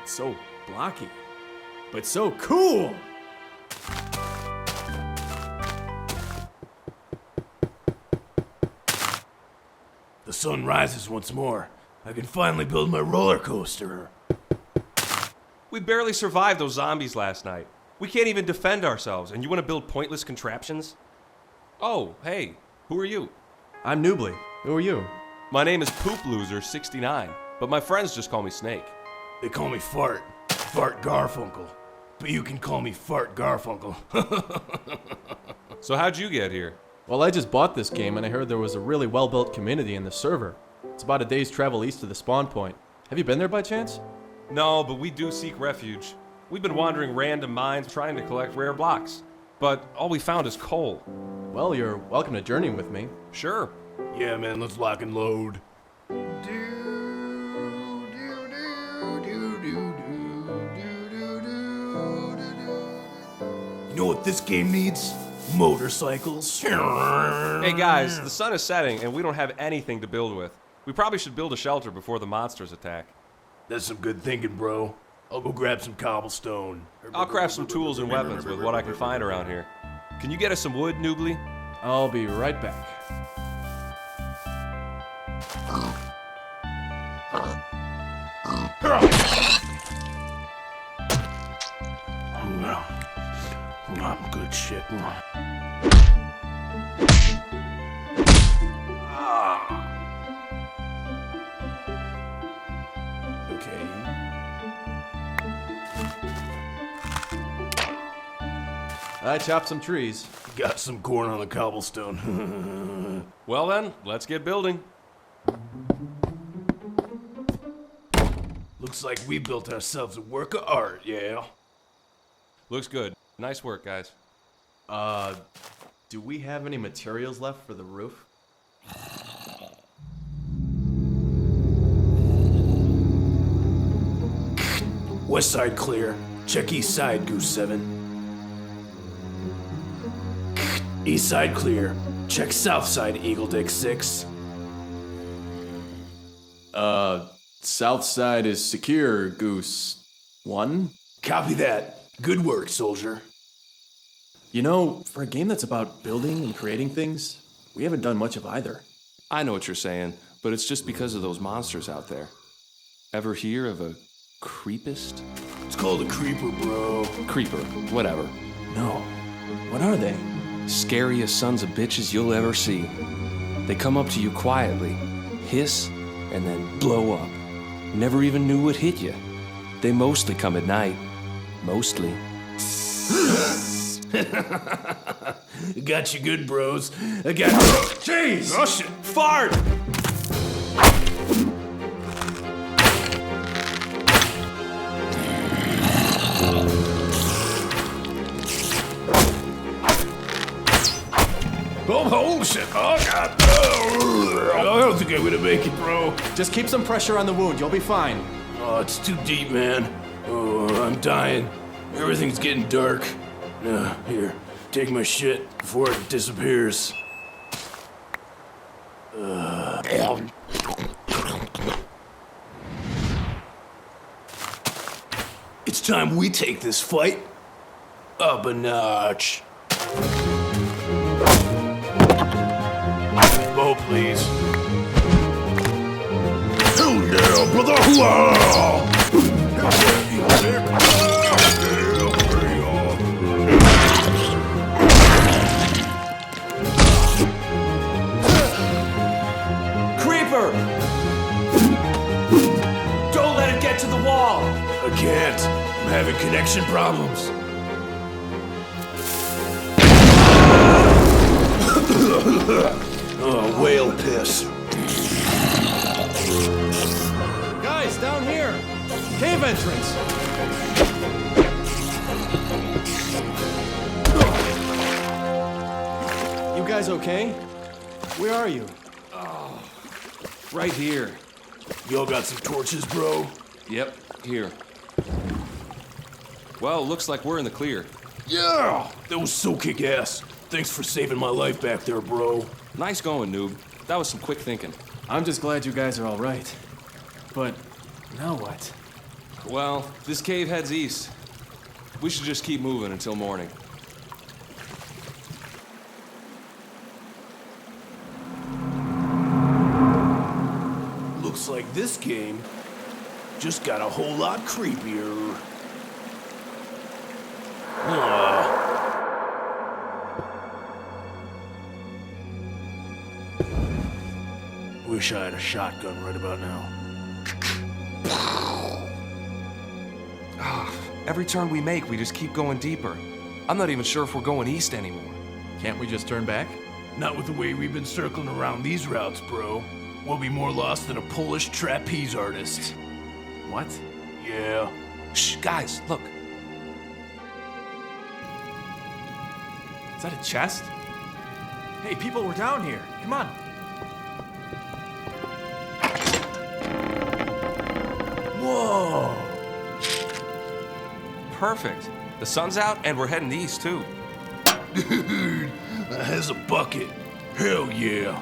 It's so blocky, but so cool! The sun rises once more. I can finally build my roller coaster. We barely survived those zombies last night. We can't even defend ourselves, and you want to build pointless contraptions? Oh, hey, who are you? I'm Noobly. Who are you? My name is Poop Loser 69, but my friends just call me Snake. They call me Fart Garfunkel. But you can call me Fart Garfunkel. So how'd you get here? Well, I just bought this game and I heard there was a really well-built community in the server. It's about a day's travel east of the spawn point. Have you been there by chance? No, but we do seek refuge. We've been wandering random mines trying to collect rare blocks. But all we found is coal. Well, you're welcome to journey with me. Sure. Yeah, man, let's lock and load. You know what this game needs? Motorcycles. Hey guys, the sun is setting and we don't have anything to build with. We probably should build a shelter before the monsters attack. That's some good thinking, bro. I'll go grab some cobblestone. I'll craft some tools and weapons with what I can find around here. Can you get us some wood, Noobly? I'll be right back. I'm good shit. Okay. I chopped some trees. Got some corn on the cobblestone. Well then, let's get building. Looks like we built ourselves a work of art, yeah? Looks good. Nice work, guys. Do we have any materials left for the roof? West side clear. Check east side, Goose 7. East side clear. Check south side, Eagle Dick 6. South side is secure, Goose 1. Copy that. Good work, soldier. You know, for a game that's about building and creating things, we haven't done much of either. I know what you're saying, but it's just because of those monsters out there. Ever hear of a creepist? It's called a creeper, bro. Creeper, whatever. No. What are they? Scariest sons of bitches you'll ever see. They come up to you quietly, hiss, and then blow up. Never even knew what hit you. They mostly come at night. Mostly. Got you good, bros. I got Jeez! Oh shit! Fart! Oh shit! Oh god! Oh, I don't think I'm gonna make it, bro. Just keep some pressure on the wound, you'll be fine. Oh, it's too deep, man. Oh, I'm dying. Everything's getting dark. Here, take my shit before it disappears. It's time we take this fight up a notch. Oh, please. Oh, yeah, brother! Hoo-ah! Creeper! Don't let it get to the wall! I can't. I'm having connection problems. Oh, whale piss. Guys, down here! Cave entrance! You guys okay? Where are you? Right here. Y'all got some torches, bro? Yep, here. Well, looks like we're in the clear. Yeah! That was so kick-ass. Thanks for saving my life back there, bro. Nice going, noob. That was some quick thinking. I'm just glad you guys are all right. But now what? Well, this cave heads east. We should just keep moving until morning. Looks like this game just got a whole lot creepier. Wish I had a shotgun right about now. Every turn we make, we just keep going deeper. I'm not even sure if we're going east anymore. Can't we just turn back? Not with the way we've been circling around these routes, bro. We'll be more lost than a Polish trapeze artist. What? Yeah. Shh, guys, look. Is that a chest? Hey, people, we're down here. Come on. Whoa! Perfect. The sun's out and we're heading east too. Dude, that has a bucket. Hell yeah.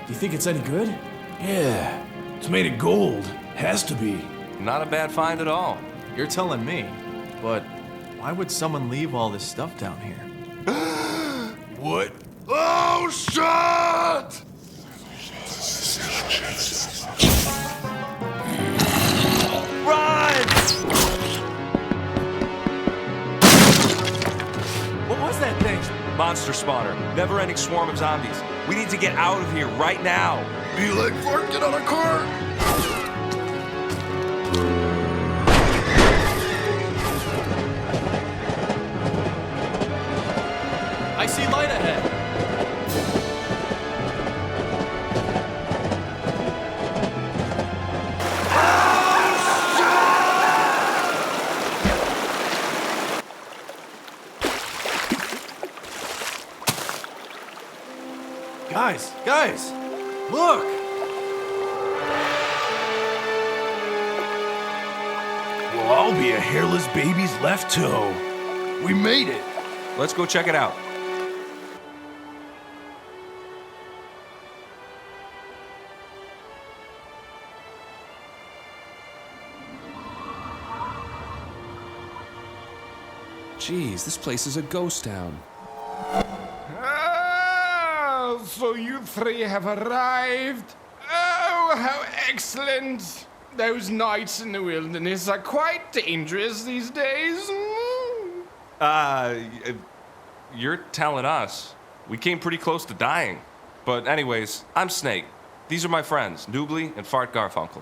You think it's any good? Yeah. It's made of gold. Has to be. Not a bad find at all. You're telling me. But why would someone leave all this stuff down here? What? Oh, shit! Run! What was that thing? Monster spawner. Never-ending swarm of zombies. We need to get out of here right now. Be like, Fart, get on a car! I see light ahead. Guys, look! Well, I'll be a hairless baby's left toe. We made it. Let's go check it out. Jeez, this place is a ghost town. So you three have arrived. Oh, how excellent. Those nights in the wilderness are quite dangerous these days. You're telling us. We came pretty close to dying. But anyways, I'm Snake. These are my friends, Noobly and Fart Garfunkel.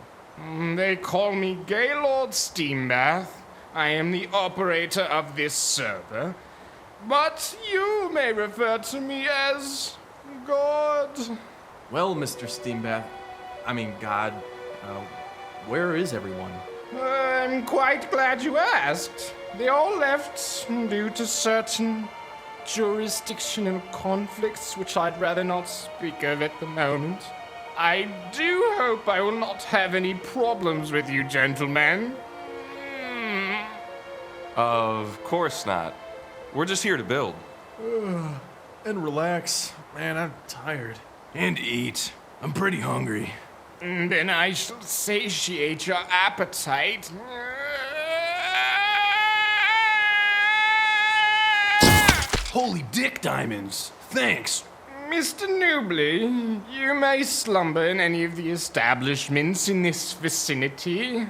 They call me Gaylord Steambath. I am the operator of this server. But you may refer to me as God. Well, Mr. God, where is everyone? I'm quite glad you asked. They all left due to certain jurisdictional conflicts, which I'd rather not speak of at the moment. I do hope I will not have any problems with you, gentlemen. Of course not. We're just here to build. And relax. Man, I'm tired. And eat. I'm pretty hungry. Then I shall satiate your appetite. Holy dick diamonds. Thanks. Mr. Noobly, you may slumber in any of the establishments in this vicinity.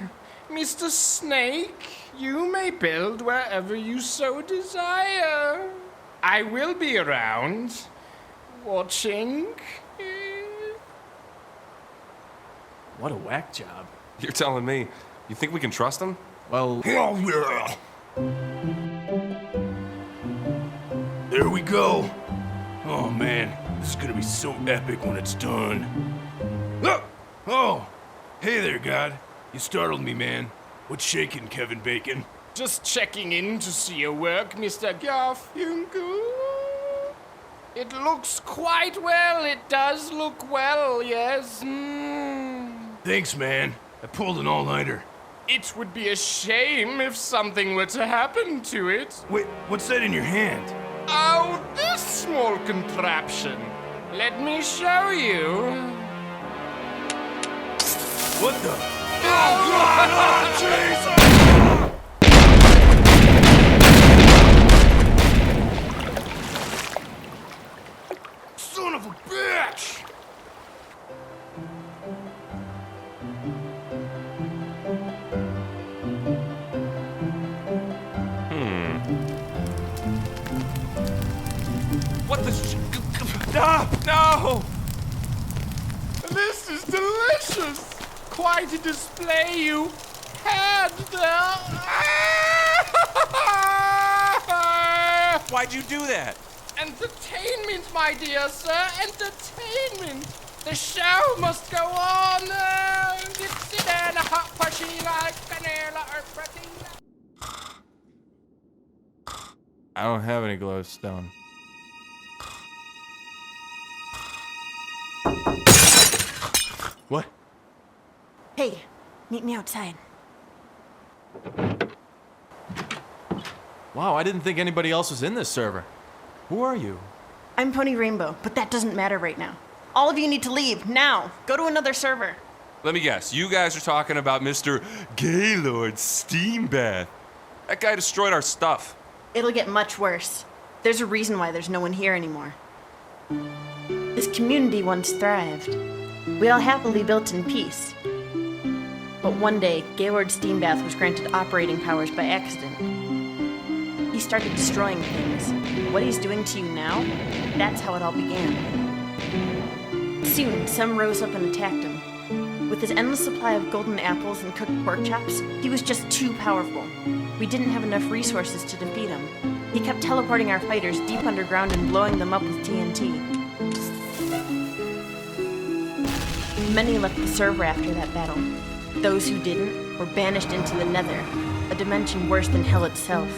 Mr. Snake, you may build wherever you so desire. I will be around, watching. What a whack job. You're telling me. You think we can trust him? Well, Oh, yeah. There we go. Oh, man. This is gonna be so epic when it's done. Oh! Hey there, God. You startled me, man. What's shaking, Kevin Bacon? Just checking in to see your work, Mr. Garfunkel. It looks quite well. It does look well, yes. Thanks, man. I pulled an all-nighter. It would be a shame if something were to happen to it. Wait, what's that in your hand? Oh, this small contraption. Let me show you. What the? Oh, God! Oh, Jesus! Son of a bitch! What the No! This is delicious! Quite a display you had there! Why'd you do that? Entertainment, my dear sir, entertainment! The show must go on! I don't have any glowstone. What? Hey, meet me outside. Wow, I didn't think anybody else was in this server. Who are you? I'm Pony Rainbow, but that doesn't matter right now. All of you need to leave, now! Go to another server. Let me guess, you guys are talking about Mr. Gaylord's steam bath. That guy destroyed our stuff. It'll get much worse. There's a reason why there's no one here anymore. This community once thrived. We all happily built in peace. But one day, Gaylord's steam bath was granted operating powers by accident. He started destroying things. What he's doing to you now, that's how it all began. Soon, some rose up and attacked him. With his endless supply of golden apples and cooked pork chops, he was just too powerful. We didn't have enough resources to defeat him. He kept teleporting our fighters deep underground and blowing them up with TNT. Many left the server after that battle. Those who didn't were banished into the Nether, a dimension worse than hell itself.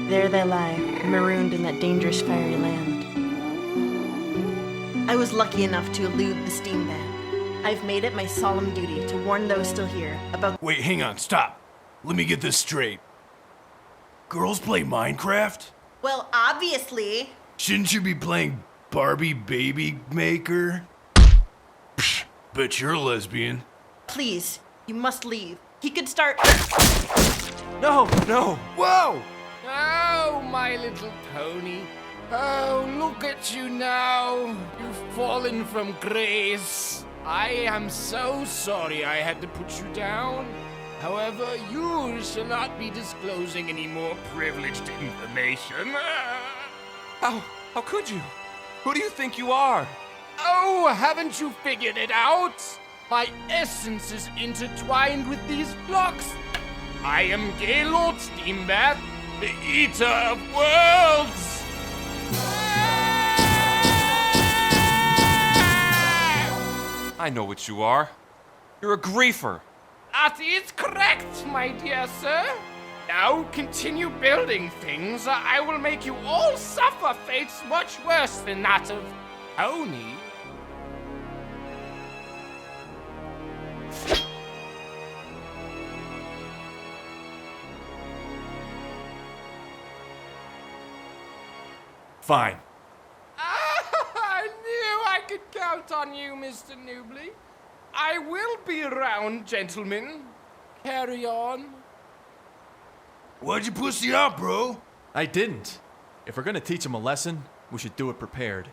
There they lie, marooned in that dangerous fiery land. I was lucky enough to elude the steam bath. I've made it my solemn duty to warn those still here about— Wait, hang on, stop. Let me get this straight. Girls play Minecraft? Well, obviously. Shouldn't you be playing Barbie Baby Maker? Psh, bet you're a lesbian. Please, you must leave. He could start— No, no. Whoa! Oh, my little pony. Oh, look at you now. You've fallen from grace. I am so sorry I had to put you down. However, you shall not be disclosing any more privileged information. How could you? Who do you think you are? Oh, haven't you figured it out? My essence is intertwined with these blocks. I am Gaylord Steambath, the Eater of Worlds. I know what you are. You're a griefer. That is correct, my dear sir. Now continue building things, or I will make you all suffer fates much worse than that of Pony. Fine. I knew I could count on you, Mr. Noobly. I will be around, gentlemen. Carry on. Why'd you pussy out, bro? I didn't. If we're gonna teach him a lesson, we should do it prepared.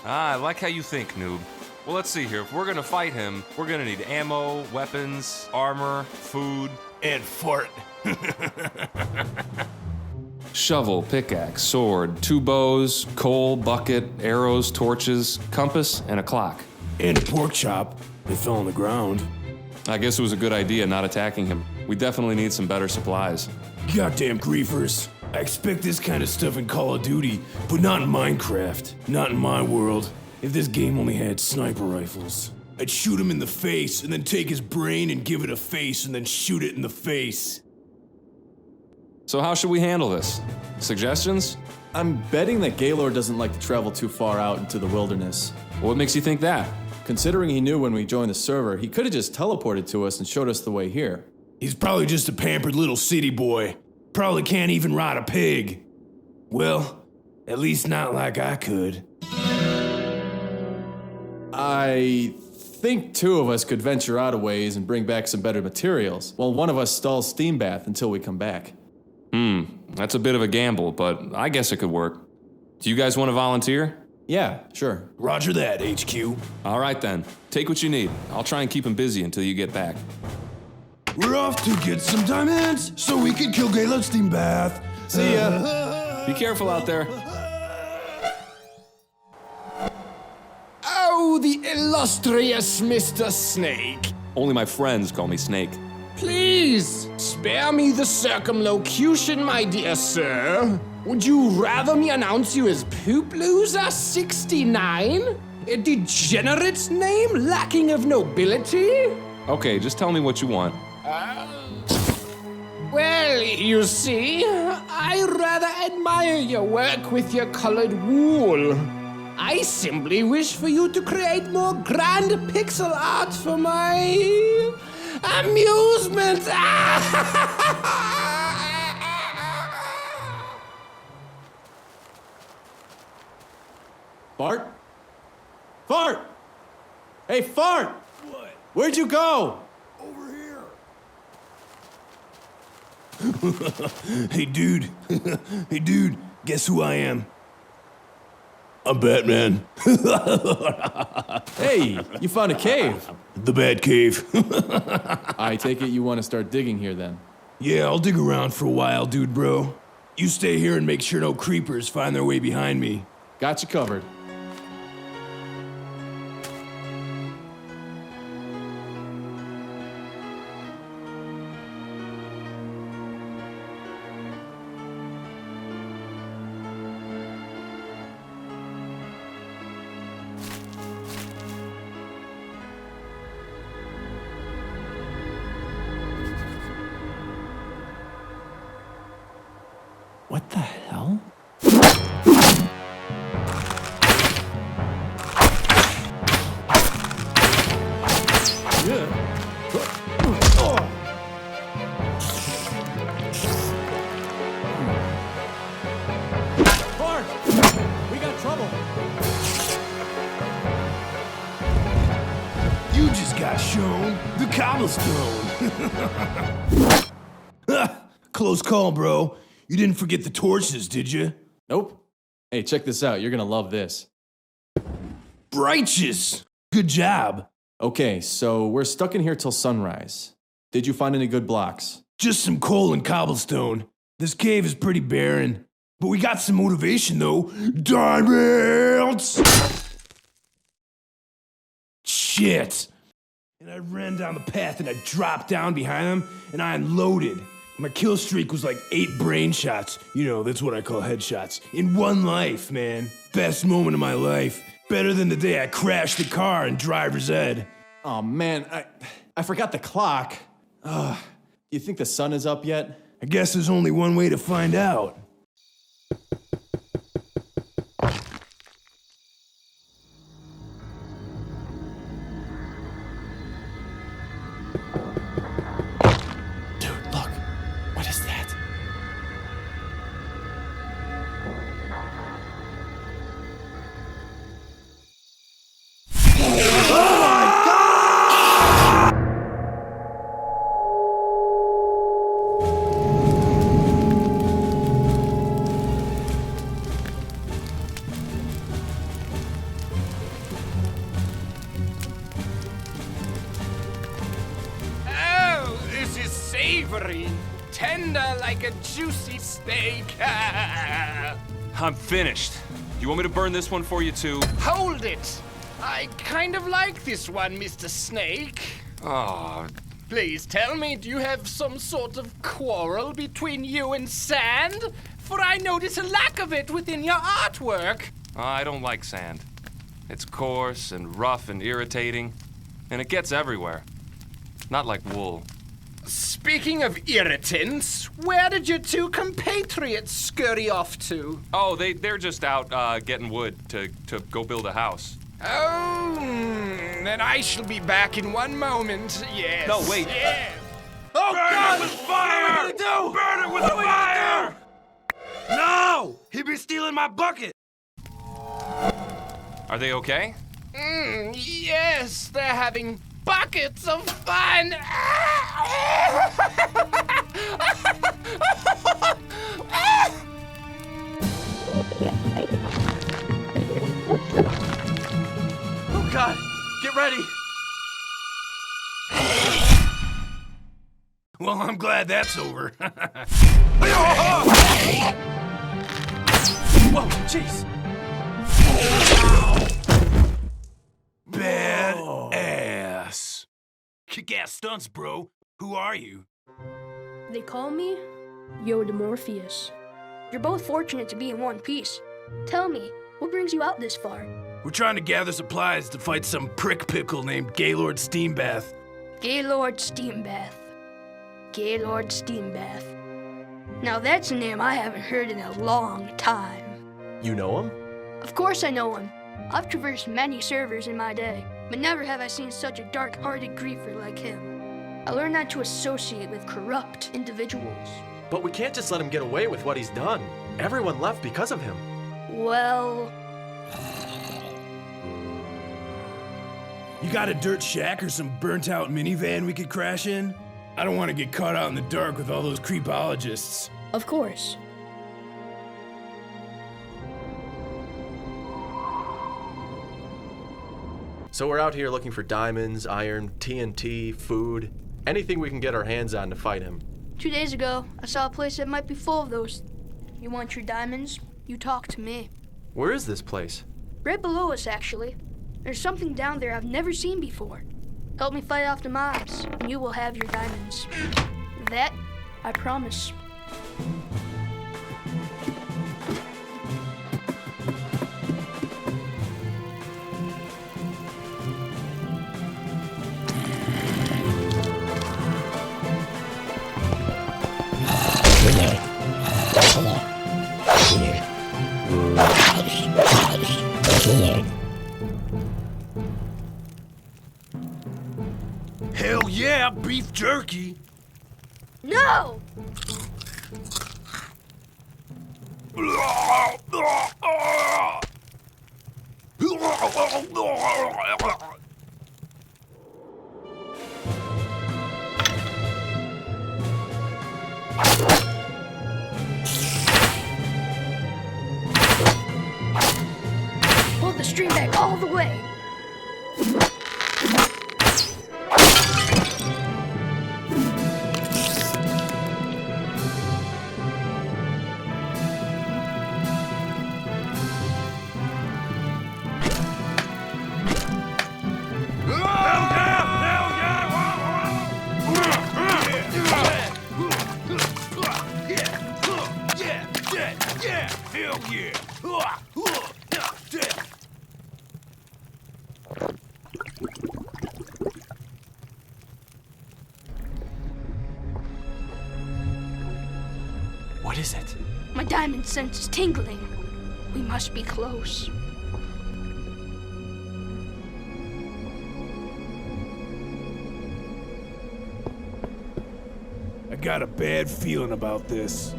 I like how you think, noob. Well, let's see here. If we're gonna fight him, we're gonna need ammo, weapons, armor, food. And fart. Shovel, pickaxe, sword, 2 bows, coal, bucket, arrows, torches, compass, and a clock. And a pork chop. They fell on the ground. I guess it was a good idea not attacking him. We definitely need some better supplies. Goddamn griefers. I expect this kind of stuff in Call of Duty, but not in Minecraft. Not in my world. If this game only had sniper rifles, I'd shoot him in the face and then take his brain and give it a face and then shoot it in the face. So how should we handle this? Suggestions? I'm betting that Gaylord doesn't like to travel too far out into the wilderness. What makes you think that? Considering he knew when we joined the server, he could have just teleported to us and showed us the way here. He's probably just a pampered little city boy. Probably can't even ride a pig. Well, at least not like I could. I think two of us could venture out a ways and bring back some better materials, while one of us stalls Steam Bath until we come back. That's a bit of a gamble, but I guess it could work. Do you guys want to volunteer? Yeah, sure. Roger that, HQ. All right then, take what you need. I'll try and keep him busy until you get back. We're off to get some diamonds so we can kill Gallat Steam Bath. See ya. Be careful out there. Oh, the illustrious Mr. Snake. Only my friends call me Snake. Please, spare me the circumlocution, my dear sir. Would you rather me announce you as Poop Loser 69? A degenerate name lacking of nobility? Okay, just tell me what you want. Well, you see, I rather admire your work with your colored wool. I simply wish for you to create more grand pixel art for my amusement. Fart? Fart! Hey, Fart! What? Where'd you go? Over here. Hey, dude. Hey, dude. Guess who I am? I'm Batman. Hey, you found a cave. The Bat Cave. I take it you want to start digging here then. Yeah, I'll dig around for a while, dude, bro. You stay here and make sure no creepers find their way behind me. Got you covered. What the hell? Fart! We got trouble. You just got shown the cobblestone. Close call, bro. You didn't forget the torches, did you? Nope. Hey, check this out. You're gonna love this. Righteous. Good job. Okay, so we're stuck in here till sunrise. Did you find any good blocks? Just some coal and cobblestone. This cave is pretty barren. But we got some motivation, though. Diamonds! Shit. And I ran down the path and I dropped down behind them and I unloaded. My kill streak was like 8 brain shots. You know, that's what I call headshots. In one life, man. Best moment of my life. Better than the day I crashed the car in driver's ed. Oh man, I forgot the clock. Do you think the sun is up yet? I guess there's only one way to find out. Tender like a juicy steak. I'm finished. You want me to burn this one for you too? Hold it! I kind of like this one, Mr. Snake. Oh, Please tell me, do you have some sort of quarrel between you and sand? For I notice a lack of it within your artwork. I don't like sand. It's coarse and rough and irritating, and it gets everywhere. Not like wool. Speaking of irritants, where did your two compatriots scurry off to? Oh, they're just out getting wood to go build a house. Oh, then I shall be back in one moment. Yes. No, wait. Yes. Oh, God! Burn it with fire! What are we gonna do? Burn it with fire! No! He be stealing my bucket! Are they okay? Yes. yes, they're having buckets of fun. Oh God, get ready. Well, I'm glad that's over. Whoa, jeez. Badass. Kick-ass stunts, bro. Who are you? They call me Yoda Morpheus. You're both fortunate to be in one piece. Tell me, what brings you out this far? We're trying to gather supplies to fight some prick pickle named Gaylord Steambath. Gaylord Steambath. Gaylord Steambath. Now that's a name I haven't heard in a long time. You know him? Of course I know him. I've traversed many servers in my day, but never have I seen such a dark-hearted griefer like him. I learned not to associate with corrupt individuals. But we can't just let him get away with what he's done. Everyone left because of him. Well, You got a dirt shack or some burnt-out minivan we could crash in? I don't want to get caught out in the dark with all those creepologists. of course. So we're out here looking for diamonds, iron, TNT, food, anything we can get our hands on to fight him. 2 days ago, I saw a place that might be full of those. You want your diamonds? You talk to me. Where is this place? Right below us, actually. There's something down there I've never seen before. Help me fight off the mobs, and you will have your diamonds. That, I promise. Hell yeah, beef jerky! No! Pull the stream back all the way. What is it? My diamond sense is tingling. We must be close. I got a bad feeling about this.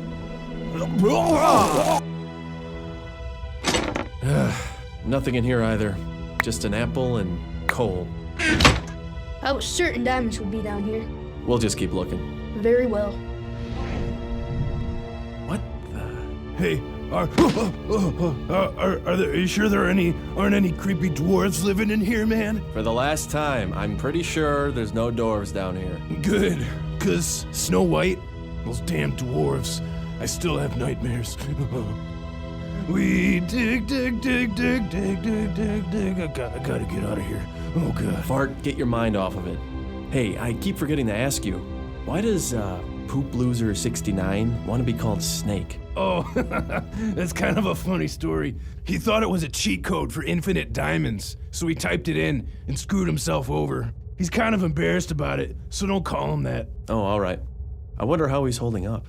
Nothing in here either. Just an apple and coal. I was certain diamonds would be down here. We'll just keep looking. Very well. What the? Hey, are you sure there aren't any creepy dwarves living in here, man? For the last time, I'm pretty sure there's no dwarves down here. Good, 'cause Snow White, those damn dwarves, I still have nightmares. We dig. I gotta get out of here. Oh god. Fart, get your mind off of it. Hey, I keep forgetting to ask you, why does Poop Loser 69 want to be called Snake? Oh, that's kind of a funny story. He thought it was a cheat code for infinite diamonds, so he typed it in and screwed himself over. He's kind of embarrassed about it, so don't call him that. Oh, all right. I wonder how he's holding up.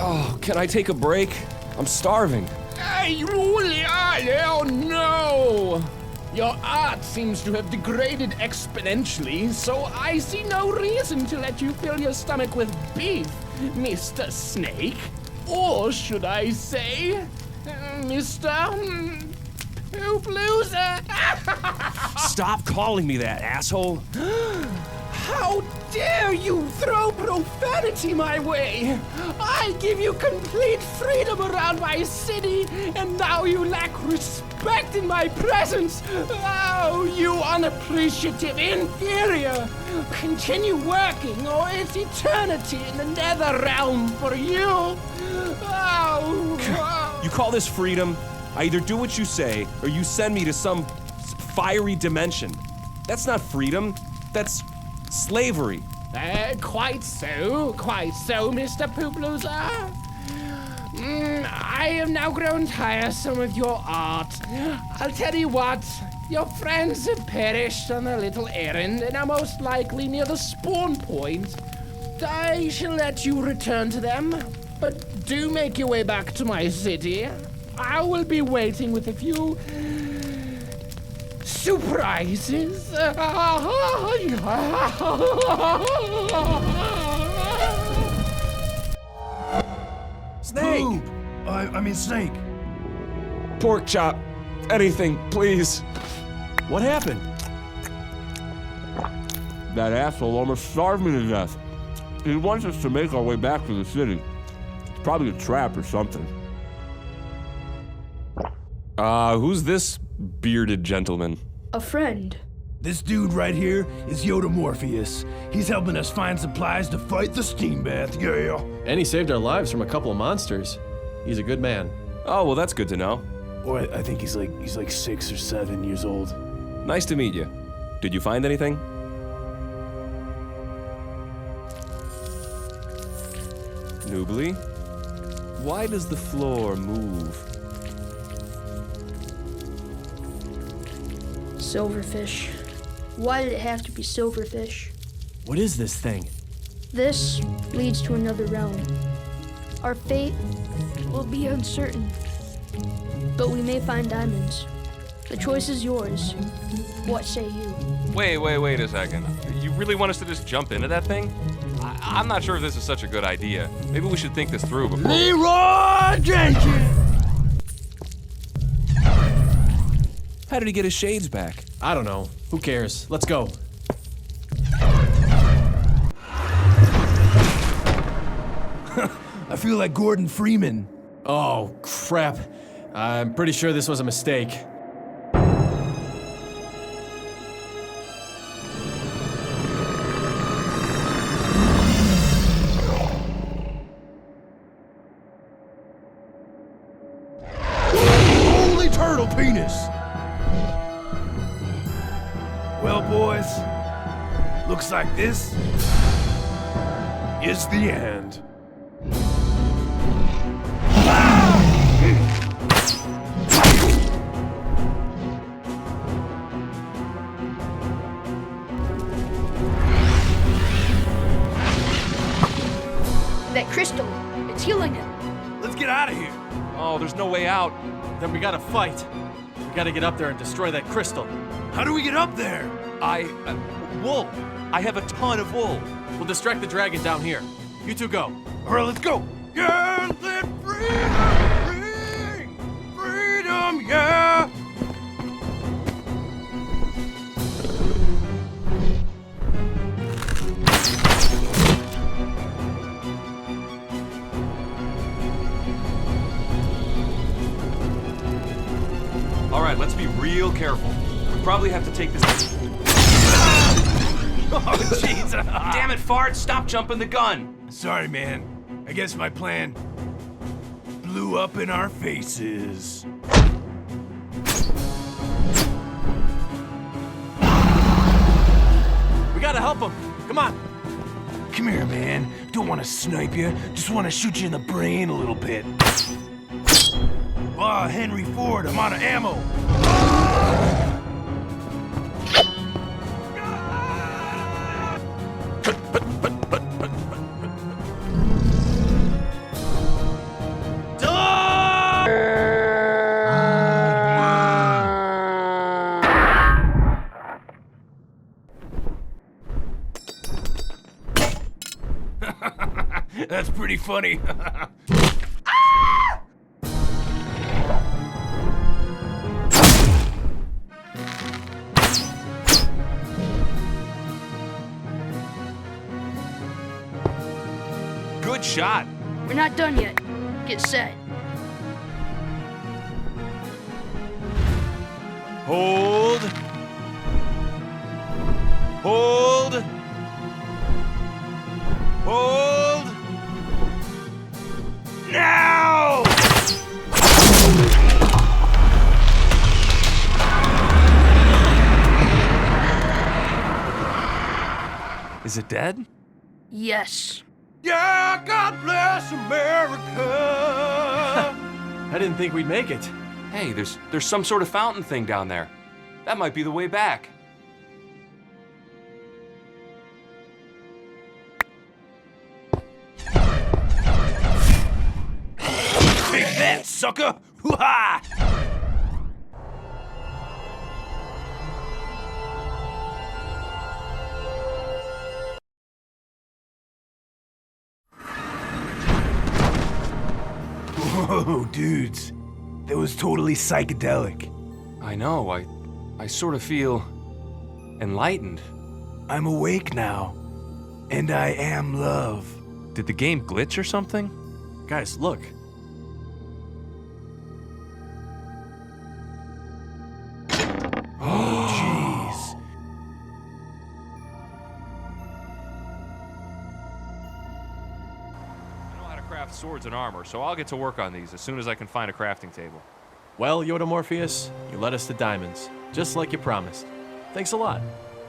Oh, can I take a break? I'm starving. Hey, you really are? Oh no! Your art seems to have degraded exponentially, so I see no reason to let you fill your stomach with beef, Mr. Snake. Or should I say, Mr. Poop Loser? Stop calling me that, asshole. How dare you throw profanity my way? I give you complete freedom around my city, and now you lack respect in my presence. Oh, you unappreciative inferior. Continue working, or it's eternity in the nether realm for you. Oh. You call this freedom? I either do what you say, or you send me to some fiery dimension. That's not freedom. That's slavery. Quite so, Mr. Poop Loser. I have now grown tiresome of your art. I'll tell you what, your friends have perished on a little errand and are most likely near the spawn point. I shall let you return to them, but do make your way back to my city. I will be waiting with a few surprises. Snake! I mean Snake. Porkchop. Anything, please. What happened? That asshole almost starved me to death. He wants us to make our way back to the city. It's probably a trap or something. Who's this bearded gentleman? A friend. This dude right here is Yoda Morpheus. He's helping us find supplies to fight the steam bath, yeah. And he saved our lives from a couple of monsters. He's a good man. Oh, well, that's good to know. Or I think he's like 6 or 7 years old. Nice to meet you. Did you find anything? Noobly? Why does the floor move? Silverfish. Why did it have to be silverfish? What is this thing? This leads to another realm. Our fate will be uncertain, but we may find diamonds. The choice is yours. What say you? Wait a second. You really want us to just jump into that thing? I'm not sure if this is such a good idea. Maybe we should think this through before. Leroy Jenkins! How did he get his shades back? I don't know. Who cares? Let's go. I feel like Gordon Freeman. Oh, crap. I'm pretty sure this was a mistake. Holy turtle penis! Well, boys, looks like this is the end. That crystal, it's healing him. Let's get out of here. Oh, there's no way out. Then we gotta fight. We gotta get up there and destroy that crystal. How do we get up there? Wool. I have a ton of wool. We'll distract the dragon down here. You two go. All right, let's go. Yeah, let freedom ring. Freedom, yeah. All right, let's be real careful. We probably have to take this. Oh, jeez. Damn it, Fart, stop jumping the gun. Sorry, man. I guess my plan blew up in our faces. We gotta help him. Come on. Come here, man. Don't want to snipe you. Just want to shoot you in the brain a little bit. Ah, Henry Ford, I'm out of ammo. That's pretty funny. Good shot. We're not done yet. Get set. Hold. Hold. Hold. Now! Is it dead? Yes. Yeah, God bless America. I didn't think we'd make it. Hey, there's some sort of fountain thing down there. That might be the way back. Take that, sucker! Hoo-ha! Whoa, dudes. That was totally psychedelic. I know, I sort of feel enlightened. I'm awake now. And I am love. Did the game glitch or something? Guys, look. Oh, jeez. I know how to craft swords and armor, so I'll get to work on these as soon as I can find a crafting table. Well, Yoda Morpheus, you led us to diamonds, just like you promised. Thanks a lot.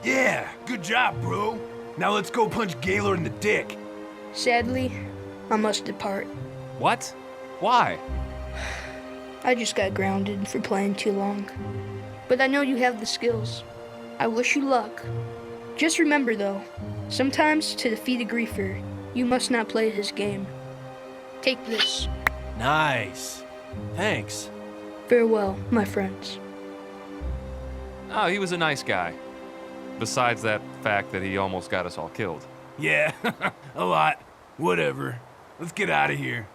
Yeah, good job, bro. Now let's go punch Gaylord in the dick. Sadly, I must depart. What? Why? I just got grounded for playing too long. But I know you have the skills. I wish you luck. Just remember though, sometimes to defeat a griefer, you must not play his game. Take this. Nice. Thanks. Farewell, my friends. Oh, he was a nice guy. Besides that fact that he almost got us all killed. Yeah, a lot. Whatever. Let's get out of here.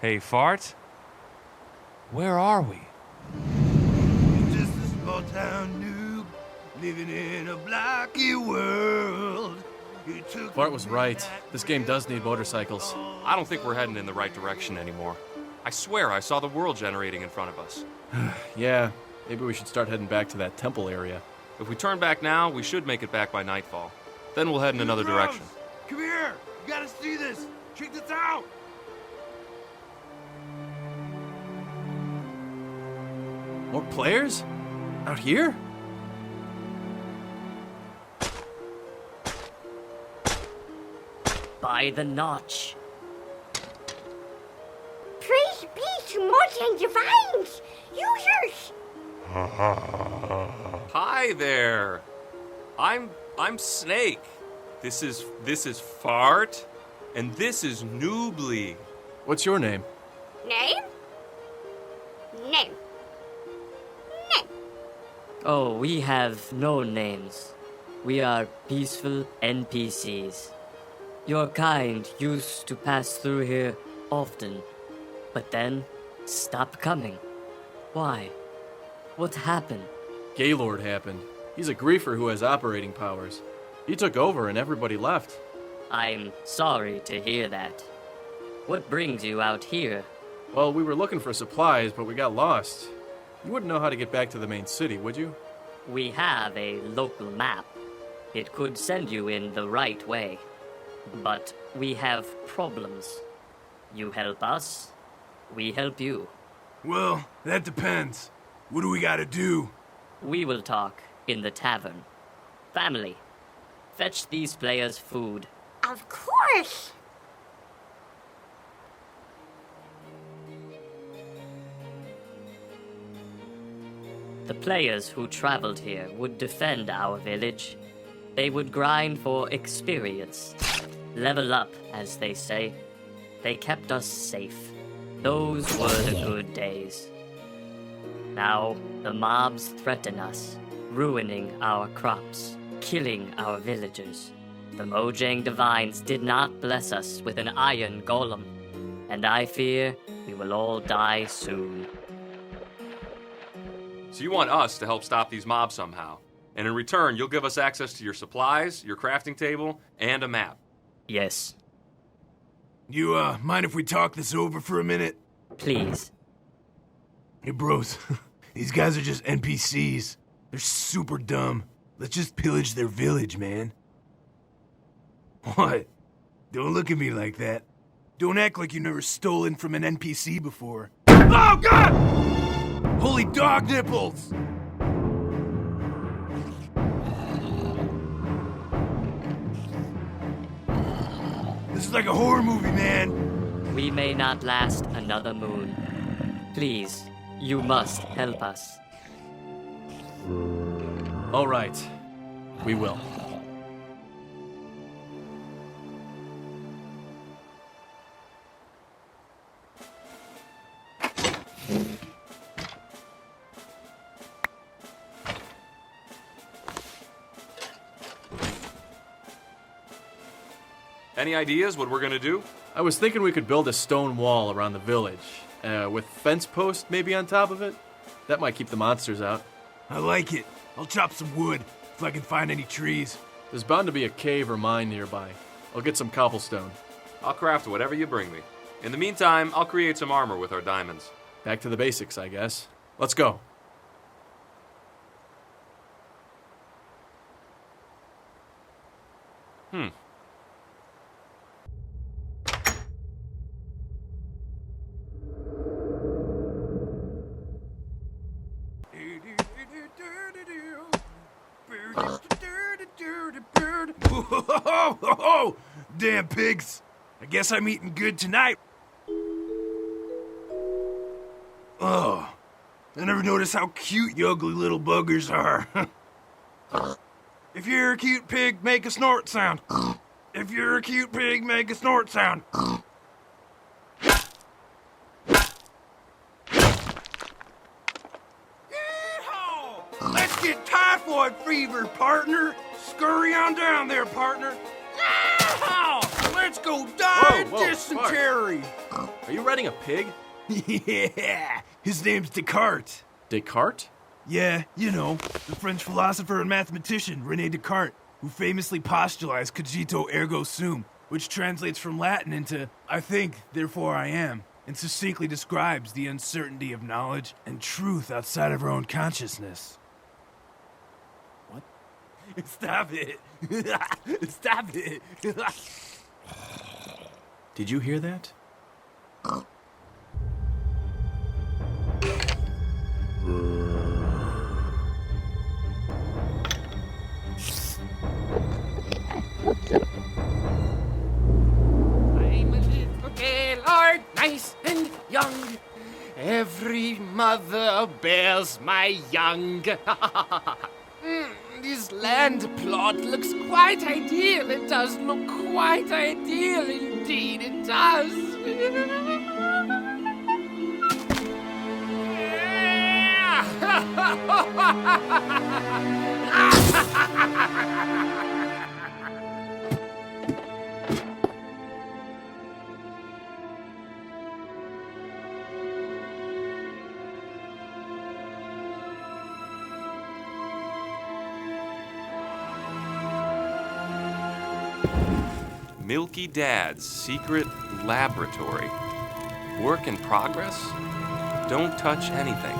Hey, Fart? Where are we? Just a small town noob, living in a blocky world. Bart was right. This game does need motorcycles. I don't think we're heading in the right direction anymore. I swear I saw the world generating in front of us. Yeah, maybe we should start heading back to that temple area. If we turn back now, we should make it back by nightfall. Then we'll head in another direction. Come here! You gotta see this! Check this out! More players? Out here? By the notch. Praise be to Morty and Divines! Users! Hi there. I'm Snake. This is Fart, and this is Noobly. What's your name? Name? Name. Name. Oh, we have no names. We are peaceful NPCs. Your kind used to pass through here often, but then stopped coming. Why? What happened? Gaylord happened. He's a griefer who has operating powers. He took over and everybody left. I'm sorry to hear that. What brings you out here? Well, we were looking for supplies, but we got lost. You wouldn't know how to get back to the main city, would you? We have a local map. It could send you in the right way. But we have problems. You help us, we help you. Well, that depends. What do we gotta do? We will talk in the tavern. Family, fetch these players food. Of course! The players who traveled here would defend our village. They would grind for experience. Level up, as they say. They kept us safe. Those were the good days. Now, the mobs threaten us, ruining our crops, killing our villagers. The Mojang Divines did not bless us with an iron golem, and I fear we will all die soon. So you want us to help stop these mobs somehow, and in return, you'll give us access to your supplies, your crafting table, and a map. Yes, You, mind if we talk this over for a minute? please. Hey, bros. These guys are just NPCs. They're super dumb. Let's just pillage their village, man. What? Don't look at me like that. Don't act like you never stolen from an NPC before. Oh, God! Holy dog nipples! This is like a horror movie, man. We may not last another moon. Please, you must help us. All right. We will. Any ideas what we're gonna do? I was thinking we could build a stone wall around the village, with fence posts maybe on top of it. That might keep the monsters out. I like it. I'll chop some wood if I can find any trees. There's bound to be a cave or mine nearby. I'll get some cobblestone. I'll craft whatever you bring me. In the meantime, I'll create some armor with our diamonds. Back to the basics, I guess. Let's go. Damn pigs. I guess I'm eating good tonight. Oh, I never noticed how cute you ugly little buggers are. If you're a cute pig, make a snort sound. If you're a cute pig, make a snort sound. Yeehaw! Let's get typhoid fever, partner. Scurry on down there, partner. Yeehaw! Let's go die of Whoa, dysentery. Are you riding a pig? Yeah, his name's Descartes. Descartes? Yeah, you know, the French philosopher and mathematician René Descartes, who famously postulated cogito ergo sum, which translates from Latin into I think, therefore I am, and succinctly describes the uncertainty of knowledge and truth outside of our own consciousness. What? Stop it. Stop it. Did you hear that? I'm a little Gaylord, nice and young. Every mother bears my young. This land plot looks quite ideal. It does look quite ideal indeed. It does. Milky Dad's secret laboratory. Work in progress? Don't touch anything.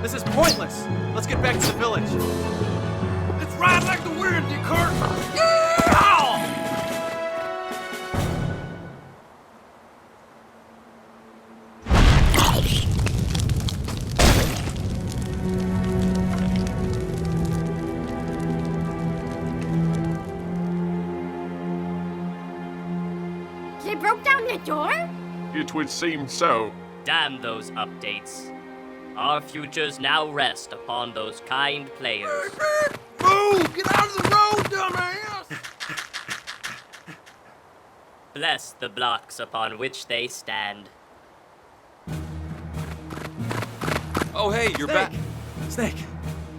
This is pointless. Let's get back to the village. Let's ride like the wind, Descartes. Yeehaw! They broke down the door? It would seem so. Damn those updates. Our futures now rest upon those kind players. Move! Get out of the road, dumbass! Bless the blocks upon which they stand. Oh, hey, you're back. Snake,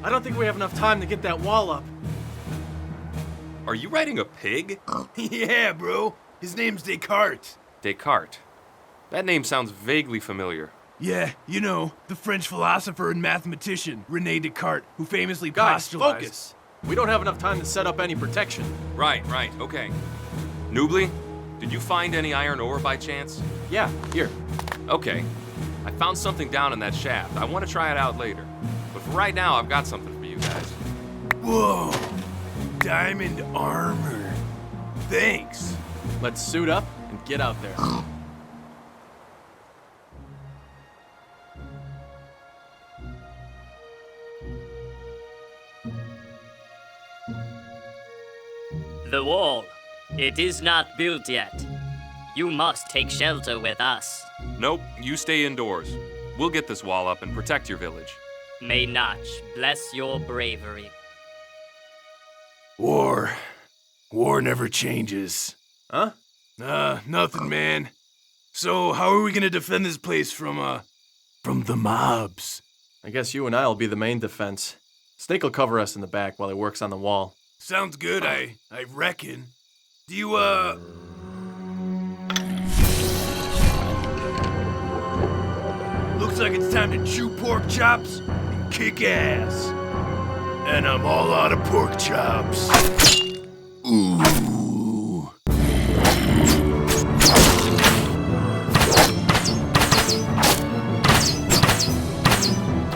I don't think we have enough time to get that wall up. Are you riding a pig? Yeah, bro. His name's Descartes. Descartes. That name sounds vaguely familiar. Yeah, you know, the French philosopher and mathematician, René Descartes, who famously Guys, postulated... focus. We don't have enough time to set up any protection. Right, okay. Noobly, did you find any iron ore by chance? Yeah, here. Okay. I found something down in that shaft. I want to try it out later. But for right now, I've got something for you guys. Whoa! Diamond armor. Thanks. Let's suit up and get out there. The wall. It is not built yet. You must take shelter with us. Nope, you stay indoors. We'll get this wall up and protect your village. May Notch bless your bravery. War never changes. Huh? Nothing, man. So, how are we gonna defend this place from the mobs? I guess you and I'll be the main defense. Snake will cover us in the back while he works on the wall. Sounds good, I reckon. Do you, Looks like it's time to chew pork chops and kick ass. And I'm all out of pork chops. Ooh.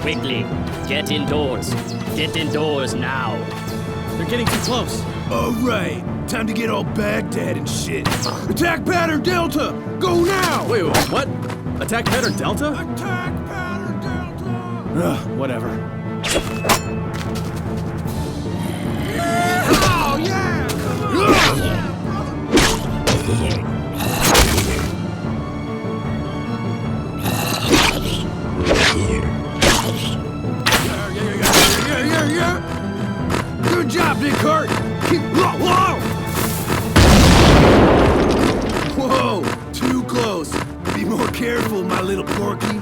Quickly, get indoors. Get indoors now. They're getting too close. All right, time to get all Baghdad and shit. Attack pattern Delta! Go now! Wait, what? Attack pattern Delta? Attack pattern Delta! Whatever. Oh, yeah! Yeah. Good job, Descartes! Whoa! Too close. Be more careful, my little porky.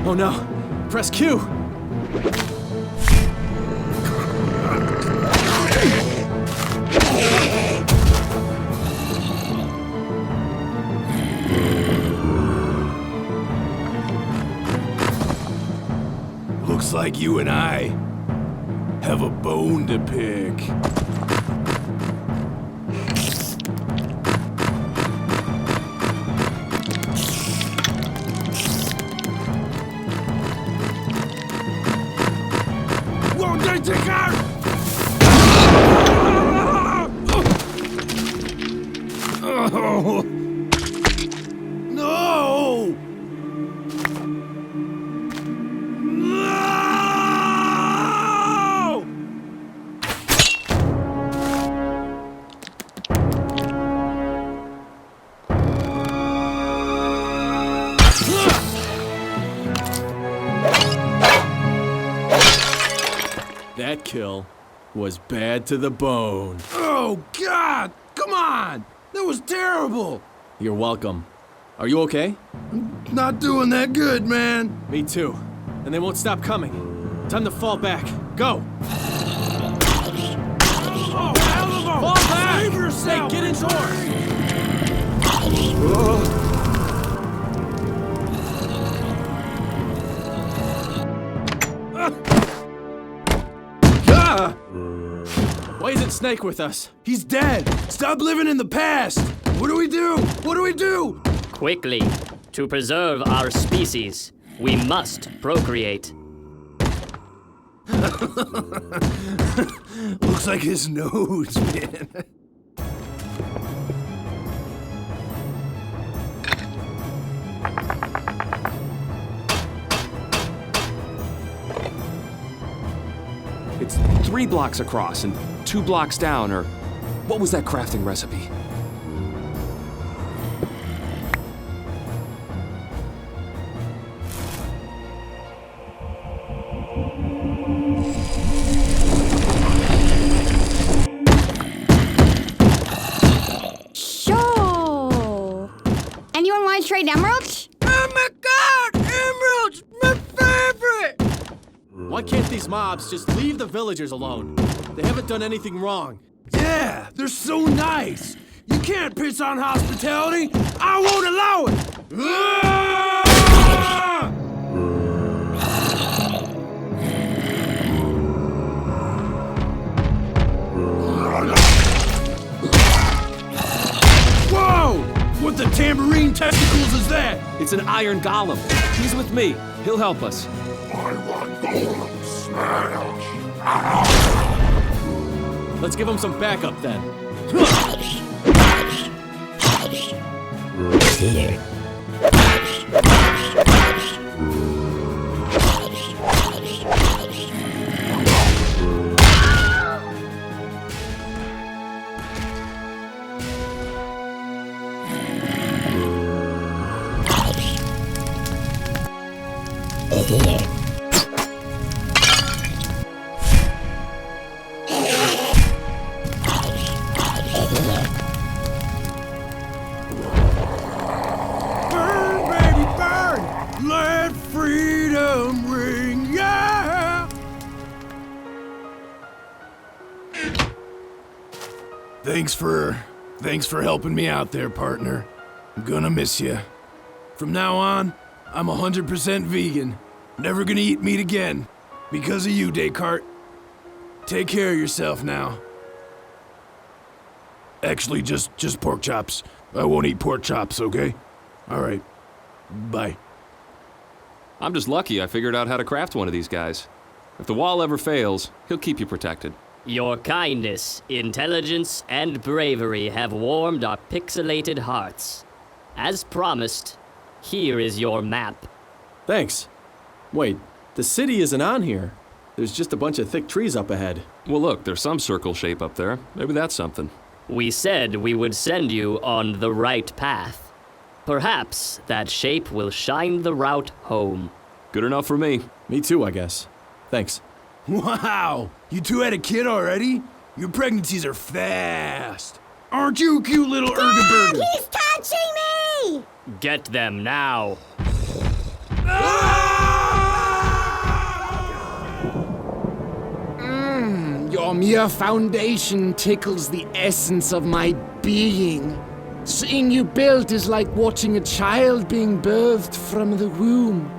Oh no! Press Q! Looks like you and I have a bone to pick. Whoa, they take out! Oh. No! That kill was bad to the bone. Oh, God! Come on! That was terrible! You're welcome. Are you okay? Not doing that good, man. Me too. And they won't stop coming. Time to fall back. Go! Oh, hell of a... Fall back! Save yourself! Hey, get indoors! Why isn't Snake with us? He's dead! Stop living in the past! What do we do? What do we do? Quickly, to preserve our species, we must procreate. Looks like his nose, man. It's 3 blocks across and 2 blocks down, or what was that crafting recipe? trade emeralds? Oh my god! Emeralds! My favorite! Why can't these mobs just leave the villagers alone? They haven't done anything wrong. Yeah, they're so nice. You can't piss on hospitality. I won't allow it. Ah! Whoa! What the tambourine testicles is that? It's an iron golem. He's with me. He'll help us. I want golem smash. Let's give him some backup then. Burn, baby, burn! Let freedom ring, yeah! Thanks for helping me out there, partner. I'm gonna miss you. From now on, I'm 100% vegan. Never gonna eat meat again. Because of you, Descartes. Take care of yourself now. Actually, just pork chops. I won't eat pork chops, okay? Alright. Bye. I'm just lucky I figured out how to craft one of these guys. If the wall ever fails, he'll keep you protected. Your kindness, intelligence, and bravery have warmed our pixelated hearts. As promised, here is your map. Thanks. Wait, the city isn't on here. There's just a bunch of thick trees up ahead. Well, look, there's some circle shape up there. Maybe that's something. We said we would send you on the right path. Perhaps that shape will shine the route home. Good enough for me. Me too, I guess. Thanks. Wow! You two had a kid already? Your pregnancies are fast. Aren't you a cute little Ergenberger? He's touching me! Get them now. Your mere foundation tickles the essence of my being. Seeing you built is like watching a child being birthed from the womb.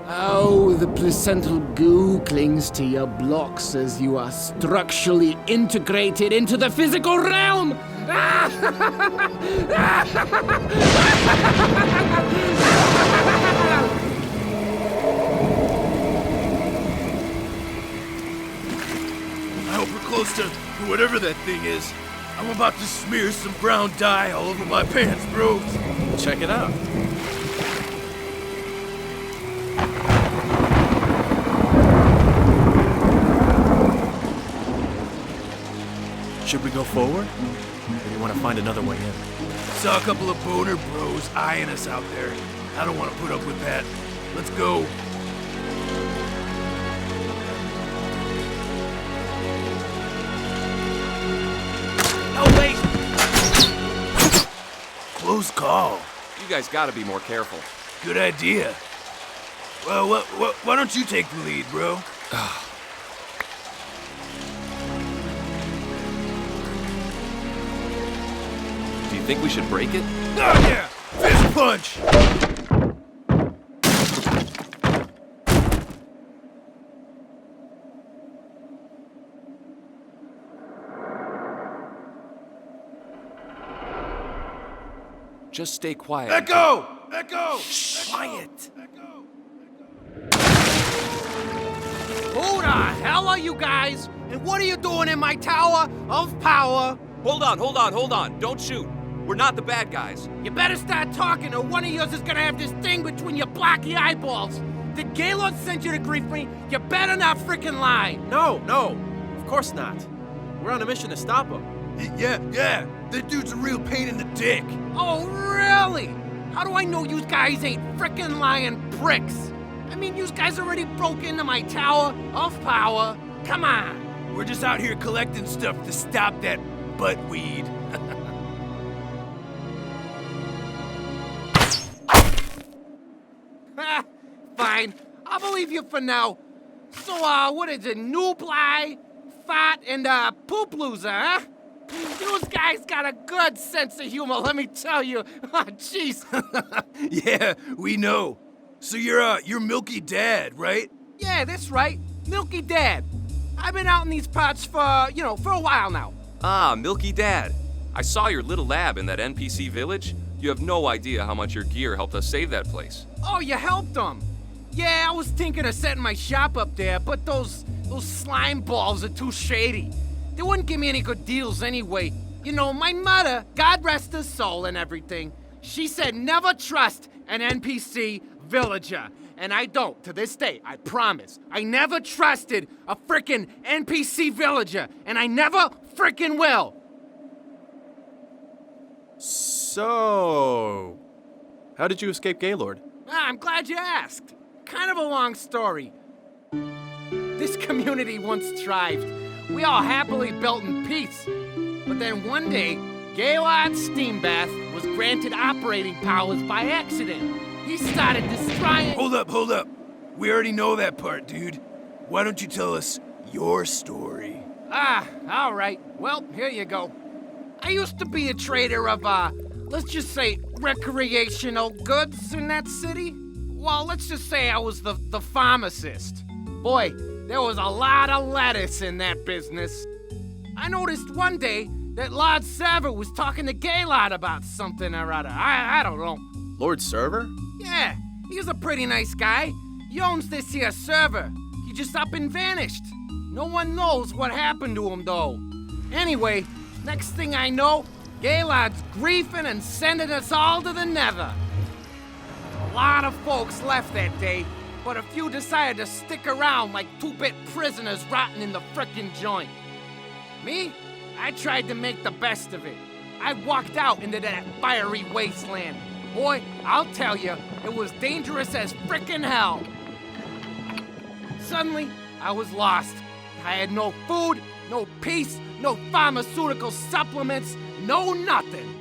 Oh, the placental goo clings to your blocks as you are structurally integrated into the physical realm! I hope we're close to whatever that thing is. I'm about to smear some brown dye all over my pants, bros. Check it out. Should we go forward? Or do you want to find another way in? Saw a couple of boner bros eyeing us out there. I don't want to put up with that. Let's go. Oh, wait! Close call. You guys gotta be more careful. Good idea. Well, why don't you take the lead, bro? Do you think we should break it? Oh, yeah! Fist punch! Just stay quiet. Echo! Echo! Quiet! Who the hell are you guys? And what are you doing in my tower of power? Hold on. Don't shoot. We're not the bad guys. You better start talking or one of yours is gonna have this thing between your blocky eyeballs. Did Gallat send you to grief me? You better not frickin' lie. No, of course not. We're on a mission to stop him. Yeah. That dude's a real pain in the dick. Oh, really? How do I know you guys ain't frickin' lying pricks? I mean, you guys already broke into my tower of power. Come on. We're just out here collecting stuff to stop that buttweed. fine. I'll believe you for now. So, what is it? Noob Adventures, Fat, and, Poop Loser, huh? Those guys got a good sense of humor, let me tell you. Oh, jeez. Yeah, we know. So you're Milky Dad, right? Yeah, that's right. Milky Dad. I've been out in these parts for a while now. Ah, Milky Dad. I saw your little lab in that NPC village. You have no idea how much your gear helped us save that place. Oh, you helped them? Yeah, I was thinking of setting my shop up there, but those slime balls are too shady. They wouldn't give me any good deals anyway. You know, my mother, God rest her soul and everything, she said never trust an NPC villager. And I don't, to this day, I promise. I never trusted a frickin' NPC villager, and I never frickin' will. So, how did you escape Gaylord? I'm glad you asked. Kind of a long story. This community once thrived. We all happily built in peace. But then one day, Gallat's steam bath was granted operating powers by accident. He started destroying... Hold up. We already know that part, dude. Why don't you tell us your story? All right. Well, here you go. I used to be a trader of, let's just say, recreational goods in that city. Well, let's just say I was the pharmacist. Boy, there was a lot of lettuce in that business. I noticed one day that Lord Server was talking to Gallat about something or other. I don't know. Lord Server? Yeah, he's a pretty nice guy. He owns this here server. He just up and vanished. No one knows what happened to him, though. Anyway, next thing I know, Gallat's griefing and sending us all to the nether. A lot of folks left that day, but a few decided to stick around like two-bit prisoners rotting in the frickin' joint. Me? I tried to make the best of it. I walked out into that fiery wasteland. Boy, I'll tell you, it was dangerous as frickin' hell. Suddenly, I was lost. I had no food, no peace, no pharmaceutical supplements, no nothing.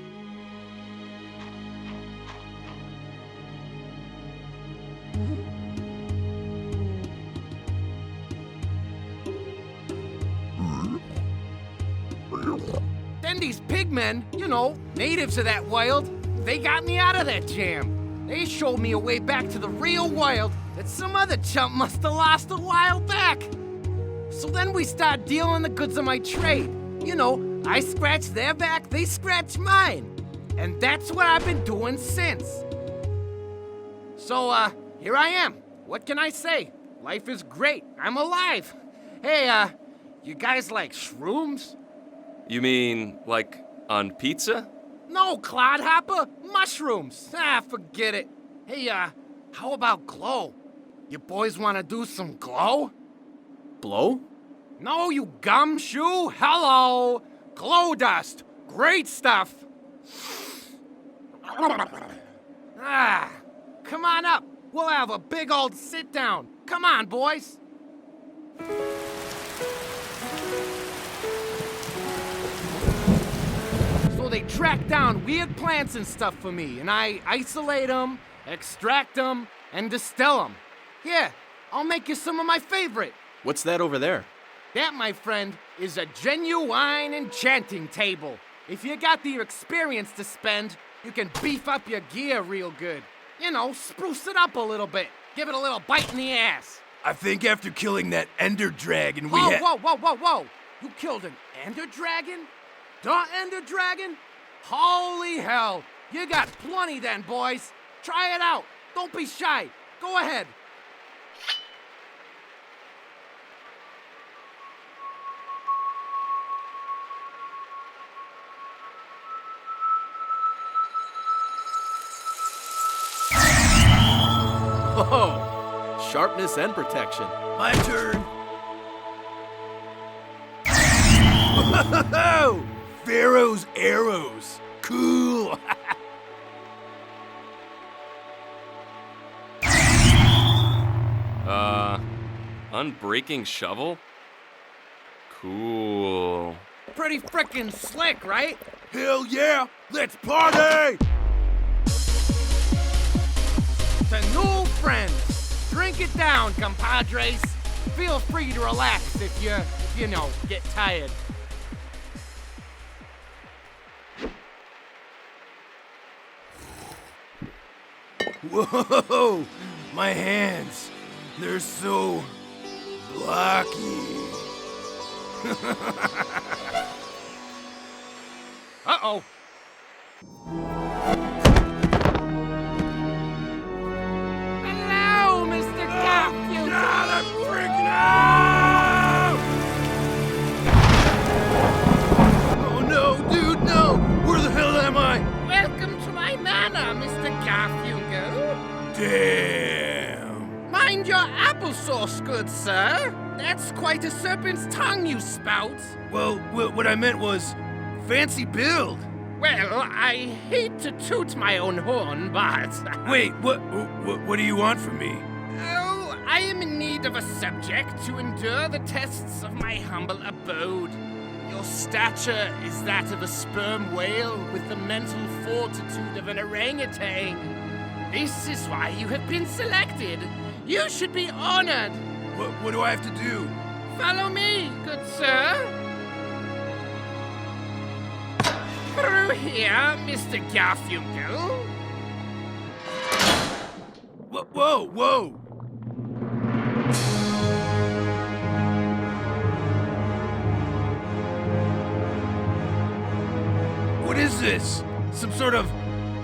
Then these pigmen, natives of that wild, they got me out of that jam. They showed me a way back to the real wild that some other chump must have lost a while back. So then we start dealing the goods of my trade. I scratch their back, they scratch mine. And that's what I've been doing since. So, here I am. What can I say? Life is great. I'm alive. Hey, you guys like shrooms? You mean, like, on pizza? No, clodhopper. Mushrooms. Forget it. Hey, how about glow? You boys want to do some glow? Blow? No, you gumshoe. Hello. Glow dust. Great stuff. Come on up. We'll have a big old sit down. Come on, boys. So they track down weird plants and stuff for me, and I isolate them, extract them, and distill them. Here, I'll make you some of my favorite. What's that over there? That, my friend, is a genuine enchanting table. If you got the experience to spend, you can beef up your gear real good. Spruce it up a little bit. Give it a little bite in the ass. I think after killing that Ender Dragon, Whoa. You killed an Ender Dragon? The Ender Dragon? Holy hell. You got plenty then, boys. Try it out. Don't be shy. Go ahead. Whoa! Sharpness and protection. My turn. Whoa! Pharaoh's arrows. Cool. Unbreaking shovel? Cool. Pretty frickin' slick, right? Hell yeah! Let's party! To new friends, Take it down, compadres. Feel free to relax if you know, get tired. Whoa! My hands. They're so blocky. Uh-oh. Hello, Mr. Garfield. God, I'm freaking out! Oh no, dude, no! Where the hell am I? Welcome to my manor, Mr. Garfield. Damn! Mind your applesauce, good sir. That's quite a serpent's tongue you spout. Well, what I meant was fancy build. Well, I hate to toot my own horn, but... Wait, what do you want from me? Oh, I am in need of a subject to endure the tests of my humble abode. Your stature is that of a sperm whale with the mental fortitude of an orangutan. This is why you have been selected. You should be honored. What do I have to do? Follow me, good sir. Through here, Mr. Garfunkel. Whoa! What is this? Some sort of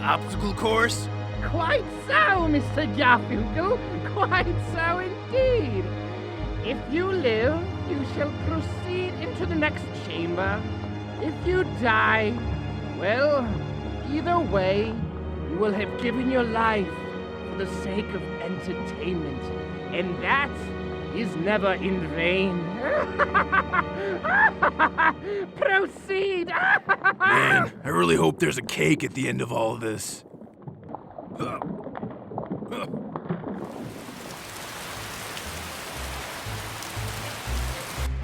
obstacle course? Quite so, Mr. Garfunkel. Quite so indeed. If you live, you shall proceed into the next chamber. If you die, well, either way, you will have given your life for the sake of entertainment, and that is never in vain. Proceed! Man, I really hope there's a cake at the end of all of this. Well,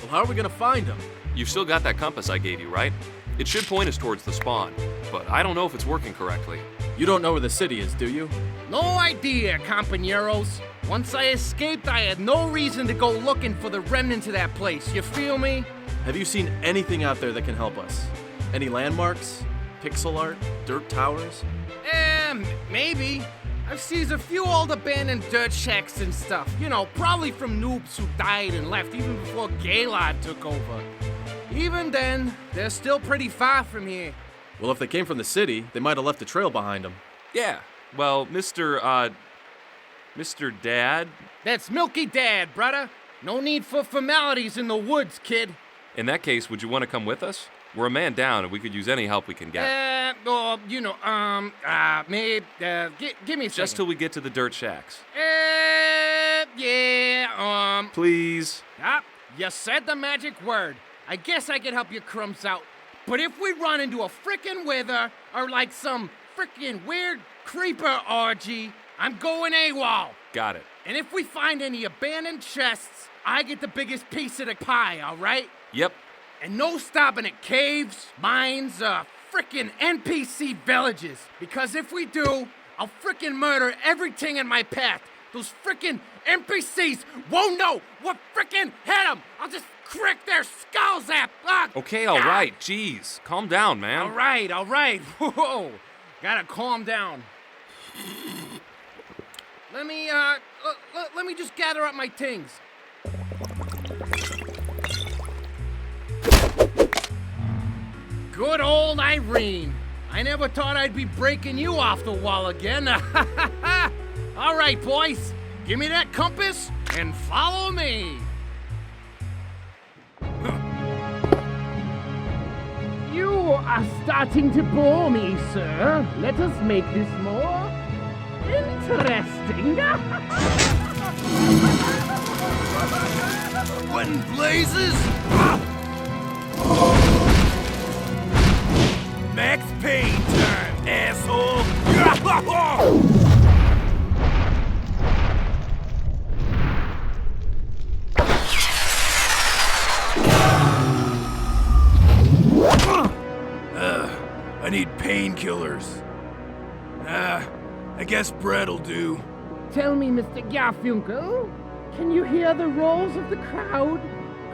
how are we gonna find him? You've still got that compass I gave you, right? It should point us towards the spawn, but I don't know if it's working correctly. You don't know where the city is, do you? No idea, compañeros. Once I escaped, I had no reason to go looking for the remnants of that place. You feel me? Have you seen anything out there that can help us? Any landmarks? Pixel art? Dirt towers? Maybe. I've seen a few old abandoned dirt shacks and stuff. You know, probably from noobs who died and left even before Gallat took over. Even then, they're still pretty far from here. Well, if they came from the city, they might have left a trail behind them. Yeah, well, Mr. Dad? That's Milky Dad, brother. No need for formalities in the woods, kid. In that case, would you want to come with us? We're a man down and we could use any help we can get. Maybe, give me a second. Just till we get to the dirt shacks. Please. You said the magic word. I guess I could help you crumbs out. But if we run into a frickin' wither or like some frickin' weird creeper orgy, I'm going AWOL. Got it. And if we find any abandoned chests, I get the biggest piece of the pie, all right? Yep. And no stopping at caves, mines, frickin' NPC villages. Because if we do, I'll frickin' murder everything in my path. Those frickin' NPCs won't know what frickin' hit them. I'll just crick their skulls at. Okay, all right. Jeez, calm down, man. All right. Whoa, gotta calm down. Let me just gather up my things. Good old Irene. I never thought I'd be breaking you off the wall again. All right, boys. Give me that compass and follow me. You are starting to bore me, sir. Let us make this more interesting. What in blazes? Max Payne time, asshole! I need painkillers. I guess bread'll do. Tell me, Mr. Garfunkel, can you hear the roars of the crowd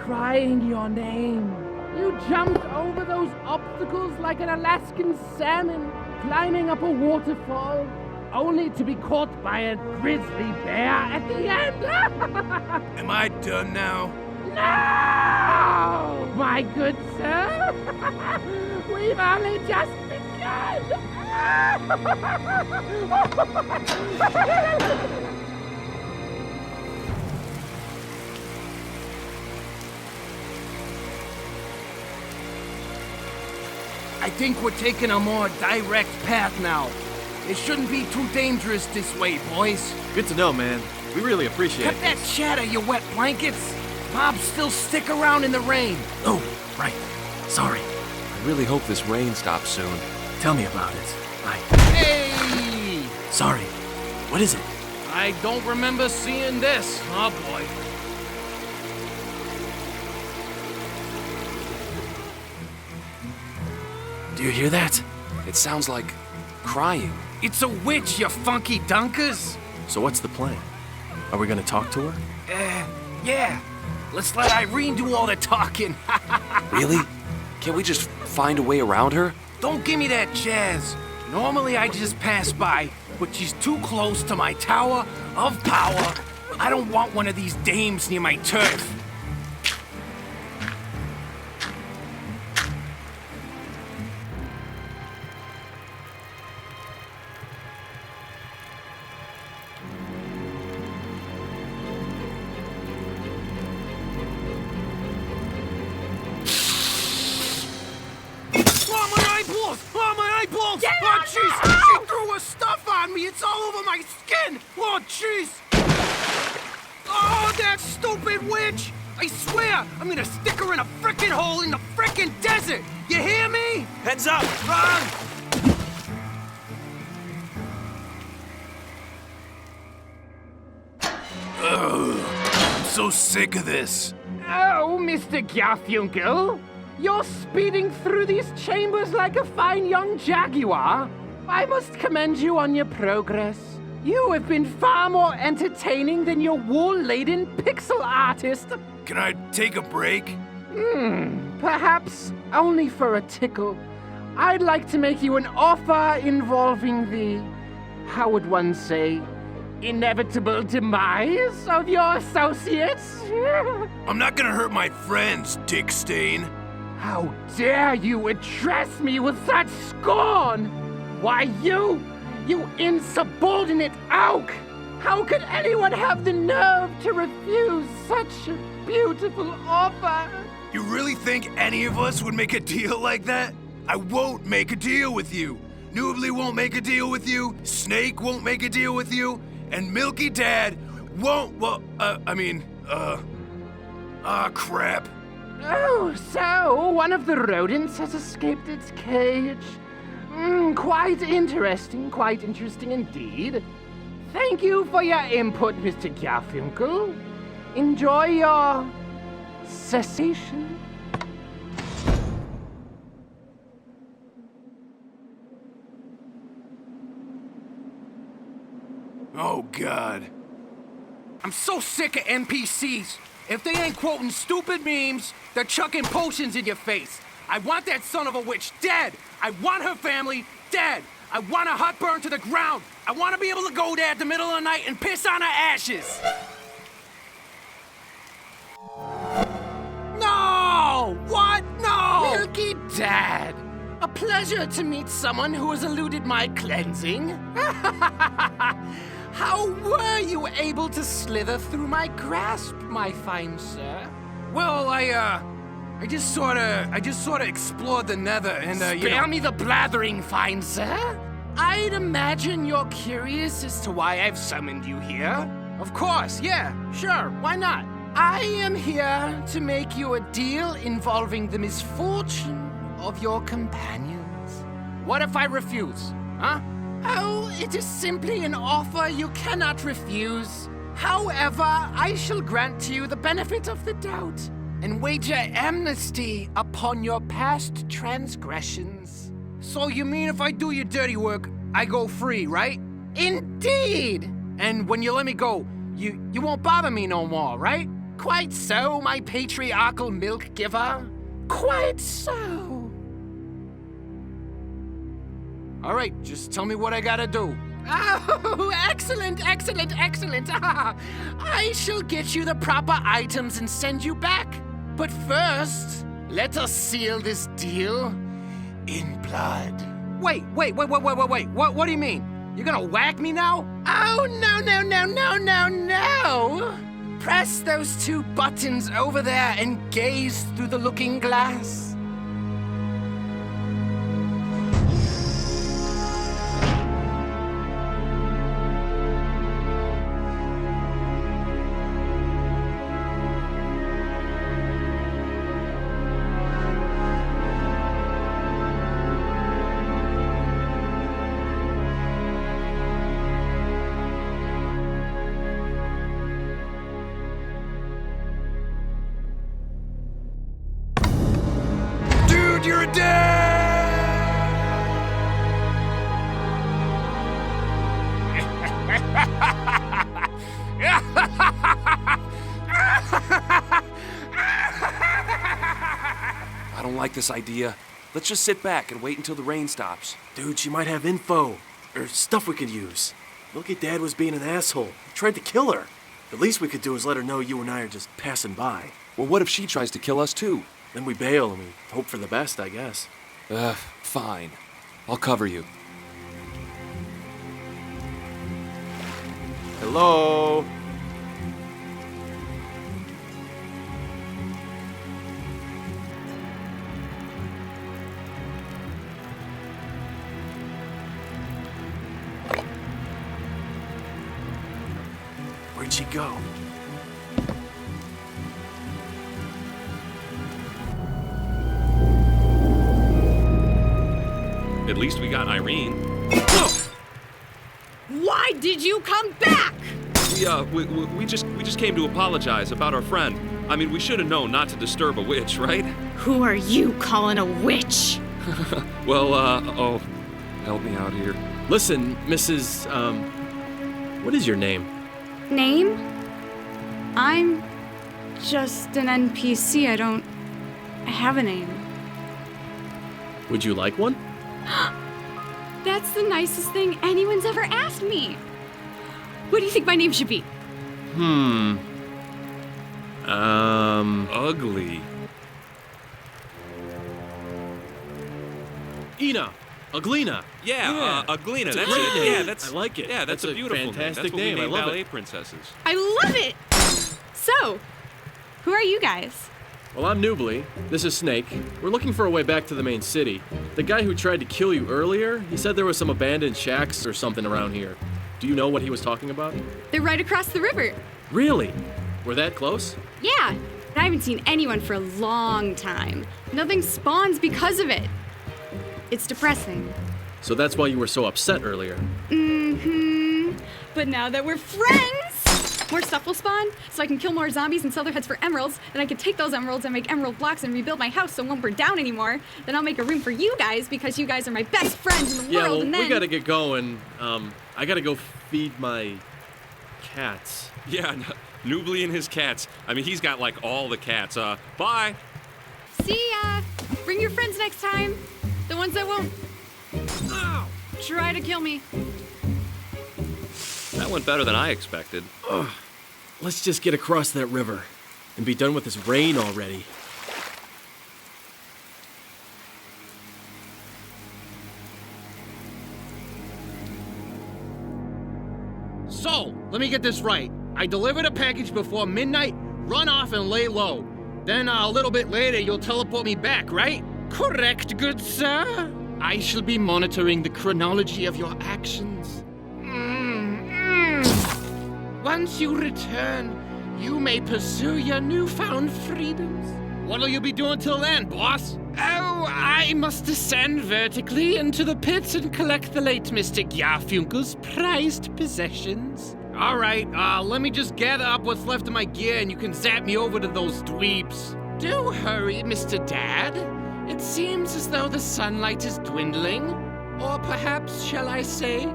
crying your name? You jumped over those obstacles like an Alaskan salmon climbing up a waterfall, only to be caught by a grizzly bear at the end. Am I done now? No, my good sir. We've only just begun. I think we're taking a more direct path now. It shouldn't be too dangerous this way, boys. Good to know, man. We really appreciate Cut it. that chatter, you wet blankets. Mobs still stick around in the rain. Oh, right. Sorry. I really hope this rain stops soon. Tell me about it. Hey! Sorry. What is it? I don't remember seeing this. Oh, boy. Do you hear that? It sounds like crying. It's a witch, you funky dunkers. So what's the plan? Are we gonna talk to her? Yeah. Let's let Irene do all the talking. Really? Can't we just find a way around her? Don't give me that jazz. Normally I just pass by, but she's too close to my tower of power. I don't want one of these dames near my turf. Oh, my eyeballs! Get Oh, out jeez! now! She threw her stuff on me! It's all over my skin! Oh, jeez! Oh, that stupid witch! I swear, I'm gonna stick her in a frickin' hole in the frickin' desert! You hear me? Heads up! Run! I'm so sick of this. Oh, Mr. Garfunkel, you're speeding through these chambers like a fine young jaguar. I must commend you on your progress. You have been far more entertaining than your wool-laden pixel artist. Can I take a break? Perhaps only for a tickle. I'd like to make you an offer involving the, how would one say, inevitable demise of your associates. I'm not gonna hurt my friends, Dick Stain. How dare you address me with such scorn? Why, you insubordinate oak! How could anyone have the nerve to refuse such a beautiful offer? You really think any of us would make a deal like that? I won't make a deal with you. Noobly won't make a deal with you. Snake won't make a deal with you. And Milky Dad won't, crap. Oh, so one of the rodents has escaped its cage. Quite interesting indeed. Thank you for your input, Mr. Garfunkel. Enjoy your cessation. Oh, God. I'm so sick of NPCs. If they ain't quoting stupid memes, they're chucking potions in your face. I want that son of a witch dead. I want her family dead. I want her hut burned to the ground. I want to be able to go there at the middle of the night and piss on her ashes. No! What? No! Milky Dad. A pleasure to meet someone who has eluded my cleansing. How were you able to slither through my grasp, my fine sir? Well, I just sorta explored the nether and, Spare me the blathering, fine sir. I'd imagine you're curious as to why I've summoned you here. Of course, yeah, sure, why not? I am here to make you a deal involving the misfortune of your companions. What if I refuse, huh? Oh, it is simply an offer you cannot refuse. However, I shall grant to you the benefit of the doubt and wager amnesty upon your past transgressions. So you mean if I do your dirty work, I go free, right? Indeed! And when you let me go, you won't bother me no more, right? Quite so, my patriarchal milk giver. Quite so. All right, just tell me what I gotta do. Oh, excellent, excellent, excellent. I shall get you the proper items and send you back. But first, let us seal this deal in blood. Wait. What do you mean? You're gonna whack me now? Oh, no. Press those 2 buttons over there and gaze through the looking glass. You're dead! I don't like this idea. Let's just sit back and wait until the rain stops. Dude, she might have info. Or stuff we could use. Milky Dad was being an asshole. He tried to kill her. The least we could do is let her know you and I are just passing by. Well, what if she tries to kill us too? Then we bail and we hope for the best, I guess. Fine. I'll cover you. Hello? Where'd she go? At least we got Irene. Why did you come back? We just came to apologize about our friend. I mean, we should have known not to disturb a witch, right? Who are you calling a witch? Well, help me out here. Listen, Mrs. What is your name? Name? I'm just an NPC. I don't have a name. Would you like one? That's the nicest thing anyone's ever asked me. What do you think my name should be? Ugly. Uglina. Yeah, Uglina. That's a That's great it. name. Yeah, that's. I like it. Yeah, that's a beautiful fantastic name. That's what we name. name I love ballet it. princesses. I love it! So, who are you guys? Well, I'm Noobly. This is Snake. We're looking for a way back to the main city. The guy who tried to kill you earlier, he said there was some abandoned shacks or something around here. Do you know what he was talking about? They're right across the river. Really? We're that close? Yeah, but I haven't seen anyone for a long time. Nothing spawns because of it. It's depressing. So that's why you were so upset earlier. Mm-hmm. But now that we're friends, more stuff will spawn, so I can kill more zombies and sell their heads for emeralds. Then I can take those emeralds and make emerald blocks and rebuild my house so it won't burn down anymore. Then I'll make a room for you guys because you guys are my best friends in the world. Well, and then we gotta get going. I gotta go feed my cats. Yeah, Noobly and his cats. I mean, he's got like all the cats. Bye. See ya. Bring your friends next time. The ones that won't try to kill me. That went better than I expected. Ugh. Let's just get across that river and be done with this rain already. So, let me get this right. I delivered a package before midnight, run off and lay low. Then a little bit later, you'll teleport me back, right? Correct, good sir. I shall be monitoring the chronology of your actions. Once you return, you may pursue your newfound freedoms. What'll you be doing till then, boss? Oh, I must descend vertically into the pits and collect the late Mystic Yarfunkel's prized possessions. All right, let me just gather up what's left of my gear and you can zap me over to those dweebs. Do hurry, Mr. Dad. It seems as though the sunlight is dwindling, or perhaps, shall I say,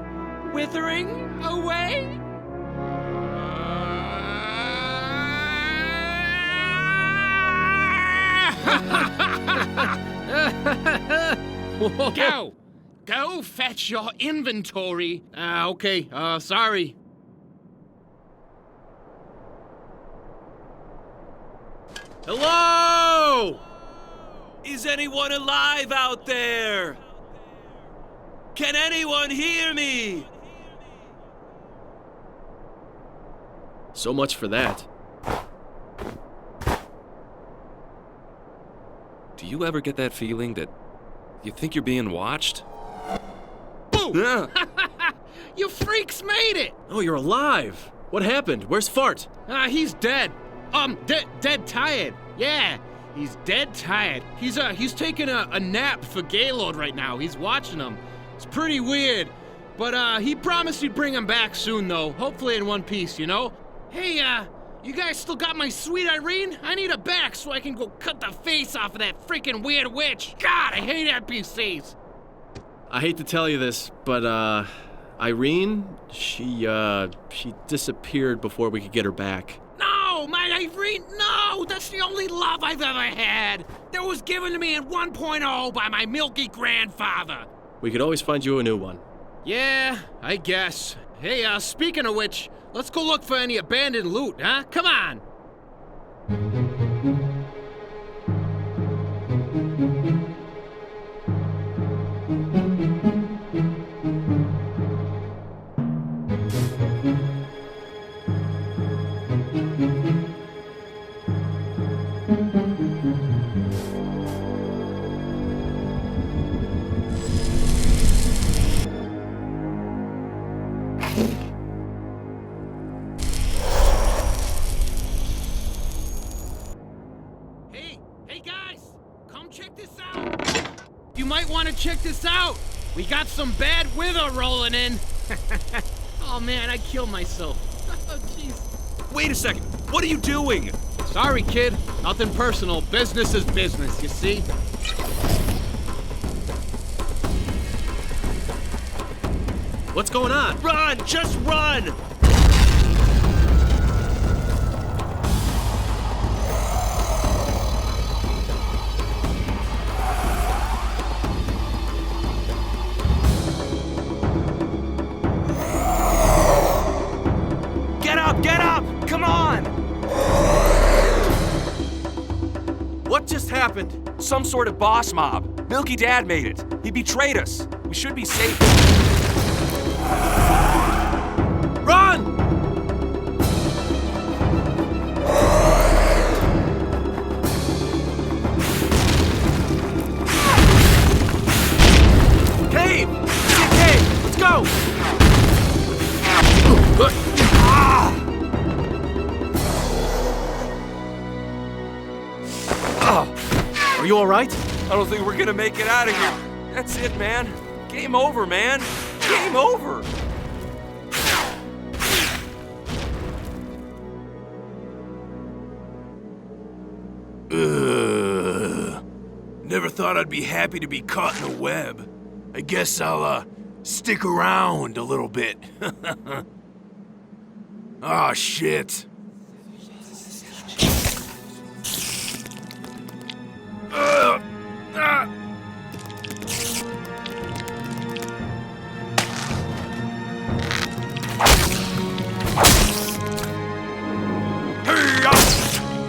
withering away? Go! Go fetch your inventory. Okay, sorry. Hello? Is anyone alive out there? Can anyone hear me? So much for that. Do you ever get that feeling that you think you're being watched? Boom! Yeah. You freaks made it! Oh, you're alive. What happened? Where's Fart? He's dead. Dead tired. Yeah, he's dead tired. He's taking a nap for Gaylord right now. He's watching him. It's pretty weird. But, he promised he'd bring him back soon, though. Hopefully in one piece, you know? Hey, you guys still got my sweet Irene? I need her back so I can go cut the face off of that freaking weird witch. God, I hate NPCs. I hate to tell you this, but, Irene, she disappeared before we could get her back. No, my Irene, no! That's the only love I've ever had. That was given to me in 1.0 by my milky grandfather. We could always find you a new one. Yeah, I guess. Hey, speaking of which, let's go look for any abandoned loot, huh? Come on! You might want to check this out. We got some bad weather rolling in. Oh man, I killed myself. Oh jeez. Wait a second. What are you doing? Sorry, kid. Nothing personal. Business is business, you see? What's going on? Run! Just run! Get up! Come on! What just happened? Some sort of boss mob. Milky Dad made it. He betrayed us. We should be safe. Run! Cave! Get cave! Let's go! Are you all right? I don't think we're gonna make it out of here. That's it, man. Game over, man. Game over. Never thought I'd be happy to be caught in a web. I guess I'll, stick around a little bit. Ah, shit.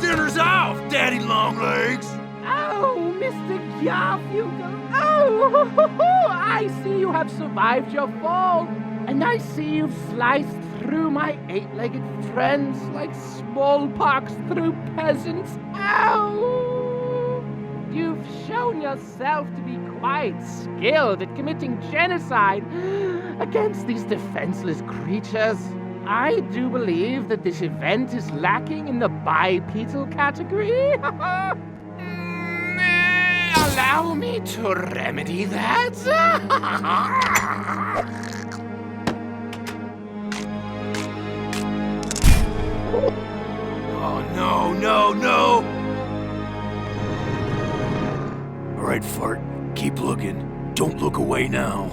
Dinner's off, Daddy Longlegs! Oh, Mr. Garfield. Oh, I see you have survived your fall, and I see you've sliced through my eight-legged friends like smallpox through peasants. Ow! You've shown yourself to be quite skilled at committing genocide against these defenseless creatures. I do believe that this event is lacking in the bipedal category. Allow me to remedy that. Oh, no. All right, Fart, keep looking. Don't look away now.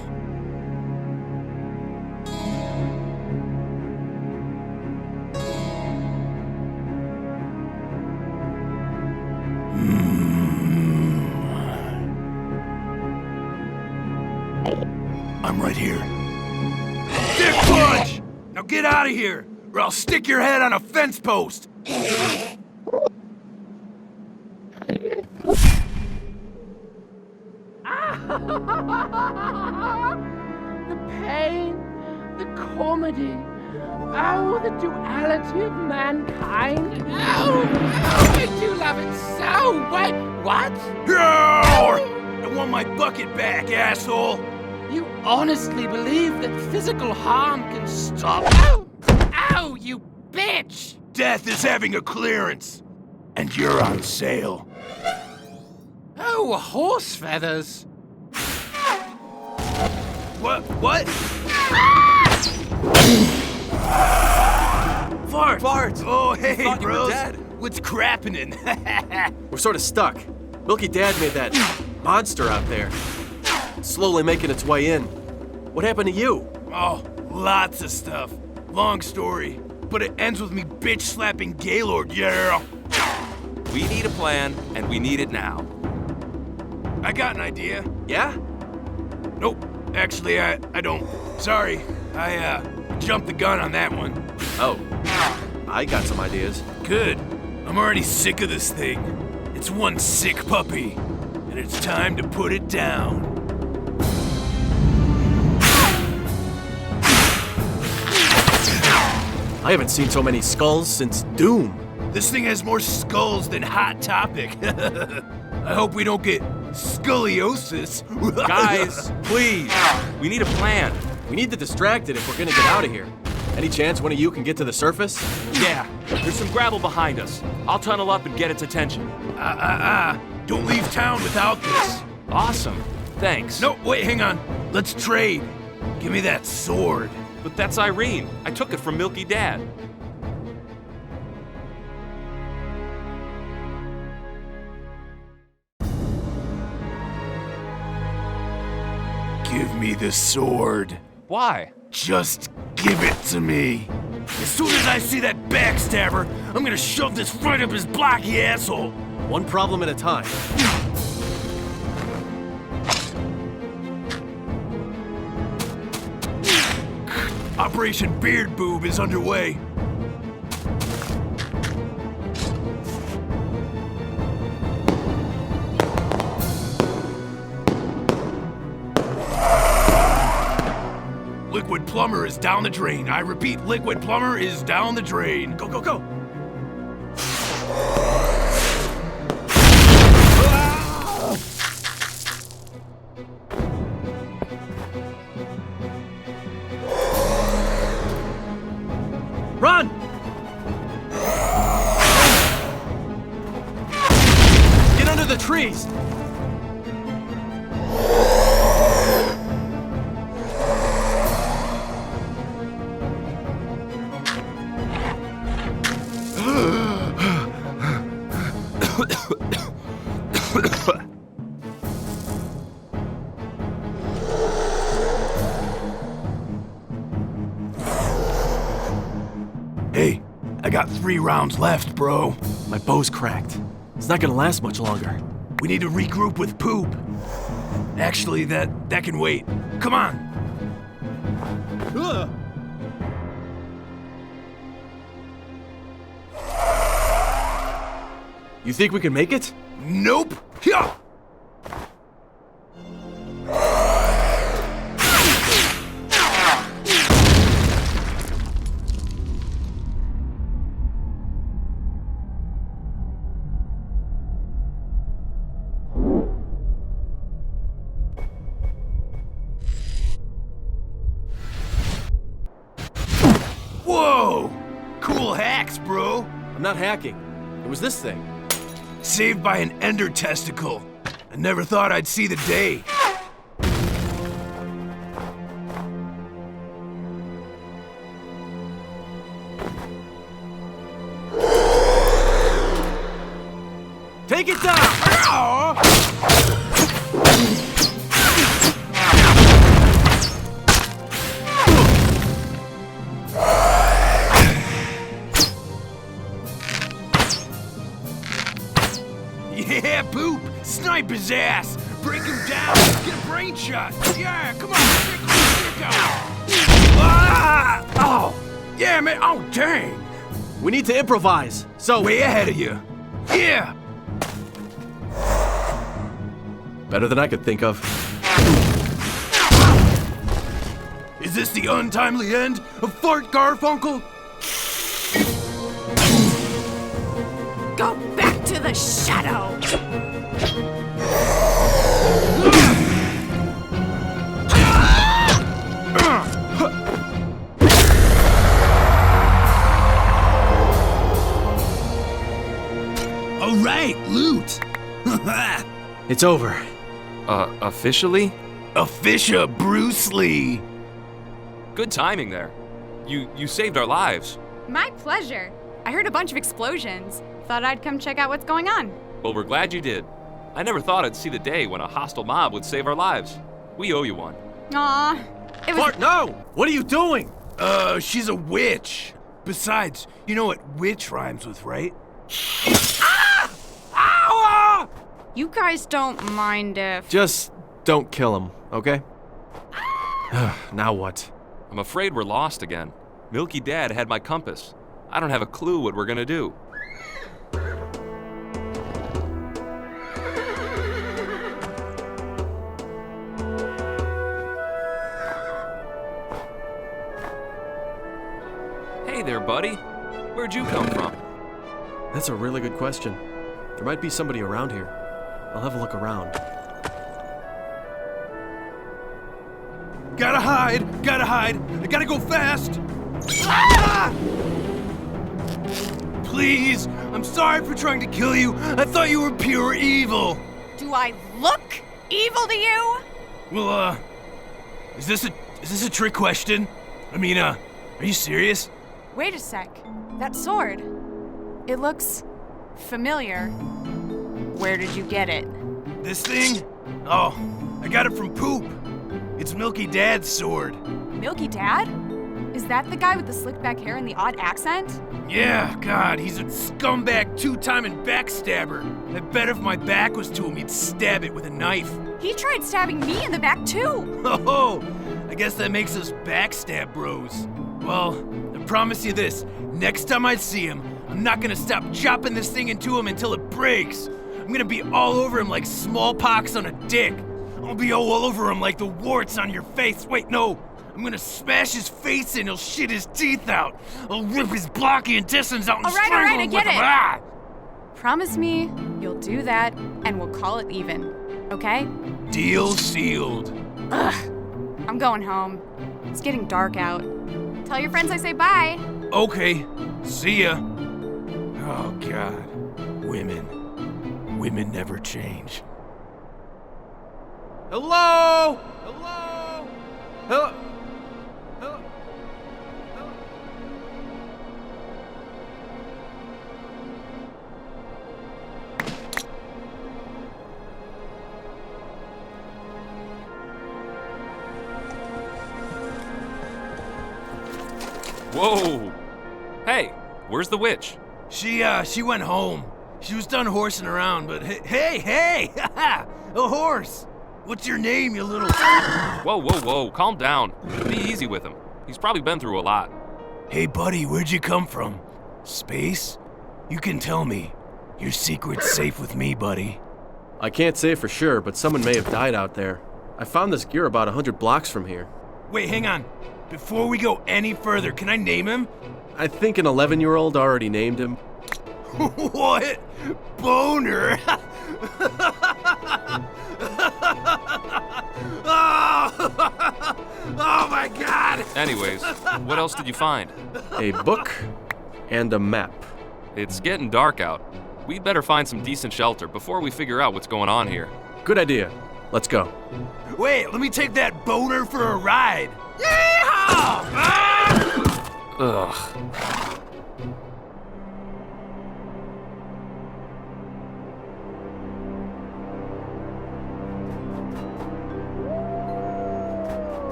I'm right here. Dick punch! Now get out of here, or I'll stick your head on a fence post! The pain, the comedy, oh, the duality of mankind. Oh, I do love it so. What? I want my bucket back, asshole! You honestly believe that physical harm can stop? Ow, you bitch! Death is having a clearance, and you're on sale. Oh, horse feathers. What? Fart! Oh, hey, thought you were bros. dead. What's crappinin'? We're sort of stuck. Milky Dad made that monster out there. Slowly making its way in. What happened to you? Oh, lots of stuff. Long story. But it ends with me bitch-slapping Gaylord, yeah! We need a plan, and we need it now. I got an idea. Yeah? Nope. Actually, I don't. Sorry. I jumped the gun on that one. Oh. I got some ideas. Good. I'm already sick of this thing. It's one sick puppy. And it's time to put it down. I haven't seen so many skulls since Doom. This thing has more skulls than Hot Topic. I hope we don't get scoliosis. Guys, please. We need a plan. We need to distract it if we're gonna get out of here. Any chance one of you can get to the surface? Yeah, there's some gravel behind us. I'll tunnel up and get its attention. Don't leave town without this. Awesome. Thanks. No, wait, hang on. Let's trade. Give me that sword. But that's Irene. I took it from Milky Dad. Give me the sword. Why? Just give it to me. As soon as I see that backstabber, I'm gonna shove this right up his blocky asshole. One problem at a time. Operation Beard Boob is underway. Liquid plumber is down the drain. I repeat, liquid plumber is down the drain. Go, go, go. Run! Get under the trees! Hey, I got 3 rounds left, bro. My bow's cracked. It's not gonna last much longer. We need to regroup with Poop. Actually, that can wait. Come on. You think we can make it? Nope. Yeah. Whoa! Cool hacks, bro. I'm not hacking. It was this thing. Saved by an ender testicle. I never thought I'd see the day. Take it down! Yeah, Poop! Snipe his ass! Break him down! Get a brain shot! Yeah, come on! Ah! Oh! Yeah, man! Oh, dang! We need to improvise, so... Way ahead of you. Yeah! Better than I could think of. Is this the untimely end of Fart Garfunkel? Go back to the shadow! All right, loot. It's over. Officially? Official Bruce Lee. Good timing there. You saved our lives. My pleasure. I heard a bunch of explosions. Thought I'd come check out what's going on. Well, we're glad you did. I never thought I'd see the day when a hostile mob would save our lives. We owe you one. Aw. It was... Bart, no! What are you doing? She's a witch. Besides, you know what witch rhymes with, right? You guys don't mind if... Just don't kill him, okay? Now what? I'm afraid we're lost again. Milky Dad had my compass. I don't have a clue what we're gonna do. Hey there, buddy. Where'd you come from? That's a really good question. There might be somebody around here. I'll have a look around. Gotta hide! I gotta go fast! Ah! Please, I'm sorry for trying to kill you. I thought you were pure evil. Do I look evil to you? Well, is this a trick question? I mean, are you serious? Wait a sec. That sword. It looks familiar. Where did you get it? This thing? Oh, I got it from Poop. It's Milky Dad's sword. Milky Dad? Is that the guy with the slick back hair and the odd accent? Yeah, God, he's a scumbag two-timing backstabber. I bet if my back was to him, he'd stab it with a knife. He tried stabbing me in the back too. Oh, I guess that makes us backstab bros. Well, I promise you this, next time I see him, I'm not gonna stop chopping this thing into him until it breaks. I'm gonna be all over him like smallpox on a dick. I'll be all over him like the warts on your face. Wait, no. I'm gonna smash his face in, he'll shit his teeth out. I'll rip his blocky intestines out and strangle him I with get them. it. Ah! Promise me you'll do that and we'll call it even, okay? Deal sealed. Ugh. I'm going home. It's getting dark out. Tell your friends I say bye. Okay, see ya. Oh, God. Women never change. Hello? Hello? Hello? Hello? Hello? Whoa! Hey, where's the witch? She went home. She was done horsing around, but hey! A horse! What's your name, you little... Whoa, calm down. Be easy with him. He's probably been through a lot. Hey, buddy, where'd you come from? Space? You can tell me. Your secret's safe with me, buddy. I can't say for sure, but someone may have died out there. I found this gear about 100 blocks from here. Wait, hang on. Before we go any further, can I name him? I think an 11-year-old already named him. What? Boner? Oh my God! Anyways, what else did you find? A book and a map. It's getting dark out. We'd better find some decent shelter before we figure out what's going on here. Good idea. Let's go. Wait, let me take that boner for a ride. Yeehaw! Ah! Ugh.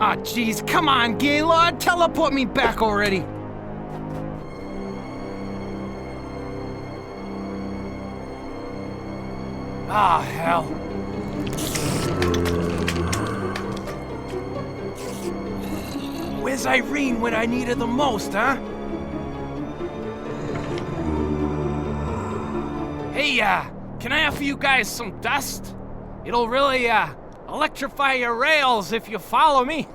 Aw, jeez, come on, Gaylord, teleport me back already. Ah, hell. Where's Irene when I need her the most, huh? Hey, can I offer you guys some dust? It'll really, electrify your rails if you follow me.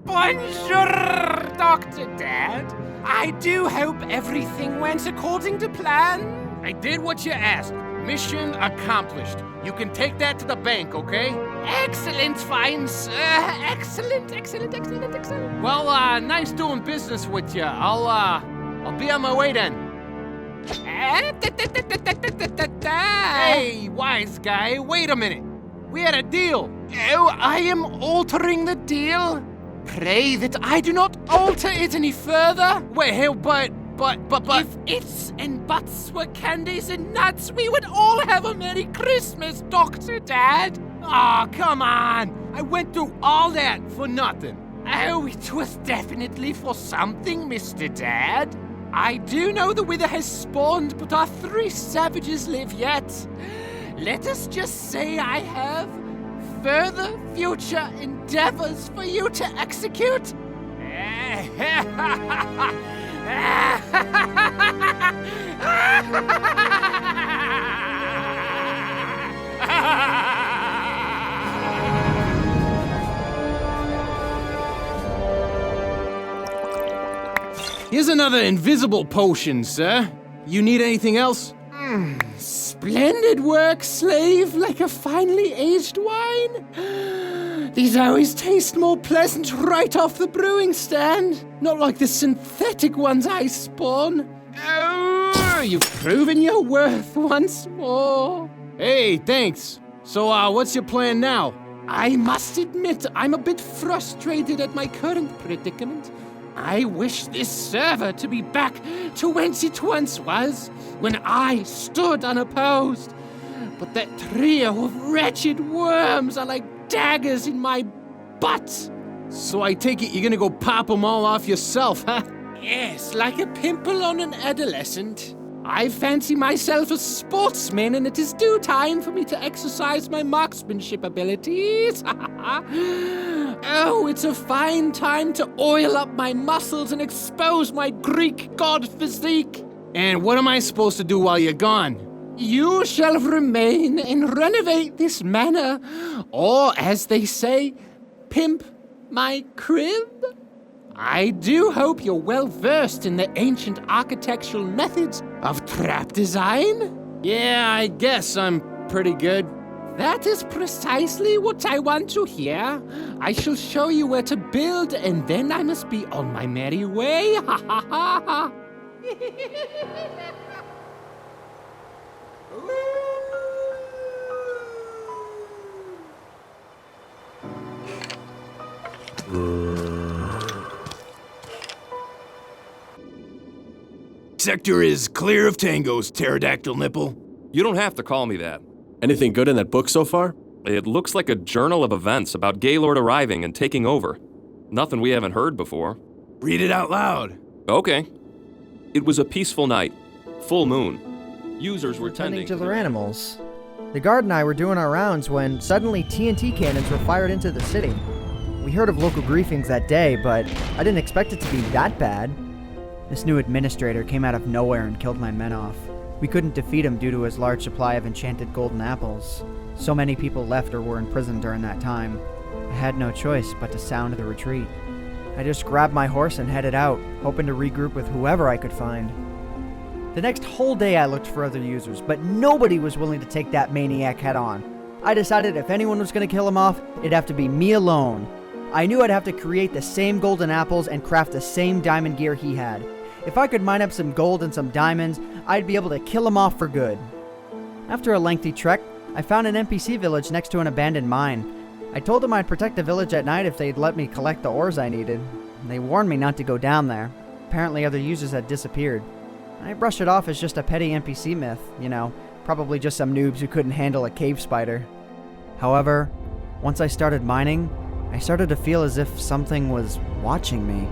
Bonjour, Dr. Dad. I do hope everything went according to plan. I did what you asked. Mission accomplished. You can take that to the bank, okay? Excellent, fine, sir. Excellent. Well, nice doing business with you. I'll be on my way then. Hey, wise guy, wait a minute. We had a deal. Oh, I am altering the deal? Pray that I do not alter it any further. Wait, hey, but... If its and buts were candies and nuts, we would all have a Merry Christmas, Dr. Dad. Aw, come on. I went through all that for nothing. Oh, it was definitely for something, Mr. Dad. I do know the wither has spawned, but our 3 savages live yet. Let us just say I have further future endeavors for you to execute. Here's another invisible potion, sir. You need anything else? Splendid work, slave, like a finely aged wine. These always taste more pleasant right off the brewing stand. Not like the synthetic ones I spawn. Oh, you've proven your worth once more. Hey, thanks. So, what's your plan now? I must admit, I'm a bit frustrated at my current predicament. I wish this server to be back to whence it once was, when I stood unopposed. But that trio of wretched worms are like daggers in my butt. So I take it you're gonna go pop them all off yourself, huh? Yes, like a pimple on an adolescent. I fancy myself a sportsman, and it is due time for me to exercise my marksmanship abilities. Oh, it's a fine time to oil up my muscles and expose my Greek god physique. And what am I supposed to do while you're gone? You shall remain and renovate this manor, or as they say, pimp my crib. I do hope you're well versed in the ancient architectural methods of trap design. Yeah, I guess I'm pretty good. That is precisely what I want to hear. I shall show you where to build, and then I must be on my merry way. Ha ha ha ha. Sector is clear of tangos, pterodactyl nipple. You don't have to call me that. Anything good in that book so far? It looks like a journal of events about Gaylord arriving and taking over. Nothing we haven't heard before. Read it out loud. Okay. It was a peaceful night. Full moon. Users were tending to their animals. The guard and I were doing our rounds when suddenly TNT cannons were fired into the city. We heard of local griefings that day, but I didn't expect it to be that bad. This new administrator came out of nowhere and killed my men off. We couldn't defeat him due to his large supply of enchanted golden apples. So many people left or were in prison during that time. I had no choice but to sound the retreat. I just grabbed my horse and headed out, hoping to regroup with whoever I could find. The next whole day I looked for other users, but nobody was willing to take that maniac head on. I decided if anyone was going to kill him off, it'd have to be me alone. I knew I'd have to create the same golden apples and craft the same diamond gear he had. If I could mine up some gold and some diamonds, I'd be able to kill him off for good. After a lengthy trek, I found an NPC village next to an abandoned mine. I told them I'd protect the village at night if they'd let me collect the ores I needed. They warned me not to go down there. Apparently other users had disappeared. I brushed it off as just a petty NPC myth, probably just some noobs who couldn't handle a cave spider. However, once I started mining, I started to feel as if something was watching me.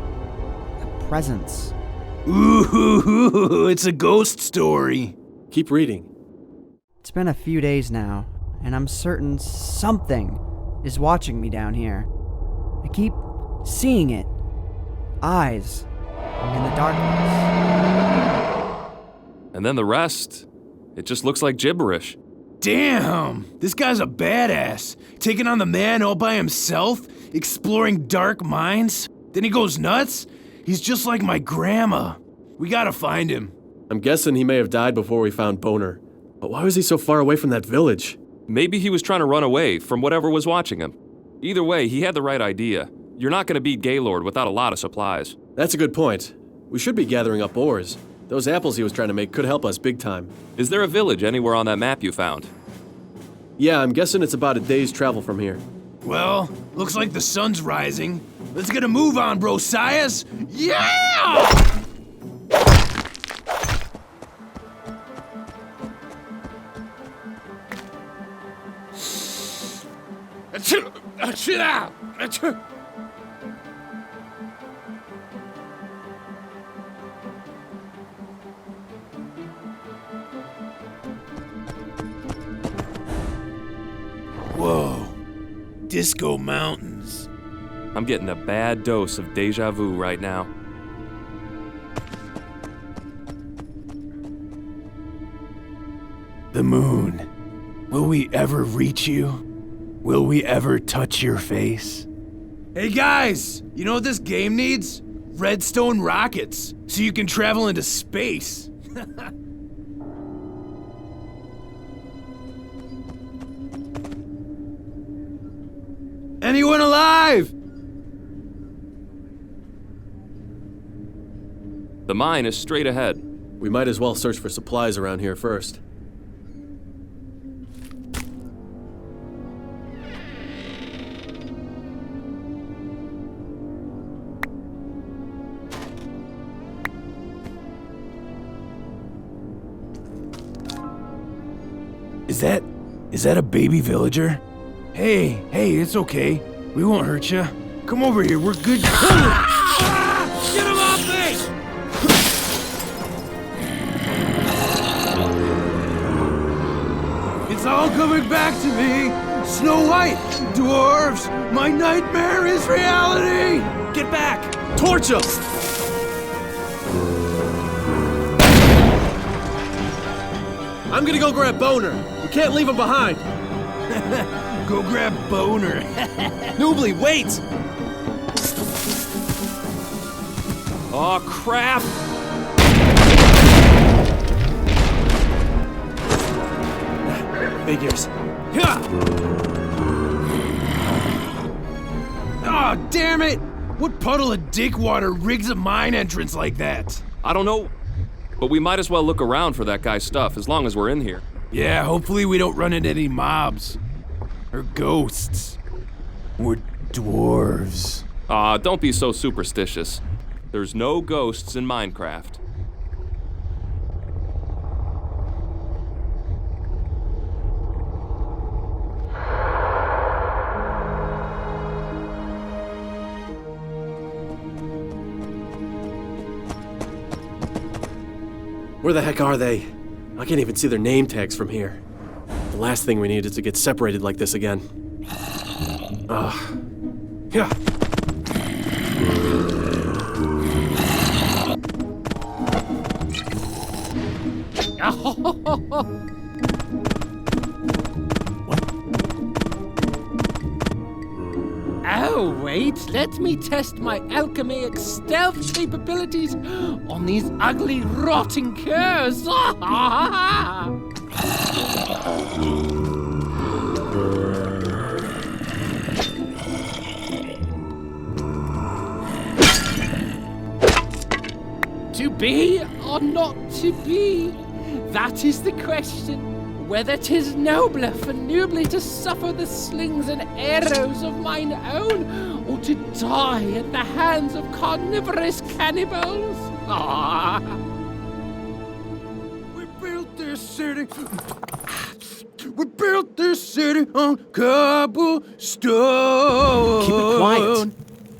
A presence. Ooh, it's a ghost story. Keep reading. It's been a few days now, and I'm certain something is watching me down here. I keep seeing it. Eyes in the darkness. And then the rest, it just looks like gibberish. Damn, this guy's a badass. Taking on the man all by himself, exploring dark minds. Then he goes nuts. He's just like my grandma. We gotta find him. I'm guessing he may have died before we found Boner. But why was he so far away from that village? Maybe he was trying to run away from whatever was watching him. Either way, he had the right idea. You're not gonna beat Gaylord without a lot of supplies. That's a good point. We should be gathering up ores. Those apples he was trying to make could help us big time. Is there a village anywhere on that map you found? Yeah, I'm guessing it's about a day's travel from here. Well, looks like the sun's rising. Let's get a move on, bro, Sias. Yeah! Chill out. Whoa. Disco Mountains. I'm getting a bad dose of deja vu right now. The moon. Will we ever reach you? Will we ever touch your face? Hey guys, you know what this game needs? Redstone rockets, so you can travel into space. Anyone alive? The mine is straight ahead. We might as well search for supplies around here first. Is that a baby villager? Hey, it's okay. We won't hurt you. Come over here, we're good. Get him off me! It's all coming back to me. Snow White, dwarves, my nightmare is reality. Get back! Torch him! I'm gonna go grab Boner. We can't leave him behind. Go grab Boner. Noobly, wait! Oh, crap! Figures. Oh, damn it! What puddle of dick water rigs a mine entrance like that? I don't know, but we might as well look around for that guy's stuff as long as we're in here. Yeah, hopefully we don't run into any mobs. Or ghosts. Or dwarves. Don't be so superstitious. There's no ghosts in Minecraft. Where the heck are they? I can't even see their name tags from here. The last thing we need is to get separated like this again. Yeah. Oh, wait, let me test my alchemaic stealth capabilities on these ugly, rotting curs. To be or not to be? That is the question. Whether 'tis nobler for noobly to suffer the slings and arrows of mine own, or to die at the hands of carnivorous cannibals. We built this city. We built this city on cobblestone. Keep it quiet.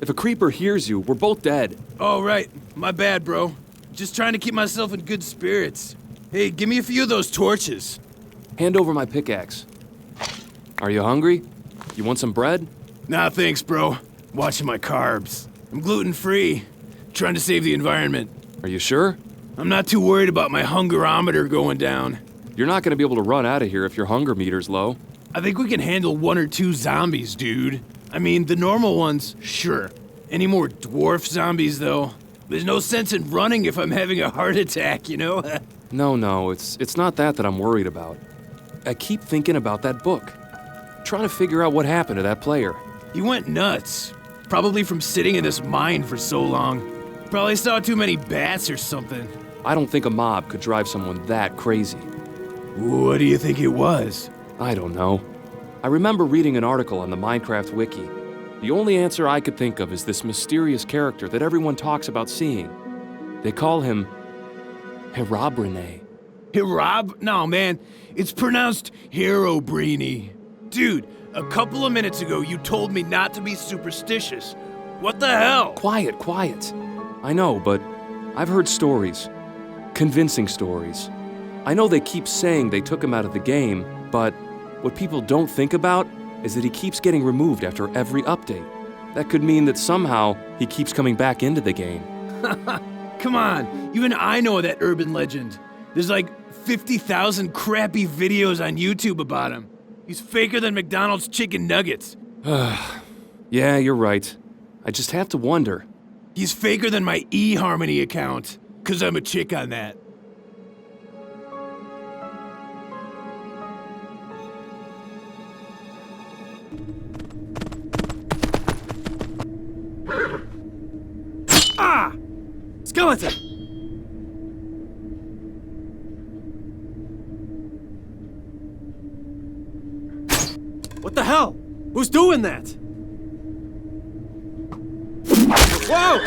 If a creeper hears you, we're both dead. Oh, right. My bad, bro. Just trying to keep myself in good spirits. Hey, give me a few of those torches. Hand over my pickaxe. Are you hungry? You want some bread? Nah, thanks, bro. Watching my carbs. I'm gluten-free. Trying to save the environment. Are you sure? I'm not too worried about my hungerometer going down. You're not gonna be able to run out of here if your hunger meter's low. I think we can handle 1 or 2 zombies, dude. I mean, the normal ones, sure. Any more dwarf zombies, though? There's no sense in running if I'm having a heart attack, you know? No, it's not that I'm worried about. I keep thinking about that book. Trying to figure out what happened to that player. He went nuts. Probably from sitting in this mine for so long. Probably saw too many bats or something. I don't think a mob could drive someone that crazy. What do you think it was? I don't know. I remember reading an article on the Minecraft wiki. The only answer I could think of is this mysterious character that everyone talks about seeing. They call him Herobrine. Herob? No, man. It's pronounced Herobrine. Dude, a couple of minutes ago you told me not to be superstitious. What the hell? Quiet. I know, but I've heard stories. Convincing stories. I know they keep saying they took him out of the game, but what people don't think about is that he keeps getting removed after every update. That could mean that somehow he keeps coming back into the game. Come on, even I know that urban legend. There's like 50,000 crappy videos on YouTube about him. He's faker than McDonald's chicken nuggets. Yeah, you're right. I just have to wonder. He's faker than my eHarmony account, 'cause I'm a chick on that. Ah! Skeleton! What the hell? Who's doing that? Whoa!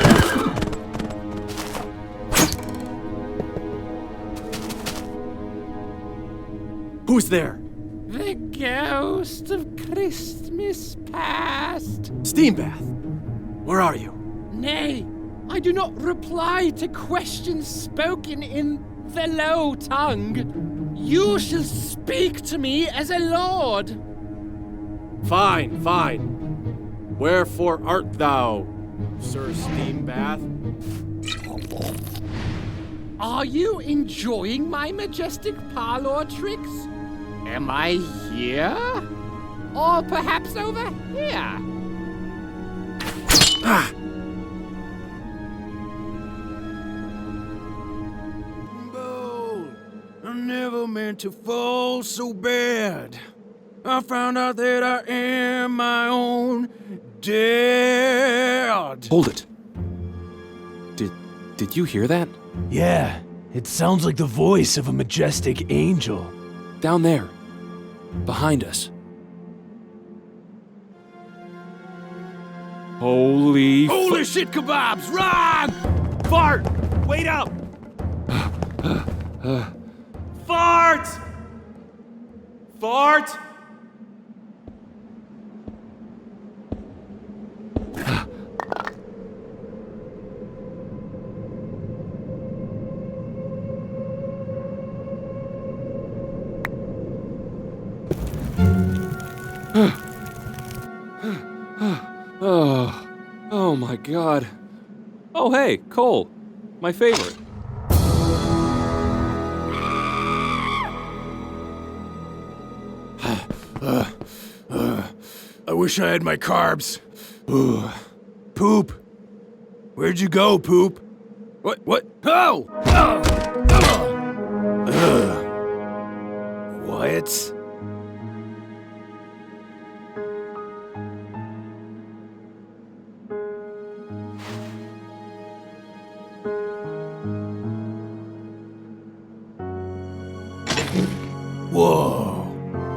Who's there? The ghost of Christmas past. Steambath. Where are you? Nay, I do not reply to questions spoken in the low tongue. You shall speak to me as a lord. Fine. Wherefore art thou, Sir Steambath? Are you enjoying my majestic parlor tricks? Am I here? Or perhaps over here? Ah! I never meant to fall so bad. I found out that I am my own dad. Hold it. Did you hear that? Yeah, it sounds like the voice of a majestic angel. Down there. Behind us. Holy shit kebabs! Run! Fart! Wait up! Fart! Fart! Oh my god. Oh hey, Cole. My favorite. I wish I had my carbs. Poop. Where'd you go, Poop? What? Oh! What? Whoa,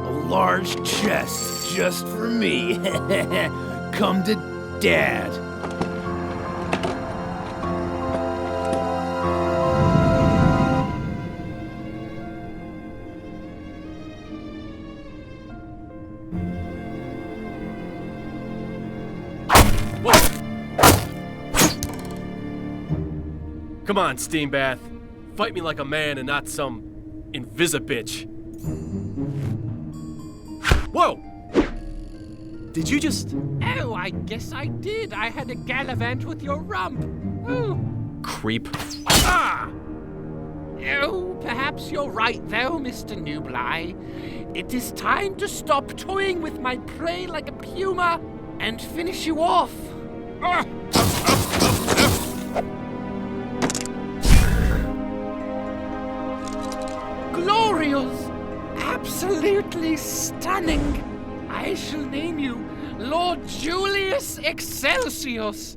a large chest just for me. Come to Dad. Come on, Steambath. Fight me like a man and not some invisibitch. Whoa! Did you just... Oh, I guess I did. I had a gallivant with your rump. Oh. Creep. Ah! Oh, perhaps you're right, though, Mr. Newbly. It is time to stop toying with my prey like a puma and finish you off. Glorious! Absolutely stunning! I shall name you Lord Julius Excelsius.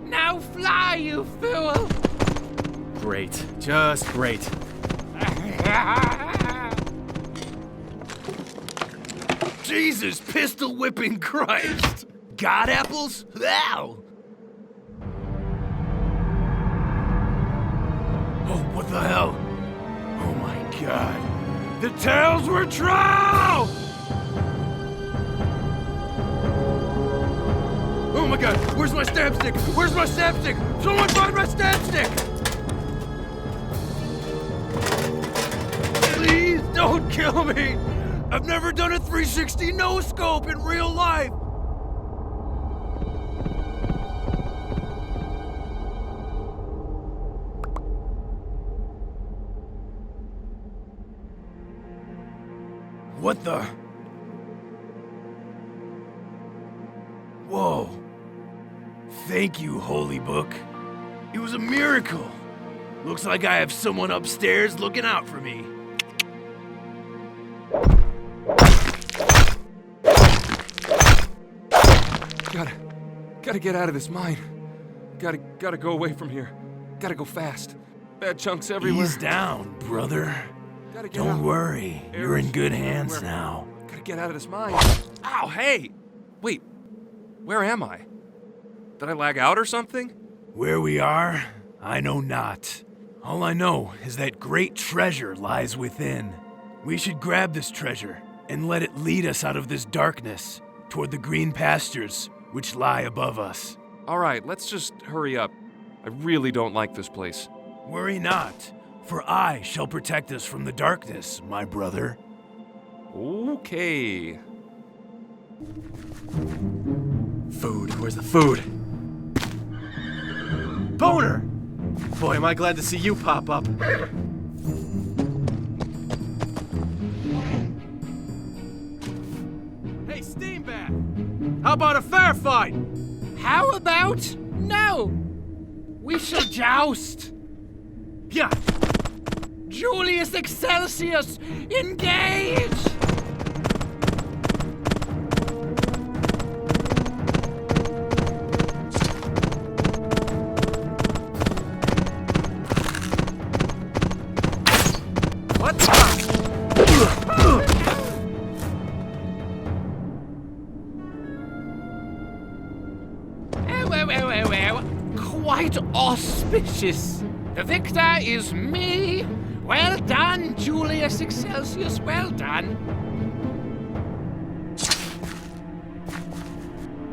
Now fly, you fool! Great. Just great. Jesus, pistol whipping Christ! God apples? Ow! Oh, what the hell? Oh my god. The tails were trow! Oh my god, where's my stab stick? Where's my stab stick? Someone find my stab stick! Please don't kill me! I've never done a 360 no-scope in real life! What the? Whoa. Thank you, Holy Book. It was a miracle. Looks like I have someone upstairs looking out for me. Gotta get out of this mine. Gotta go away from here. Gotta go fast. Bad chunks everywhere. Ease down, brother. Don't worry. You're in good hands now. Gotta get out of this mine. Ow, hey! Wait, where am I? Did I lag out or something? Where we are, I know not. All I know is that great treasure lies within. We should grab this treasure and let it lead us out of this darkness toward the green pastures which lie above us. All right, let's just hurry up. I really don't like this place. Worry not, for I shall protect us from the darkness, my brother. Okay. Food. Where's the food? Boner! Boy, am I glad to see you pop up. Hey, Steambath! How about a fair fight? How about no? We shall joust. Yeah. Julius Excelsius, engage! Quite auspicious. The victor is me. Well done, Julius Excelsius, well done.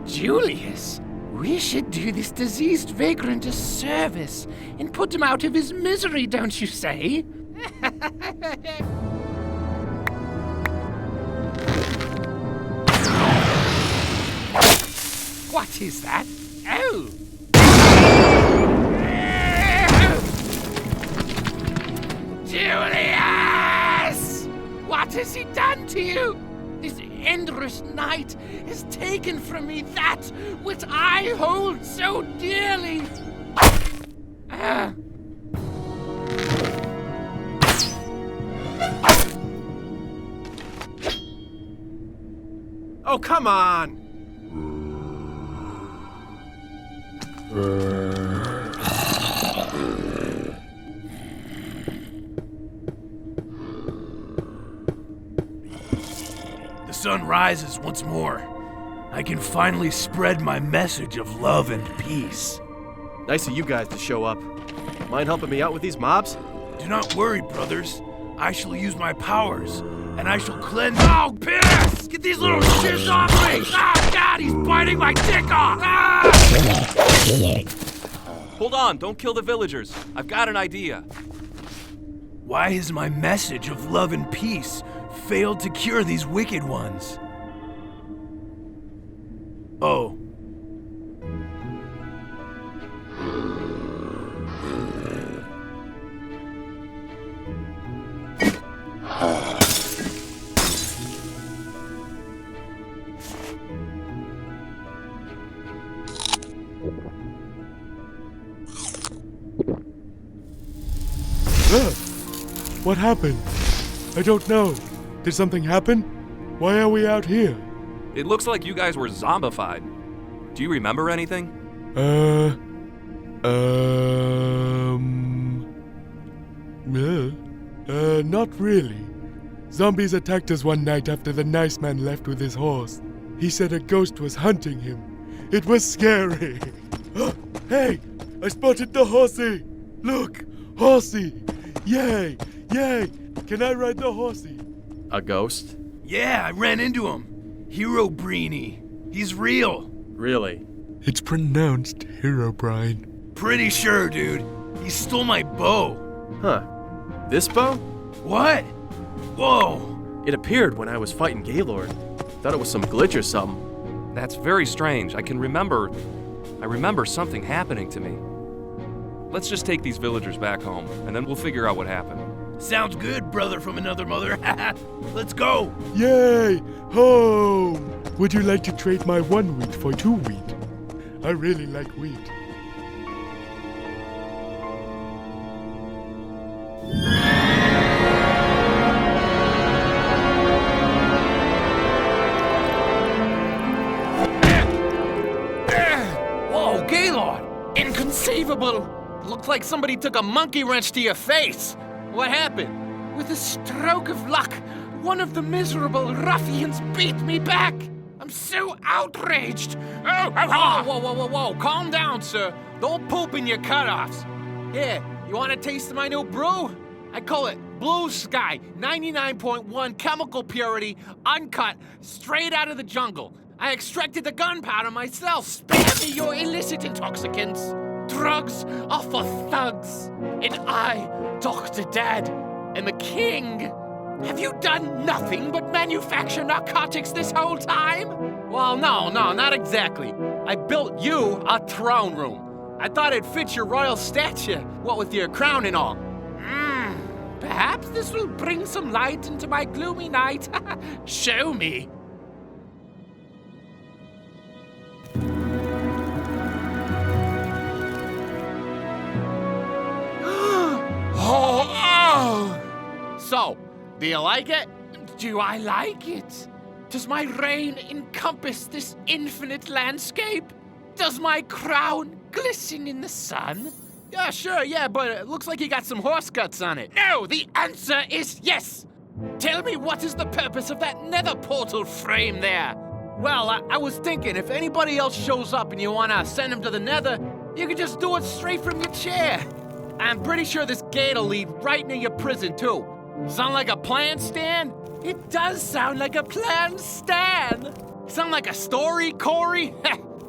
Julius, we should do this diseased vagrant a service and put him out of his misery, don't you say? What is that? Oh! Julius! What has he done to you? This endless night has taken from me that which I hold so dearly. Oh, come on! The sun rises once more. I can finally spread my message of love and peace. Nice of you guys to show up. Mind helping me out with these mobs? Do not worry, brothers. I shall use my powers, and I shall cleanse— Oh, piss! Get these little shits off me! Oh, God, he's biting my dick off! Ah! Hold on, don't kill the villagers. I've got an idea. Why has my message of love and peace failed to cure these wicked ones? Oh. What happened? I don't know. Did something happen? Why are we out here? It looks like you guys were zombified. Do you remember anything? Not really. Zombies attacked us one night after the nice man left with his horse. He said a ghost was hunting him. It was scary. Hey, I spotted the horsey. Look, horsey. Yay, yay. Can I ride the horsey? A ghost? Yeah, I ran into him. Hero Breeny. He's real. Really? It's pronounced Herobrine. Pretty sure, dude. He stole my bow. Huh. This bow? What? Whoa. It appeared when I was fighting Gaylord. Thought it was some glitch or something. That's very strange. I remember something happening to me. Let's just take these villagers back home, and then we'll figure out what happened. Sounds good, brother from another mother. Let's go. Yay! Home! Would you like to trade my 1 wheat for 2 wheat? I really like wheat. Whoa, Gaylord! Inconceivable! Looked like somebody took a monkey wrench to your face. What happened? With a stroke of luck, one of the miserable ruffians beat me back. I'm so outraged. Whoa. Calm down, sir. Don't poop in your cutoffs. Here, you want a taste of my new brew? I call it Blue Sky, 99.1 chemical purity, uncut, straight out of the jungle. I extracted the gunpowder myself. Spare me your illicit intoxicants. Drugs are for thugs. And I, Dr. Dad, am a king. Have you done nothing but manufacture narcotics this whole time? Well, no, not exactly. I built you a throne room. I thought it'd fit your royal stature, what with your crown and all. Perhaps this will bring some light into my gloomy night. Show me. So, do you like it? Do I like it? Does my reign encompass this infinite landscape? Does my crown glisten in the sun? Yeah, sure, yeah, but it looks like you got some horse guts on it. No, the answer is yes! Tell me what is the purpose of that nether portal frame there? Well, I was thinking if anybody else shows up and you want to send them to the nether, you could just do it straight from your chair. I'm pretty sure this gate'll lead right near your prison, too. Sound like a plan, Stan? It does sound like a plan, Stan. Sound like a story, Corey?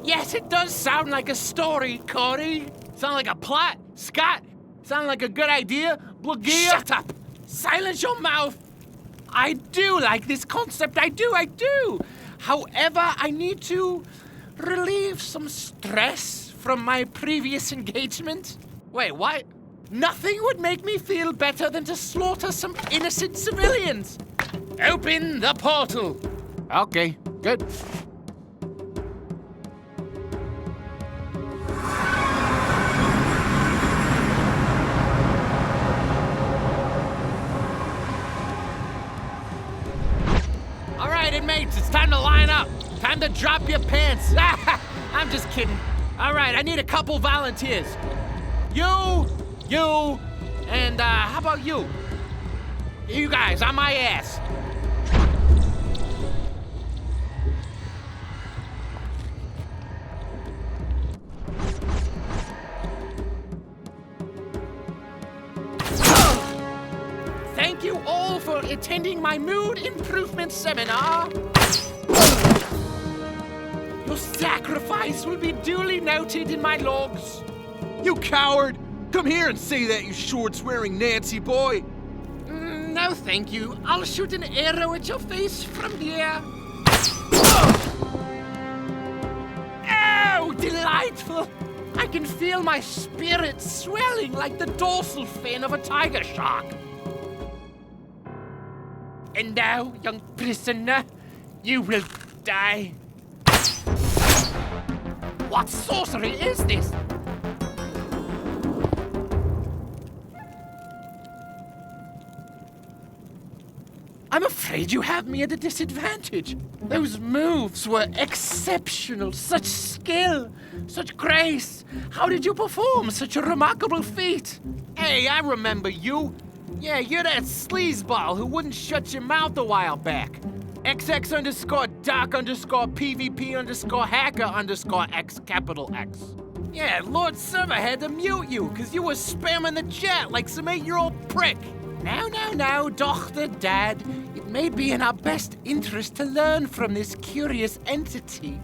Yes, it does sound like a story, Corey. Sound like a plot, Scott? Sound like a good idea, Blocky? Shut up! Silence your mouth! I do like this concept, I do. However, I need to relieve some stress from my previous engagement. Wait, what? Nothing would make me feel better than to slaughter some innocent civilians. Open the portal. Okay, good. All right, inmates, it's time to line up. Time to drop your pants. I'm just kidding. All right, I need a couple volunteers. You, and how about you? You guys, on my ass. Thank you all for attending my mood improvement seminar. Your sacrifice will be duly noted in my logs. You coward! Come here and say that, you shorts-wearing Nancy boy! No, thank you. I'll shoot an arrow at your face from here. Oh, delightful! I can feel my spirit swelling like the dorsal fin of a tiger shark. And now, young prisoner, you will die. What sorcery is this? I'm afraid you have me at a disadvantage. Those moves were exceptional. Such skill, such grace. How did you perform such a remarkable feat? Hey, I remember you. Yeah, you're that sleazeball who wouldn't shut your mouth a while back. XX_Doc_PvP_Hacker_X_X. Yeah, Lord Server had to mute you because you were spamming the chat like some 8-year-old prick. Now, Dr. Dad. It may be in our best interest to learn from this curious entity.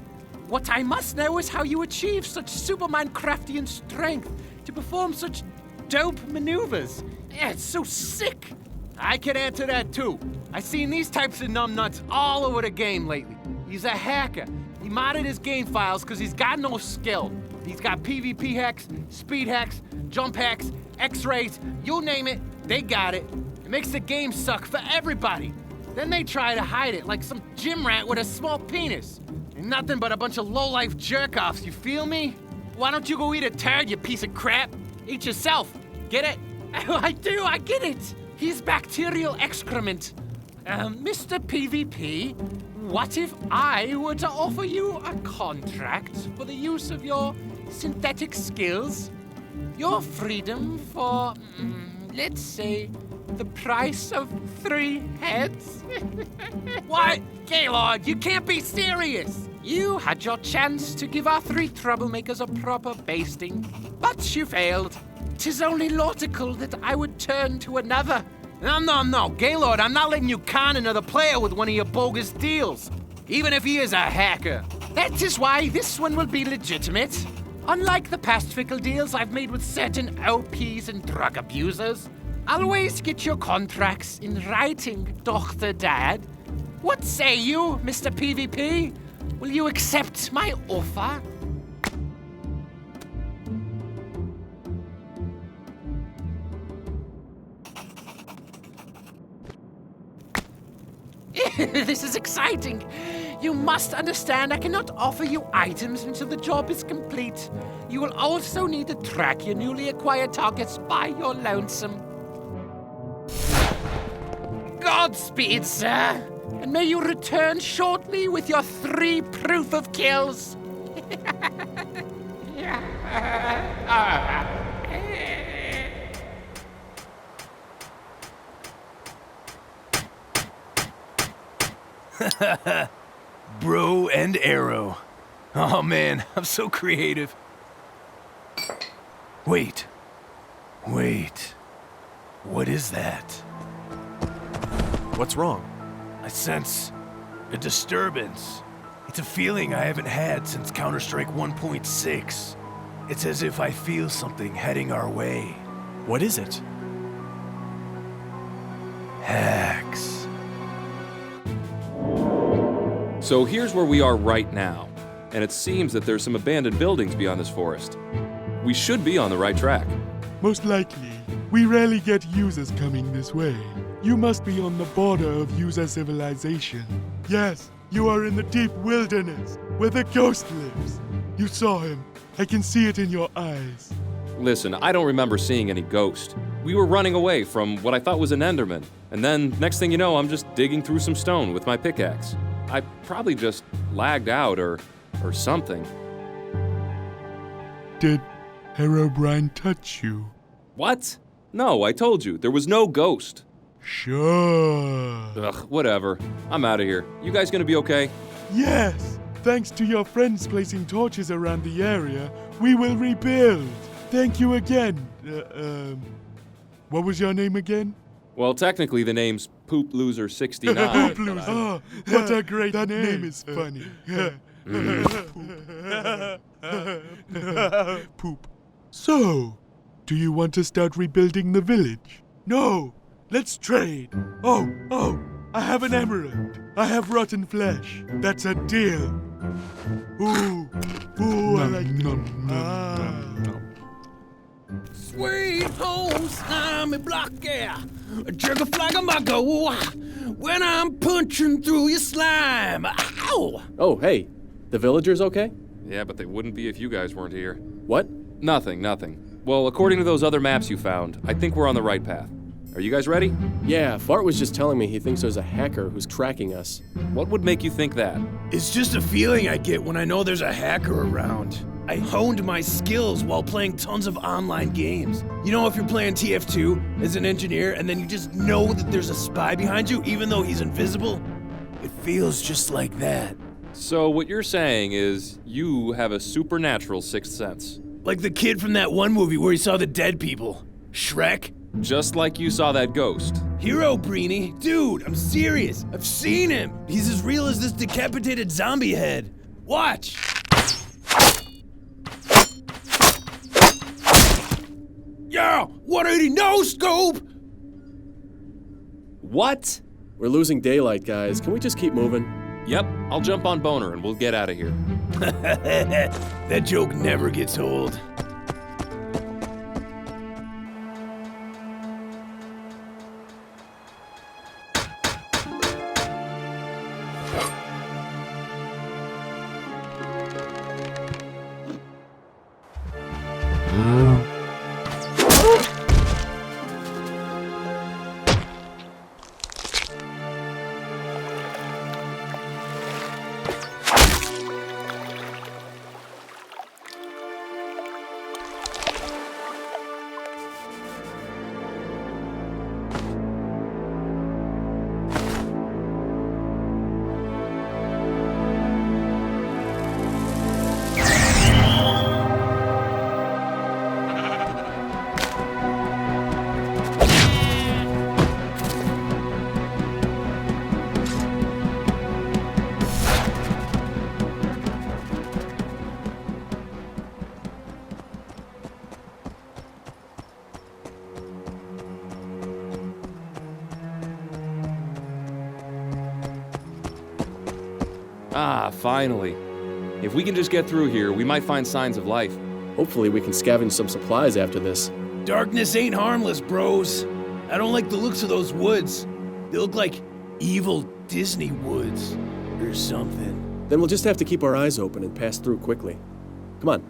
What I must know is how you achieve such Superman craftian strength to perform such dope maneuvers. Yeah, it's so sick. I can answer that too. I've seen these types of numbnuts all over the game lately. He's a hacker. He modded his game files because he's got no skill. He's got PvP hacks, speed hacks, jump hacks, X-rays, you name it, they got it. It makes the game suck for everybody. Then they try to hide it like some gym rat with a small penis. And nothing but a bunch of low-life jerk-offs, you feel me? Why don't you go eat a turd, you piece of crap? Eat yourself. Get it? I do, I get it. He's bacterial excrement. Mr. PvP, what if I were to offer you a contract for the use of your synthetic skills? Your freedom for, let's say, the price of 3 heads? What? Gaylord, you can't be serious! You had your chance to give our 3 troublemakers a proper basting, but you failed. 'Tis only logical that I would turn to another. No, Gaylord, I'm not letting you con another player with one of your bogus deals. Even if he is a hacker. That is why this one will be legitimate. Unlike the past fickle deals I've made with certain OPs and drug abusers, I'll always get your contracts in writing, Dr. Dad. What say you, Mr. PvP? Will you accept my offer? This is exciting. You must understand I cannot offer you items until the job is complete. You will also need to track your newly acquired targets by your lonesome. Godspeed, sir. And may you return shortly with your 3 proof of kills. Bro and arrow. Oh man, I'm so creative. Wait. What is that? What's wrong? I sense a disturbance. It's a feeling I haven't had since Counter-Strike 1.6. It's as if I feel something heading our way. What is it? Hacks. So here's where we are right now, and it seems that there's some abandoned buildings beyond this forest. We should be on the right track. Most likely. We rarely get users coming this way. You must be on the border of user civilization. Yes, you are in the deep wilderness, where the ghost lives. You saw him. I can see it in your eyes. Listen, I don't remember seeing any ghost. We were running away from what I thought was an Enderman, and then next thing you know, I'm just digging through some stone with my pickaxe. I probably just lagged out or something. Did Herobrine touch you? What? No, I told you, there was no ghost. Sure. Ugh, whatever. I'm out of here. You guys gonna be okay? Yes. Thanks to your friends placing torches around the area, we will rebuild. Thank you again. What was your name again? Well, technically the name's Poop Loser 69. Poop Loser. Oh, what a great name. That name is funny. Poop. So, do you want to start rebuilding the village? No, let's trade. Oh, I have an emerald. I have rotten flesh. That's a deal. Ooh, I like Sweet home slimy Blocky, a jerk a flag on my go when I'm punching through your slime. Ow! Oh, hey, the villagers okay? Yeah, but they wouldn't be if you guys weren't here. What? Nothing. Well, according to those other maps you found, I think we're on the right path. Are you guys ready? Yeah, Fart was just telling me he thinks there's a hacker who's tracking us. What would make you think that? It's just a feeling I get when I know there's a hacker around. I honed my skills while playing tons of online games. You know, if you're playing TF2 as an engineer and then you just know that there's a spy behind you even though he's invisible? It feels just like that. So what you're saying is you have a supernatural sixth sense. Like the kid from that one movie where he saw the dead people. Shrek? Just like you saw that ghost. Hero Breeny? Dude, I'm serious. I've seen him. He's as real as this decapitated zombie head. Watch! Yeah! 180 no scope! What? We're losing daylight, guys. Can we just keep moving? Yep, I'll jump on Boner and we'll get out of here. That joke never gets old. Ah, finally. If we can just get through here, we might find signs of life. Hopefully we can scavenge some supplies after this. Darkness ain't harmless, bros. I don't like the looks of those woods. They look like evil Disney woods or something. Then we'll just have to keep our eyes open and pass through quickly. Come on.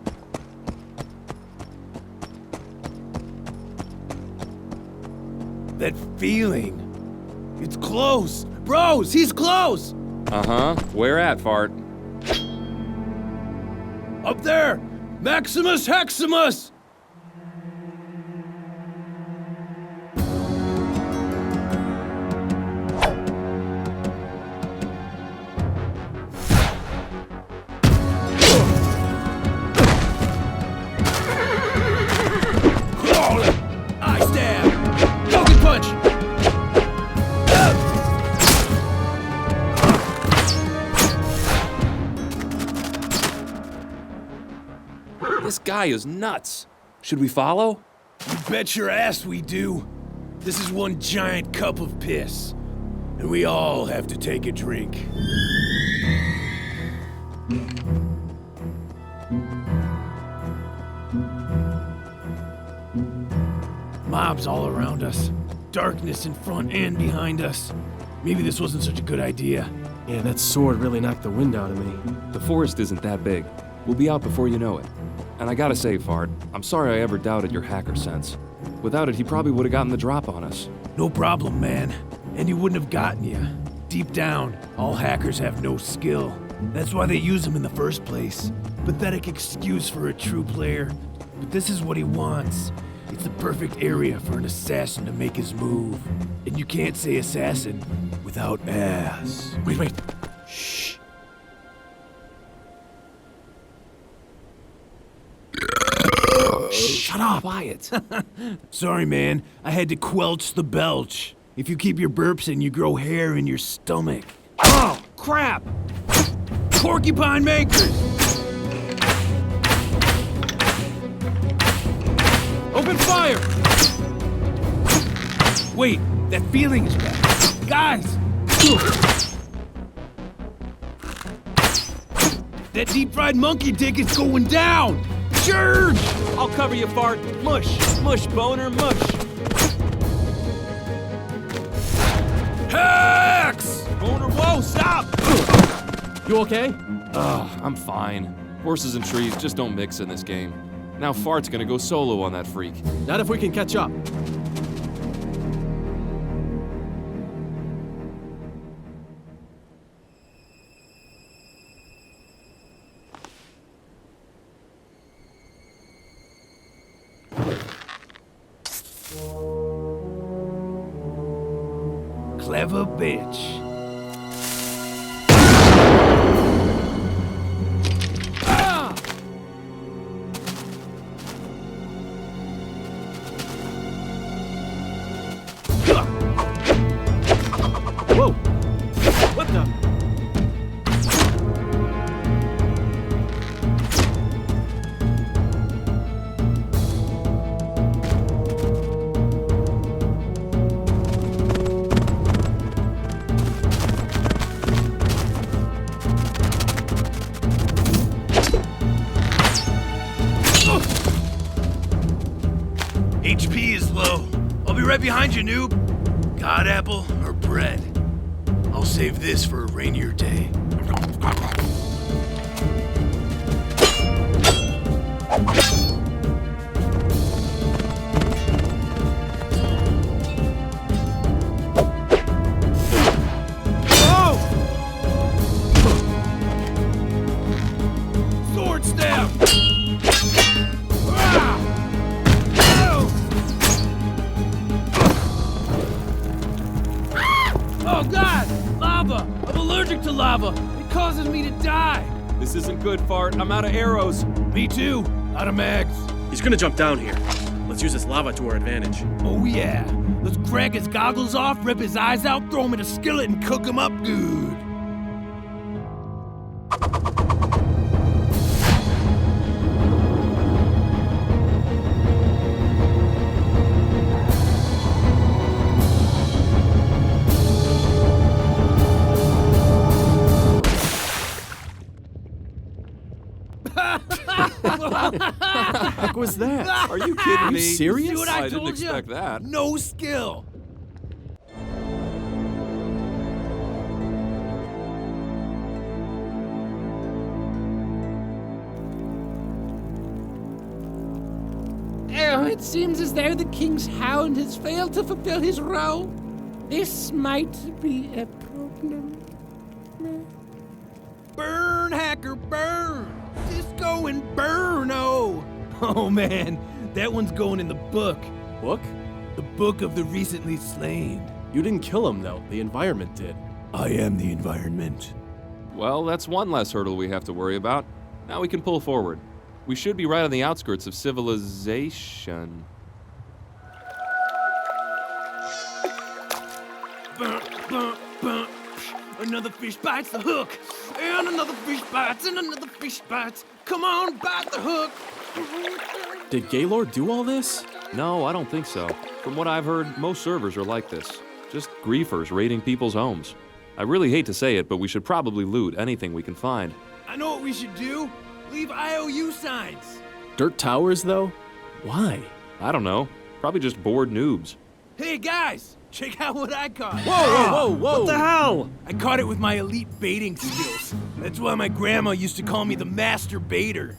That feeling. It's close. Bros, he's close! Uh-huh. Where at, Fart? Up there! Maximus Heximus! Eye stab! Poking punch! This guy is nuts. Should we follow? You bet your ass we do. This is one giant cup of piss. And we all have to take a drink. Mobs all around us. Darkness in front and behind us. Maybe this wasn't such a good idea. Yeah, that sword really knocked the wind out of me. The forest isn't that big. We'll be out before you know it. And I gotta say, Fart, I'm sorry I ever doubted your hacker sense. Without it, he probably would have gotten the drop on us. No problem, man. And he wouldn't have gotten you. Deep down, all hackers have no skill. That's why they use them in the first place. Pathetic excuse for a true player. But this is what he wants. It's the perfect area for an assassin to make his move. And you can't say assassin without ass. Wait. Shh. Shut up. Quiet. Sorry, man. I had to quelch the belch. If you keep your burps in, you grow hair in your stomach. Oh, crap! Porcupine makers! Open fire! Wait, that feeling is back. Guys! That deep-fried monkey dick is going down! Surge! I'll cover you, fart. Mush, mush, boner, mush. Hex! Boner, whoa, stop! You okay? I'm fine. Horses and trees just don't mix in this game. Now Fart's gonna go solo on that freak. Not if we can catch up. Clever bitch. Whoa! What the? HP is low. I'll be right behind you, noob. God apple or bread? I'll save this for a rainier day. Whoa! Sword stab! Oh God! Lava! I'm allergic to lava! It causes me to die! This isn't good, Fart. I'm out of arrows. Me too! Out of mags. He's gonna jump down here. Let's use this lava to our advantage. Oh yeah! Let's crack his goggles off, rip his eyes out, throw him in a skillet, and cook him up good! What the heck was that? Are you kidding me? serious? See what I didn't told expect you? that. No skill! Oh, it seems as though the King's Hound has failed to fulfill his role. This might be a problem. Burn, hacker, burn! Disco Inferno! Oh man, that one's going in the book. Book? The book of the recently slain. You didn't kill him, though. The environment did. I am the environment. Well, that's one less hurdle we have to worry about. Now we can pull forward. We should be right on the outskirts of civilization. Burn, burn, burn. Another fish bites the hook, and another fish bites, and another fish bites. Come on, bite the hook. Did Gaylord do all this? No, I don't think so. From what I've heard, most servers are like this. Just griefers raiding people's homes. I really hate to say it, but we should probably loot anything we can find. I know what we should do. Leave IOU signs. Dirt towers, though? Why? I don't know. Probably just bored noobs. Hey guys, check out what I caught. Whoa! What the hell? I caught it with my elite baiting skills. That's why my grandma used to call me the master baiter.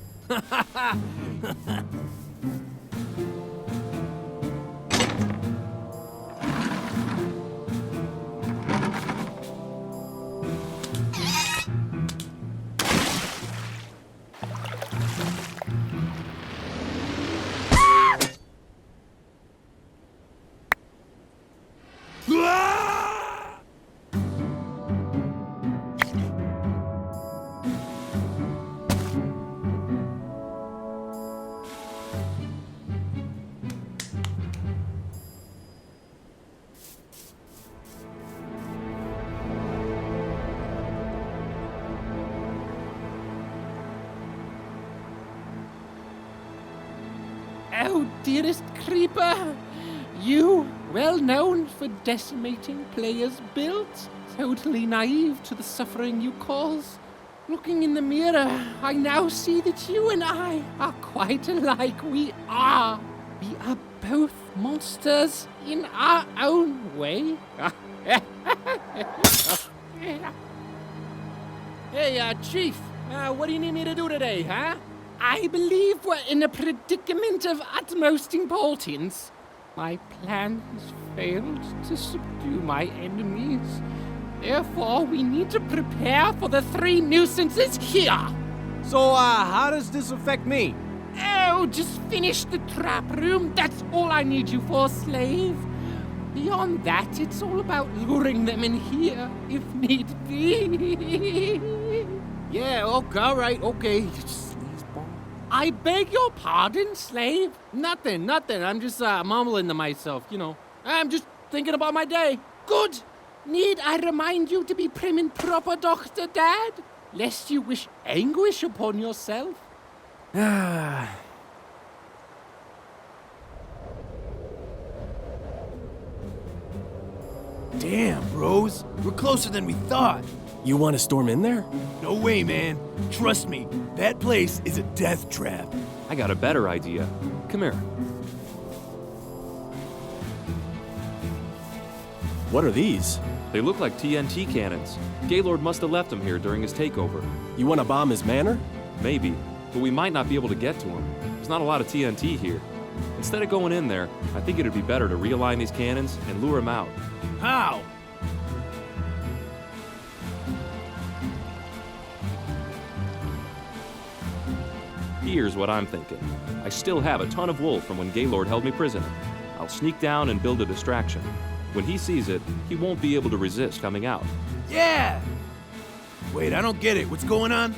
Oh, dearest creeper, you, well known for decimating players' builds, totally naive to the suffering you cause. Looking in the mirror, I now see that you and I are quite alike. We are both monsters in our own way. Hey, Chief, what do you need me to do today, huh? I believe we're in a predicament of utmost importance. My plan has failed to subdue my enemies. Therefore, we need to prepare for the 3 nuisances here. So, how does this affect me? Oh, just finish the trap room. That's all I need you for, slave. Beyond that, it's all about luring them in here, if need be. Yeah, okay, all right, okay. I beg your pardon, slave? Nothing. I'm just mumbling to myself, you know. I'm just thinking about my day. Good. Need I remind you to be prim and proper, Dr. Dad? Lest you wish anguish upon yourself? Damn, bros. We're closer than we thought. You want to storm in there? No way, man. Trust me, that place is a death trap. I got a better idea. Come here. What are these? They look like TNT cannons. Gaylord must have left them here during his takeover. You want to bomb his manor? Maybe, but we might not be able to get to him. There's not a lot of TNT here. Instead of going in there, I think it'd be better to realign these cannons and lure him out. How? Here's what I'm thinking. I still have a ton of wool from when Gaylord held me prisoner. I'll sneak down and build a distraction. When he sees it, he won't be able to resist coming out. Yeah! Wait, I don't get it. What's going on?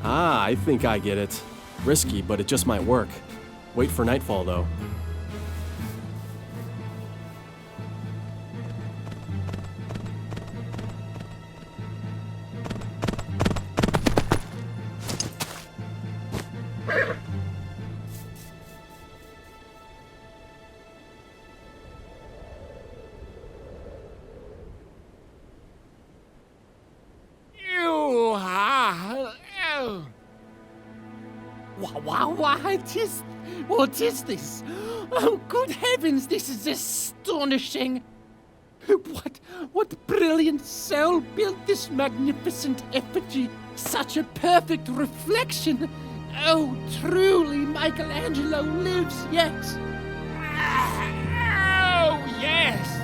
Ah, I think I get it. Risky, but it just might work. Wait for nightfall, though. What is this? Oh, good heavens, this is astonishing. What brilliant soul built this magnificent effigy? Such a perfect reflection. Oh, truly, Michelangelo lives yet. Oh, yes.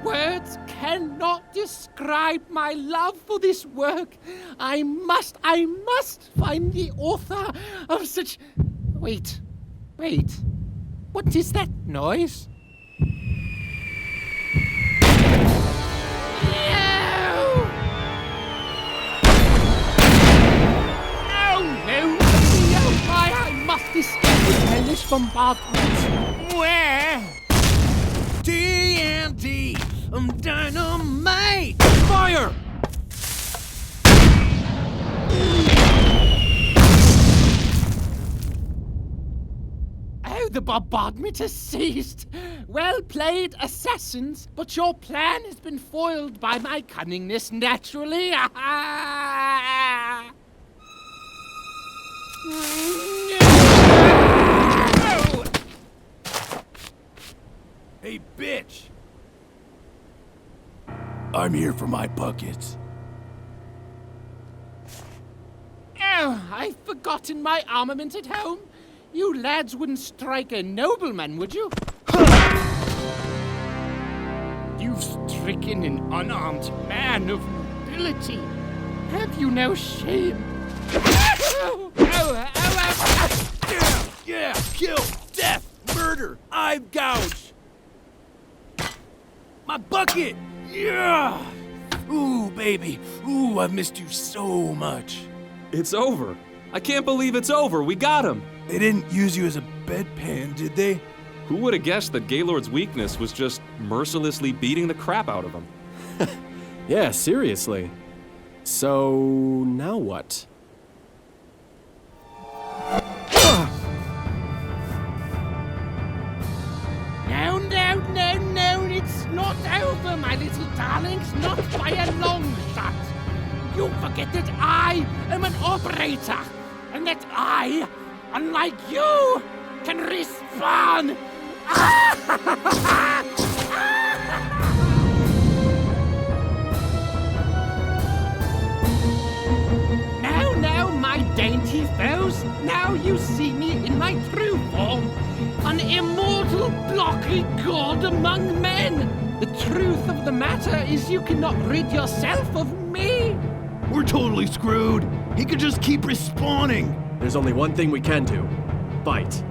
Words cannot describe my love for this work. I must find the author of such... Wait. What is that noise? I must escape this hellish bombardment. Where? TNT! Dynamite! Fire! Oh, the bombardment has ceased. Well played, assassins, but your plan has been foiled by my cunningness, naturally. Hey, bitch! I'm here for my buckets. Oh, I've forgotten my armament at home. You lads wouldn't strike a nobleman, would you? You've stricken an unarmed man of nobility. Have you no shame? Yeah, kill, death, murder, eye gouge. My bucket! Yeah! Ooh, baby. Ooh, I've missed you so much. It's over. I can't believe it's over. We got him. They didn't use you as a bedpan, did they? Who would have guessed that Gaylord's weakness was just mercilessly beating the crap out of him? Yeah, seriously. So, now what? darlings, not by a long shot. You forget that I am an operator, and that I, unlike you, can respawn. Now, my dainty foes, now you see me in my true form. An immortal Blocky god among men. The truth of the matter is you cannot rid yourself of me. We're totally screwed. He could just keep respawning. There's only one thing we can do. Fight.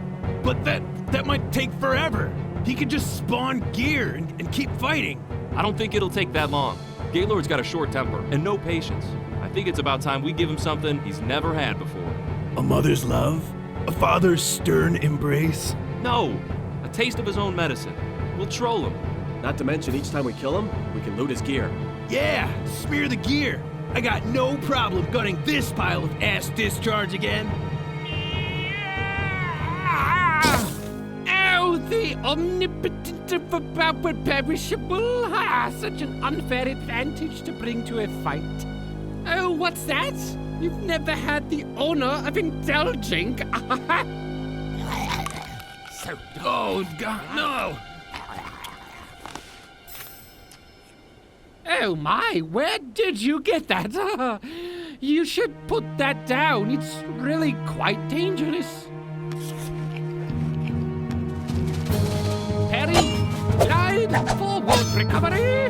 But that might take forever. He could just spawn gear and keep fighting. I don't think it'll take that long. Gaylord's got a short temper and no patience. I think it's about time we give him something he's never had before. A mother's love? A father's stern embrace? No! A taste of his own medicine. We'll troll him. Not to mention, each time we kill him, we can loot his gear. Yeah, smear the gear. I got no problem gutting this pile of ass discharge again. Oh, the omnipotent perishable. Such an unfair advantage to bring to a fight. Oh, what's that? You've never had the honor of indulging. So, oh, God, no! Oh my, where did you get that? You should put that down. It's really quite dangerous. Perry, glide, forward recovery.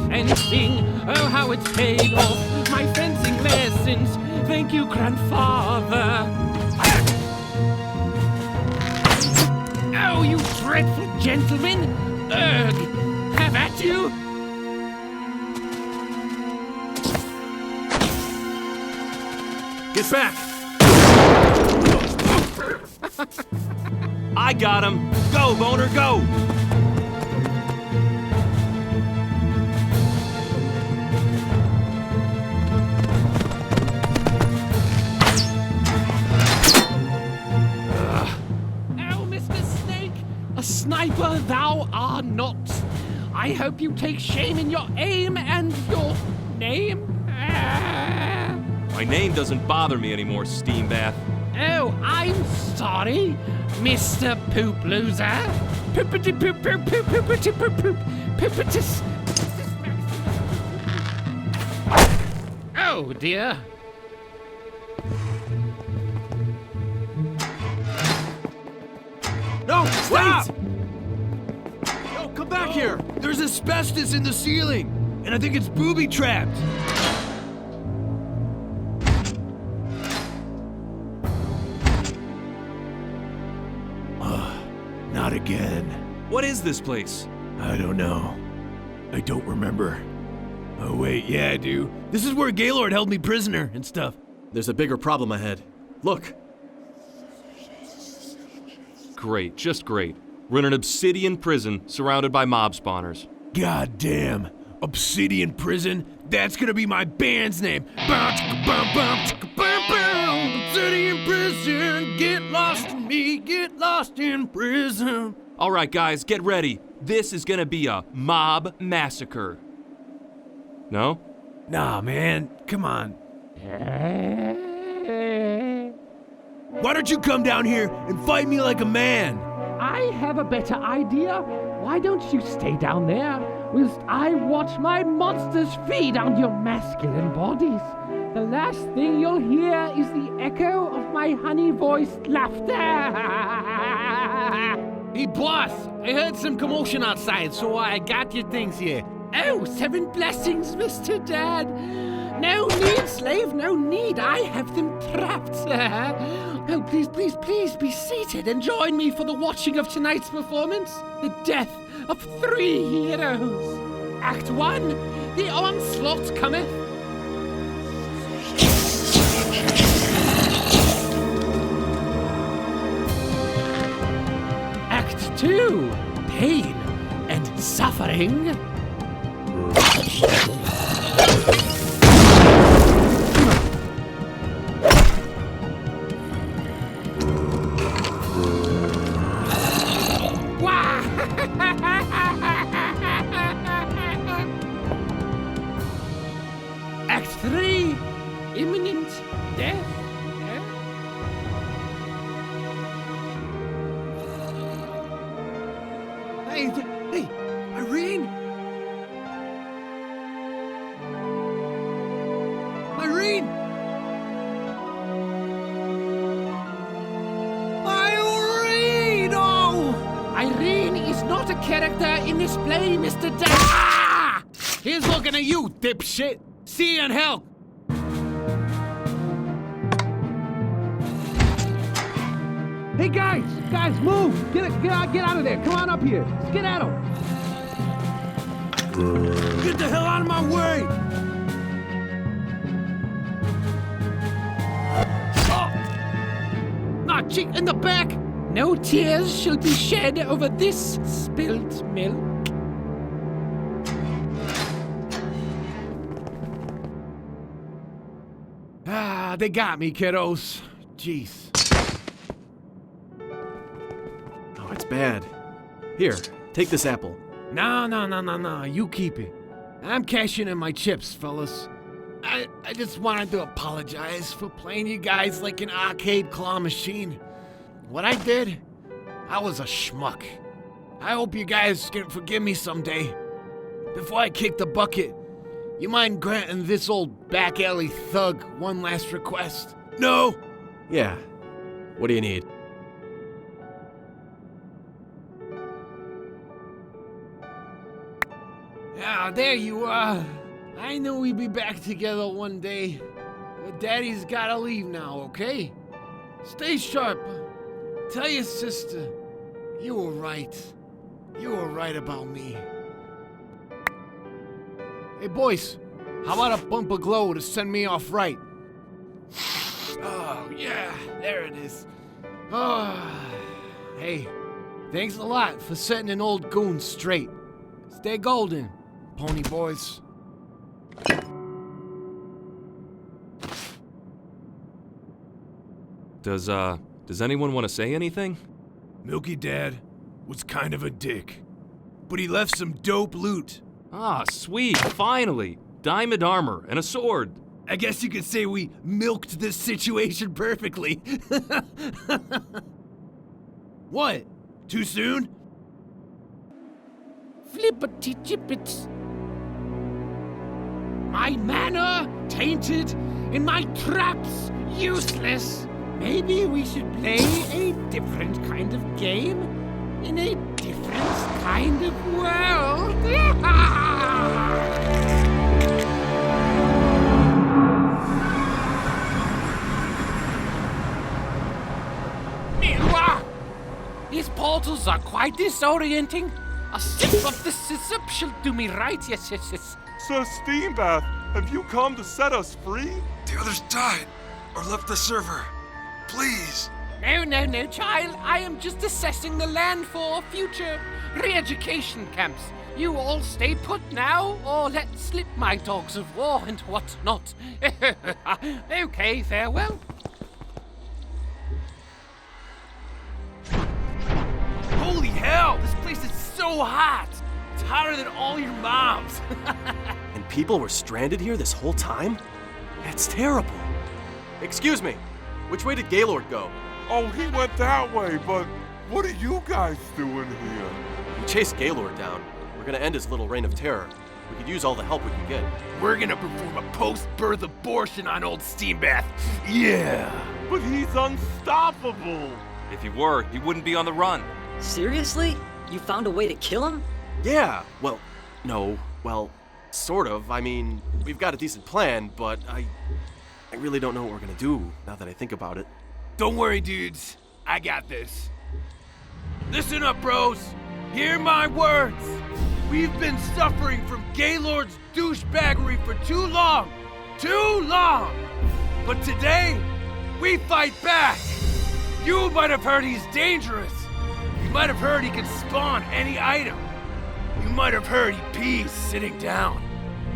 Fencing, oh how it's paid off. My fencing lessons, thank you, grandfather. Oh, you dreadful gentleman. Ugh, have at you. Get back! I got him! Go, Boner, go! Oh, Mr. Snake! A sniper thou art not. I hope you take shame in your aim and your name. My name doesn't bother me anymore, Steam Bath. Oh, I'm sorry, Mr. Poop Loser. Poopity poop poop poop poopity poop poop poopitis. Oh dear. No, stop! No, come back here! There's asbestos in the ceiling, and I think it's booby-trapped. Not again. What is this place? I don't know. I don't remember. Oh, wait, yeah, I do. This is where Gaylord held me prisoner and stuff. There's a bigger problem ahead. Look. Great, just great. We're in an obsidian prison surrounded by mob spawners. God damn. Obsidian prison? That's gonna be my band's name. Obsidian prison, get lost in me, get lost in prison. All right, guys, get ready. This is gonna be a mob massacre. No? Nah, man, come on. Why don't you come down here and fight me like a man? I have a better idea. Why don't you stay down there whilst I watch my monsters feed on your masculine bodies? The last thing you'll hear is the echo of my honey-voiced laughter. Hey, boss, I heard some commotion outside, so I got your things here. Oh, 7 blessings, Mr. Dad. No need, slave, no need. I have them trapped. Oh, please, please, please be seated and join me for the watching of tonight's performance. The death of 3 heroes. Act 1, the onslaught cometh. Act 2, pain and suffering. death. Hey, Irene! Irene! Irene! Oh! Irene is not a character in this play, Mr. Ah! Here's looking at you, dipshit! See you in hell! Hey guys, move! Get out of there! Come on up here! Skedaddle! Get the hell out of my way! Ah, cheek in the back! No tears shall be shed over this spilt milk. Ah, they got me, kiddos. Jeez. Oh, it's bad. Here, take this apple. No, you keep it. I'm cashing in my chips, fellas. I just wanted to apologize for playing you guys like an arcade claw machine. What I did, I was a schmuck. I hope you guys can forgive me someday. Before I kick the bucket, you mind granting this old back alley thug one last request? No? Yeah. What do you need? Ah, there you are. I knew we'd be back together one day. But Daddy's gotta leave now, okay? Stay sharp. Tell your sister, you were right. You were right about me. Hey, boys, how about a bump of glow to send me off right? Oh, yeah, there it is. Oh, hey, thanks a lot for setting an old goon straight. Stay golden, pony boys. Does anyone want to say anything? Milky Dad was kind of a dick, but he left some dope loot. Ah, sweet, finally! Diamond armor and a sword. I guess you could say we milked this situation perfectly. What? Too soon? Flippity jippits. My mana tainted and my traps useless. Maybe we should play a different kind of game in a different kind of world. These portals are quite disorienting. A sip of this sizzip shall do me right, yes. Sir Steambath, have you come to set us free? The others died or left the server. Please. No, child. I am just assessing the land for future re-education camps. You all stay put now, or let slip my dogs of war and what not. Okay, farewell. Holy hell! This place is so hot! It's hotter than all your moms! And people were stranded here this whole time? That's terrible. Excuse me, which way did Gaylord go? Oh, he went that way, but what are you guys doing here? We chased Gaylord down. We're gonna end his little reign of terror. We could use all the help we can get. We're gonna perform a post-birth abortion on old Steambath. Yeah! But he's unstoppable! If he were, he wouldn't be on the run. Seriously? You found a way to kill him? Yeah, well, no, well, sort of. I mean, we've got a decent plan, but I really don't know what we're gonna do now that I think about it. Don't worry, dudes. I got this. Listen up, bros. Hear my words. We've been suffering from Gaylord's douchebaggery for too long. Too long! But today, we fight back. You might have heard he's dangerous. You might have heard he can spawn any item. You might have heard he pees sitting down.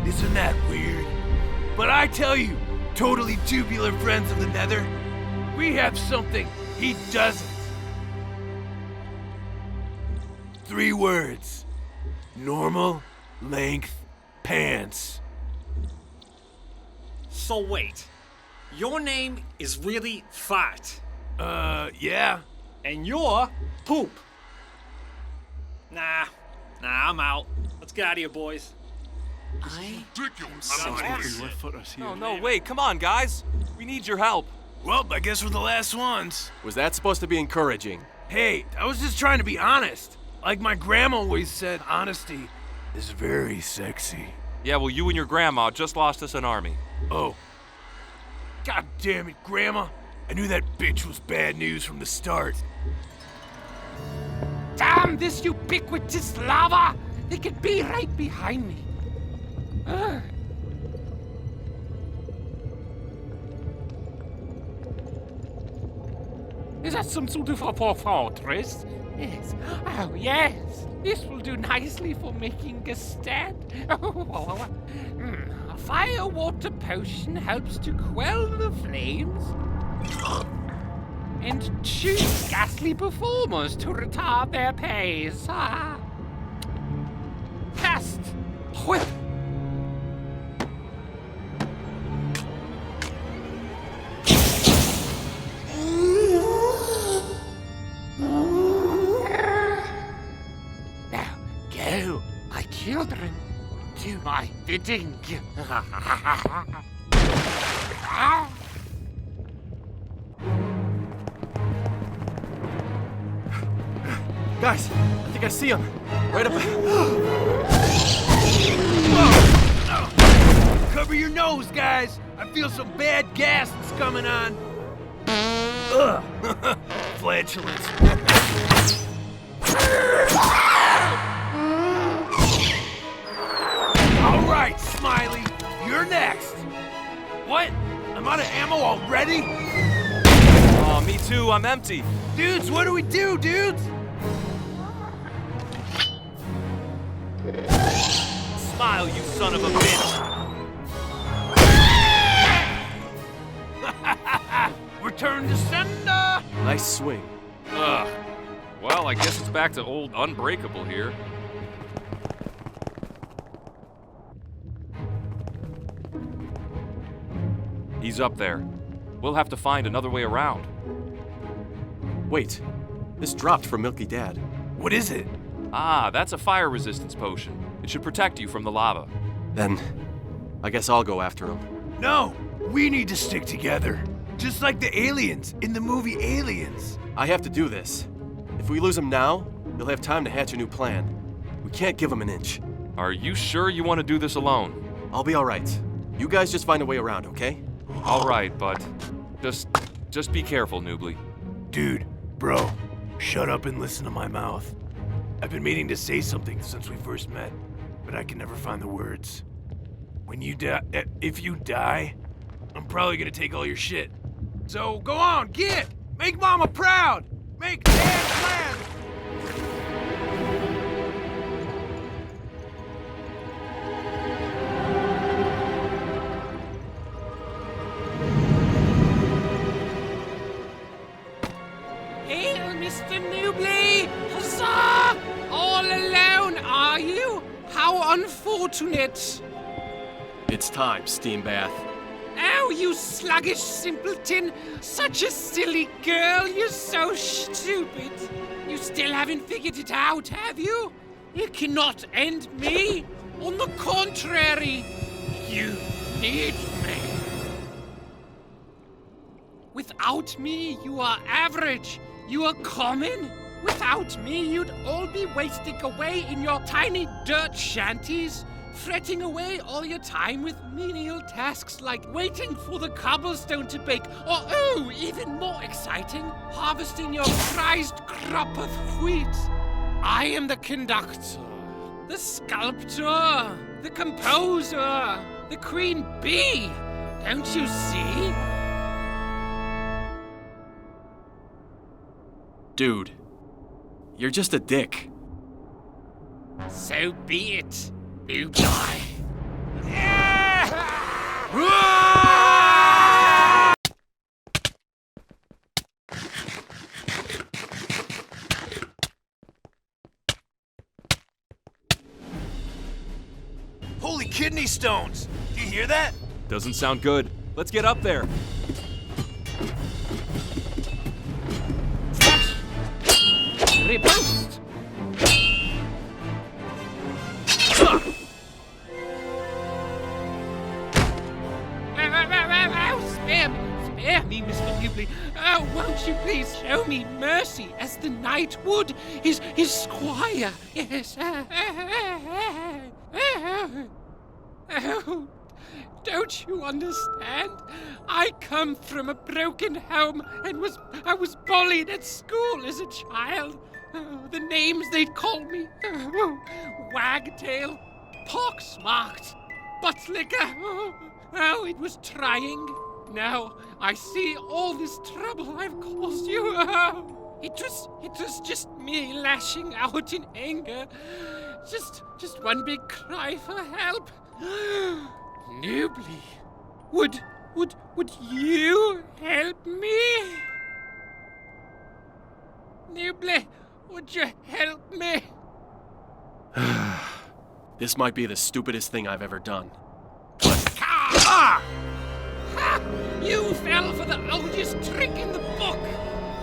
Isn't that weird? But I tell you, totally tubular friends of the Nether, we have something he doesn't. 3 words. Normal length pants. So wait, Your name is really Fart. Yeah. And you're Poop. Nah, I'm out. Let's get out of here, boys. No, wait, come on, guys. We need your help. Well, I guess we're the last ones. Was that supposed to be encouraging? Hey, I was just trying to be honest. Like my grandma always said, honesty is very sexy. Yeah, well, you and your grandma just lost us an army. Oh. God damn it, Grandma. I knew that bitch was bad news from the start. Damn this ubiquitous lava! They could be right behind me. Is that some sort of a fortress? Yes. Oh, yes. This will do nicely for making a stand. A fire water potion helps to quell the flames and choose ghastly performers to retard their pace. Cast whip. Now go, my children, do my bidding. Guys, I think I see him. Right up. Cover your nose, guys. I feel some bad gas that's coming on. Ugh. Flatulence. All right, Smiley, you're next. What? I'm out of ammo already? Aw, me too, I'm empty. Dudes, what do we do, dudes? Smile, you son of a bitch. Return to sender. Nice swing. Ugh. Well, I guess it's back to old Unbreakable here. He's up there. We'll have to find another way around. Wait, this dropped from Milky Dad. What is it? Ah, that's a fire resistance potion. It should protect you from the lava. Then, I guess I'll go after him. No, we need to stick together. Just like the aliens in the movie Aliens. I have to do this. If we lose him now, he'll have time to hatch a new plan. We can't give him an inch. Are you sure you want to do this alone? I'll be all right. You guys just find a way around, okay? All right, but just be careful, Noobly. Dude, bro, shut up and listen to my mouth. I've been meaning to say something since we first met, but I can never find the words. When you die, if you die, I'm probably gonna take all your shit. So go on, get! Make Mama proud! Make Dad glad! Hail, Mr. Noobly! Huzzah! All alone, are you? How unfortunate! It's time, Steam Bath. Oh, you sluggish simpleton! Such a silly girl, you're so stupid! You still haven't figured it out, have you? It cannot end me! On the contrary, you need me! Without me, you are average! You are common! Without me, you'd all be wasting away in your tiny dirt shanties, fretting away all your time with menial tasks like waiting for the cobblestone to bake, or oh, even more exciting, harvesting your prized crop of wheat. I am the conductor, the sculptor, the composer, the queen bee. Don't you see? Dude, you're just a dick. So be it, you guy. Holy kidney stones! Do you hear that? Doesn't sound good. Let's get up there. Riposte! Spare me, Mr. Newbley. Oh, won't you please show me mercy as the knight would his squire? Yes. Oh, don't you understand? I come from a broken home and I was bullied at school as a child. Oh, the names they'd call me. Oh, Wagtail, Poxmarked, Buttlicker. Oh, it was trying. Now I see all this trouble I've caused you. Oh, it was just me lashing out in anger. Just one big cry for help. Newbley, would you help me? Newbley, would you help me? This might be the stupidest thing I've ever done. Ha! You fell for the oldest trick in the book.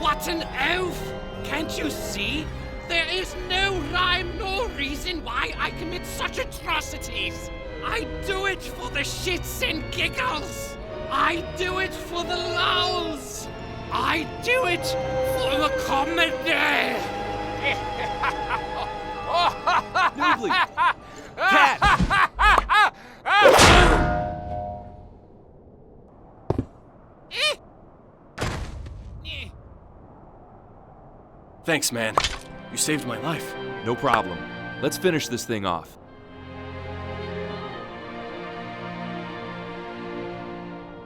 What an oath! Can't you see? There is no rhyme nor reason why I commit such atrocities. I do it for the shits and giggles. I do it for the lulz. I do it for the comedy. Newbley! Cat! Thanks, man. You saved my life. No problem. Let's finish this thing off.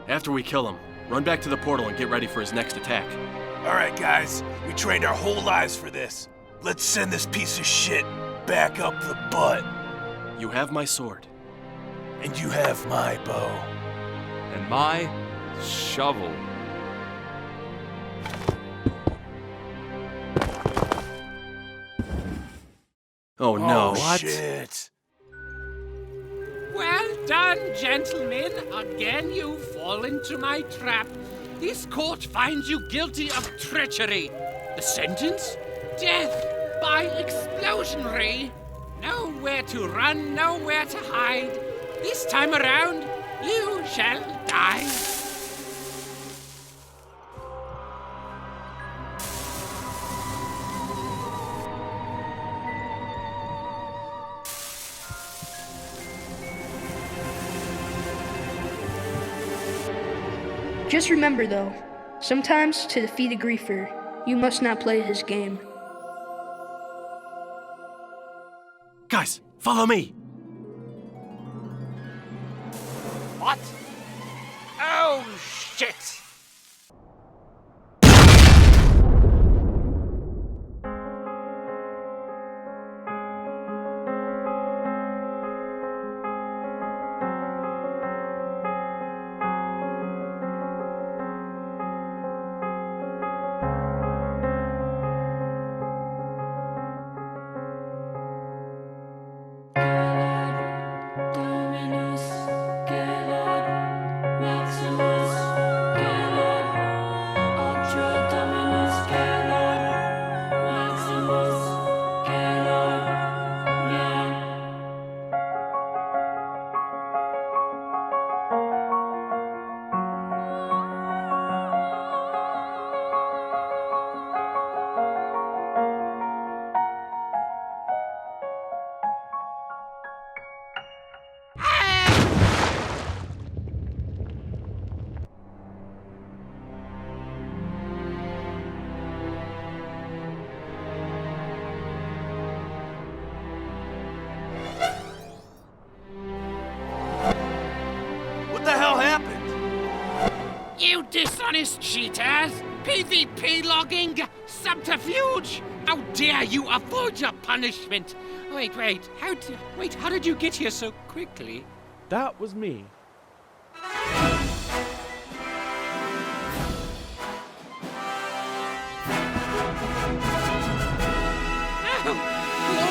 After we kill him, run back to the portal and get ready for his next attack. All right, guys. We trained our whole lives for this. Let's send this piece of shit back up the butt. You have my sword. And you have my bow. And my shovel. Oh no. Oh, shit. Well done, gentlemen. Again you fall into my trap. This court finds you guilty of treachery. The sentence? Death by explosionary. Nowhere to run, nowhere to hide. This time around, you shall die. Just remember though, sometimes to defeat a griefer, you must not play his game. Guys, follow me! What? Oh, shit! You dishonest cheaters! PvP logging! Subterfuge! How dare you avoid your punishment? Wait, how did you get here so quickly? That was me. Oh,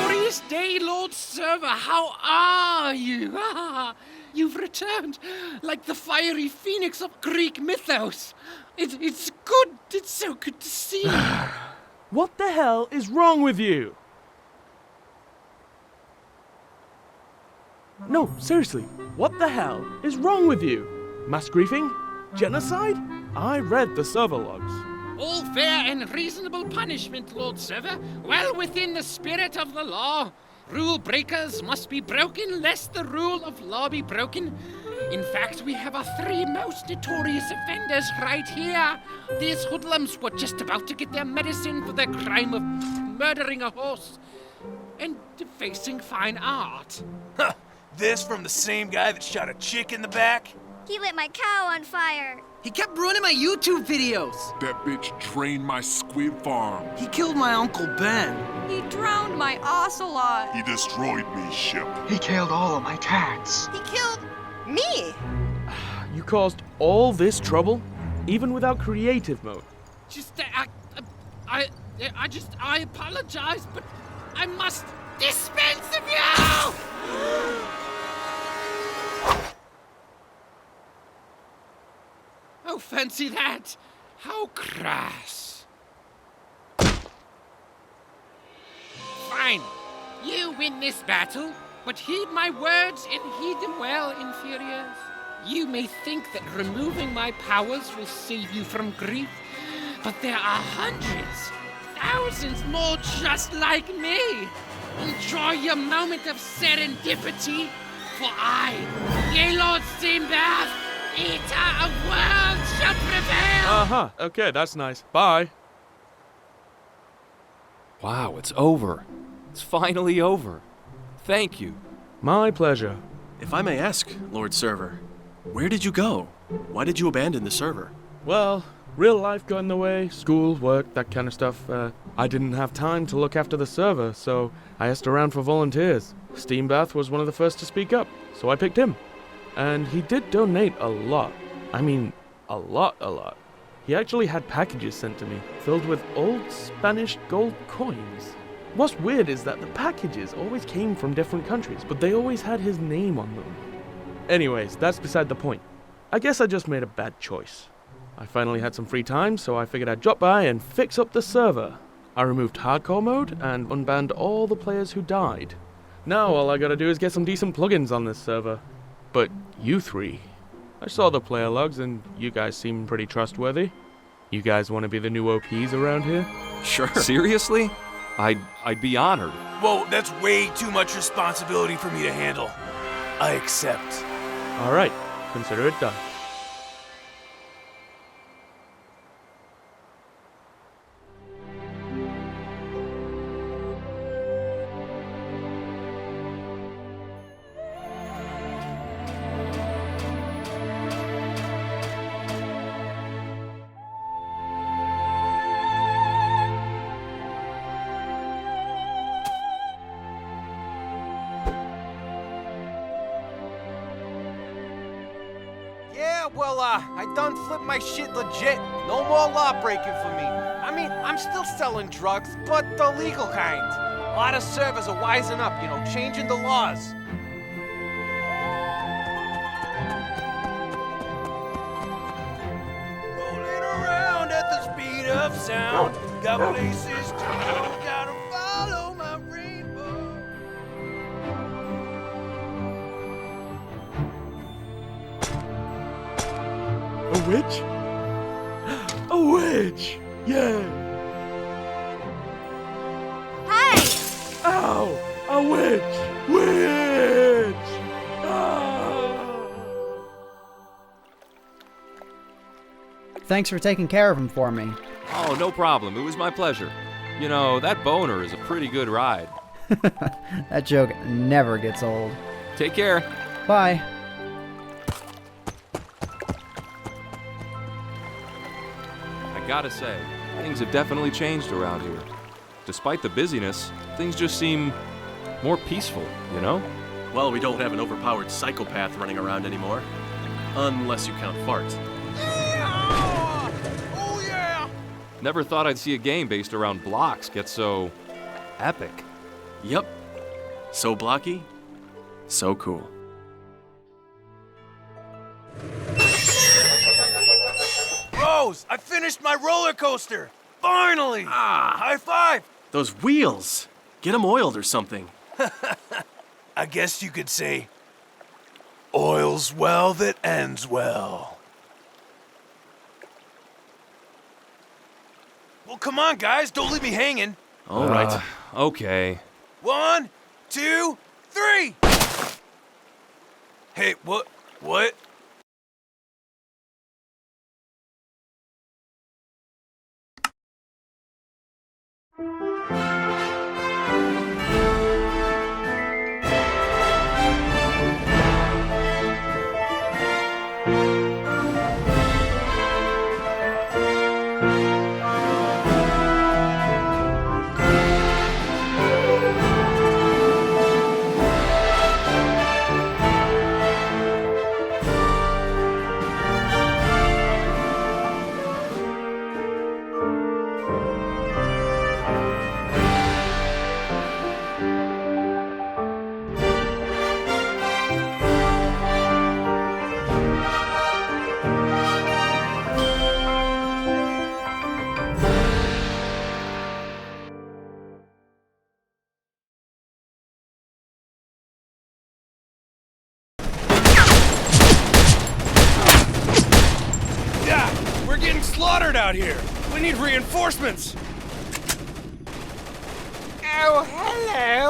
glorious day, Lord Server, how are you? You've returned, like the fiery phoenix of Greek mythos. It's good. It's so good to see you. What the hell is wrong with you? No, seriously, what the hell is wrong with you? Mass griefing? Genocide? I read the server logs. All fair and reasonable punishment, Lord Server, well within the spirit of the law. Rule breakers must be broken, lest the rule of law be broken. In fact, we have our 3 most notorious offenders right here. These hoodlums were just about to get their medicine for their crime of murdering a horse and defacing fine art. Huh, this from the same guy that shot a chick in the back? He lit my cow on fire. He kept ruining my YouTube videos. That bitch drained my squid farm. He killed my Uncle Ben. He drowned my ocelot. He destroyed me, ship. He killed all of my cats. He killed me. You caused all this trouble, even without creative mode. I apologize, but I must dispense of you! Oh, fancy that! How crass! Fine. You win this battle, but heed my words and heed them well, inferiors. You may think that removing my powers will save you from grief, but there are hundreds, thousands more just like me. Enjoy your moment of serendipity, for I, Gaylord Simbath, Eater of Worlds, shall prevail! Uh-huh, okay, that's nice. Bye. Wow, it's over. It's finally over. Thank you. My pleasure. If I may ask, Lord Server, where did you go? Why did you abandon the server? Well, real life got in the way, school, work, that kind of stuff. I didn't have time to look after the server, so I asked around for volunteers. Steambath was one of the first to speak up, so I picked him. And he did donate a lot. I mean, a lot. He actually had packages sent to me, filled with old Spanish gold coins. What's weird is that the packages always came from different countries, but they always had his name on them. Anyways, that's beside the point. I guess I just made a bad choice. I finally had some free time, so I figured I'd drop by and fix up the server. I removed hardcore mode and unbanned all the players who died. Now all I gotta do is get some decent plugins on this server. But you 3, I saw the player logs and you guys seem pretty trustworthy. You guys want to be the new OPs around here? Sure. Seriously? I'd be honored. Whoa, that's way too much responsibility for me to handle. I accept. All right, consider it done. I done flipped my shit legit. No more law breaking for me. I mean, I'm still selling drugs, but the legal kind. A lot of servers are wising up, changing the laws. Rolling around at the speed of sound. Got places to go, gotta follow my rainbow. A witch? A witch! Yeah! Hey! Ow! A witch! Witch! Ah! Thanks for taking care of him for me. Oh, no problem. It was my pleasure. You know, that boner is a pretty good ride. That joke never gets old. Take care. Bye. I gotta say, things have definitely changed around here. Despite the busyness, things just seem more peaceful, you know? Well, we don't have an overpowered psychopath running around anymore. Unless you count farts. Oh yeah! Never thought I'd see a game based around blocks get so epic. Yep. So blocky, so cool. bros! I finished my roller coaster! Finally! High five! Those wheels! Get them oiled or something. I guess you could say, oil's well that ends well. Well, come on, guys, don't leave me hanging. All right. Okay. 1, 2, 3! Hey, what? We're getting slaughtered out here. We need reinforcements. Oh, hello.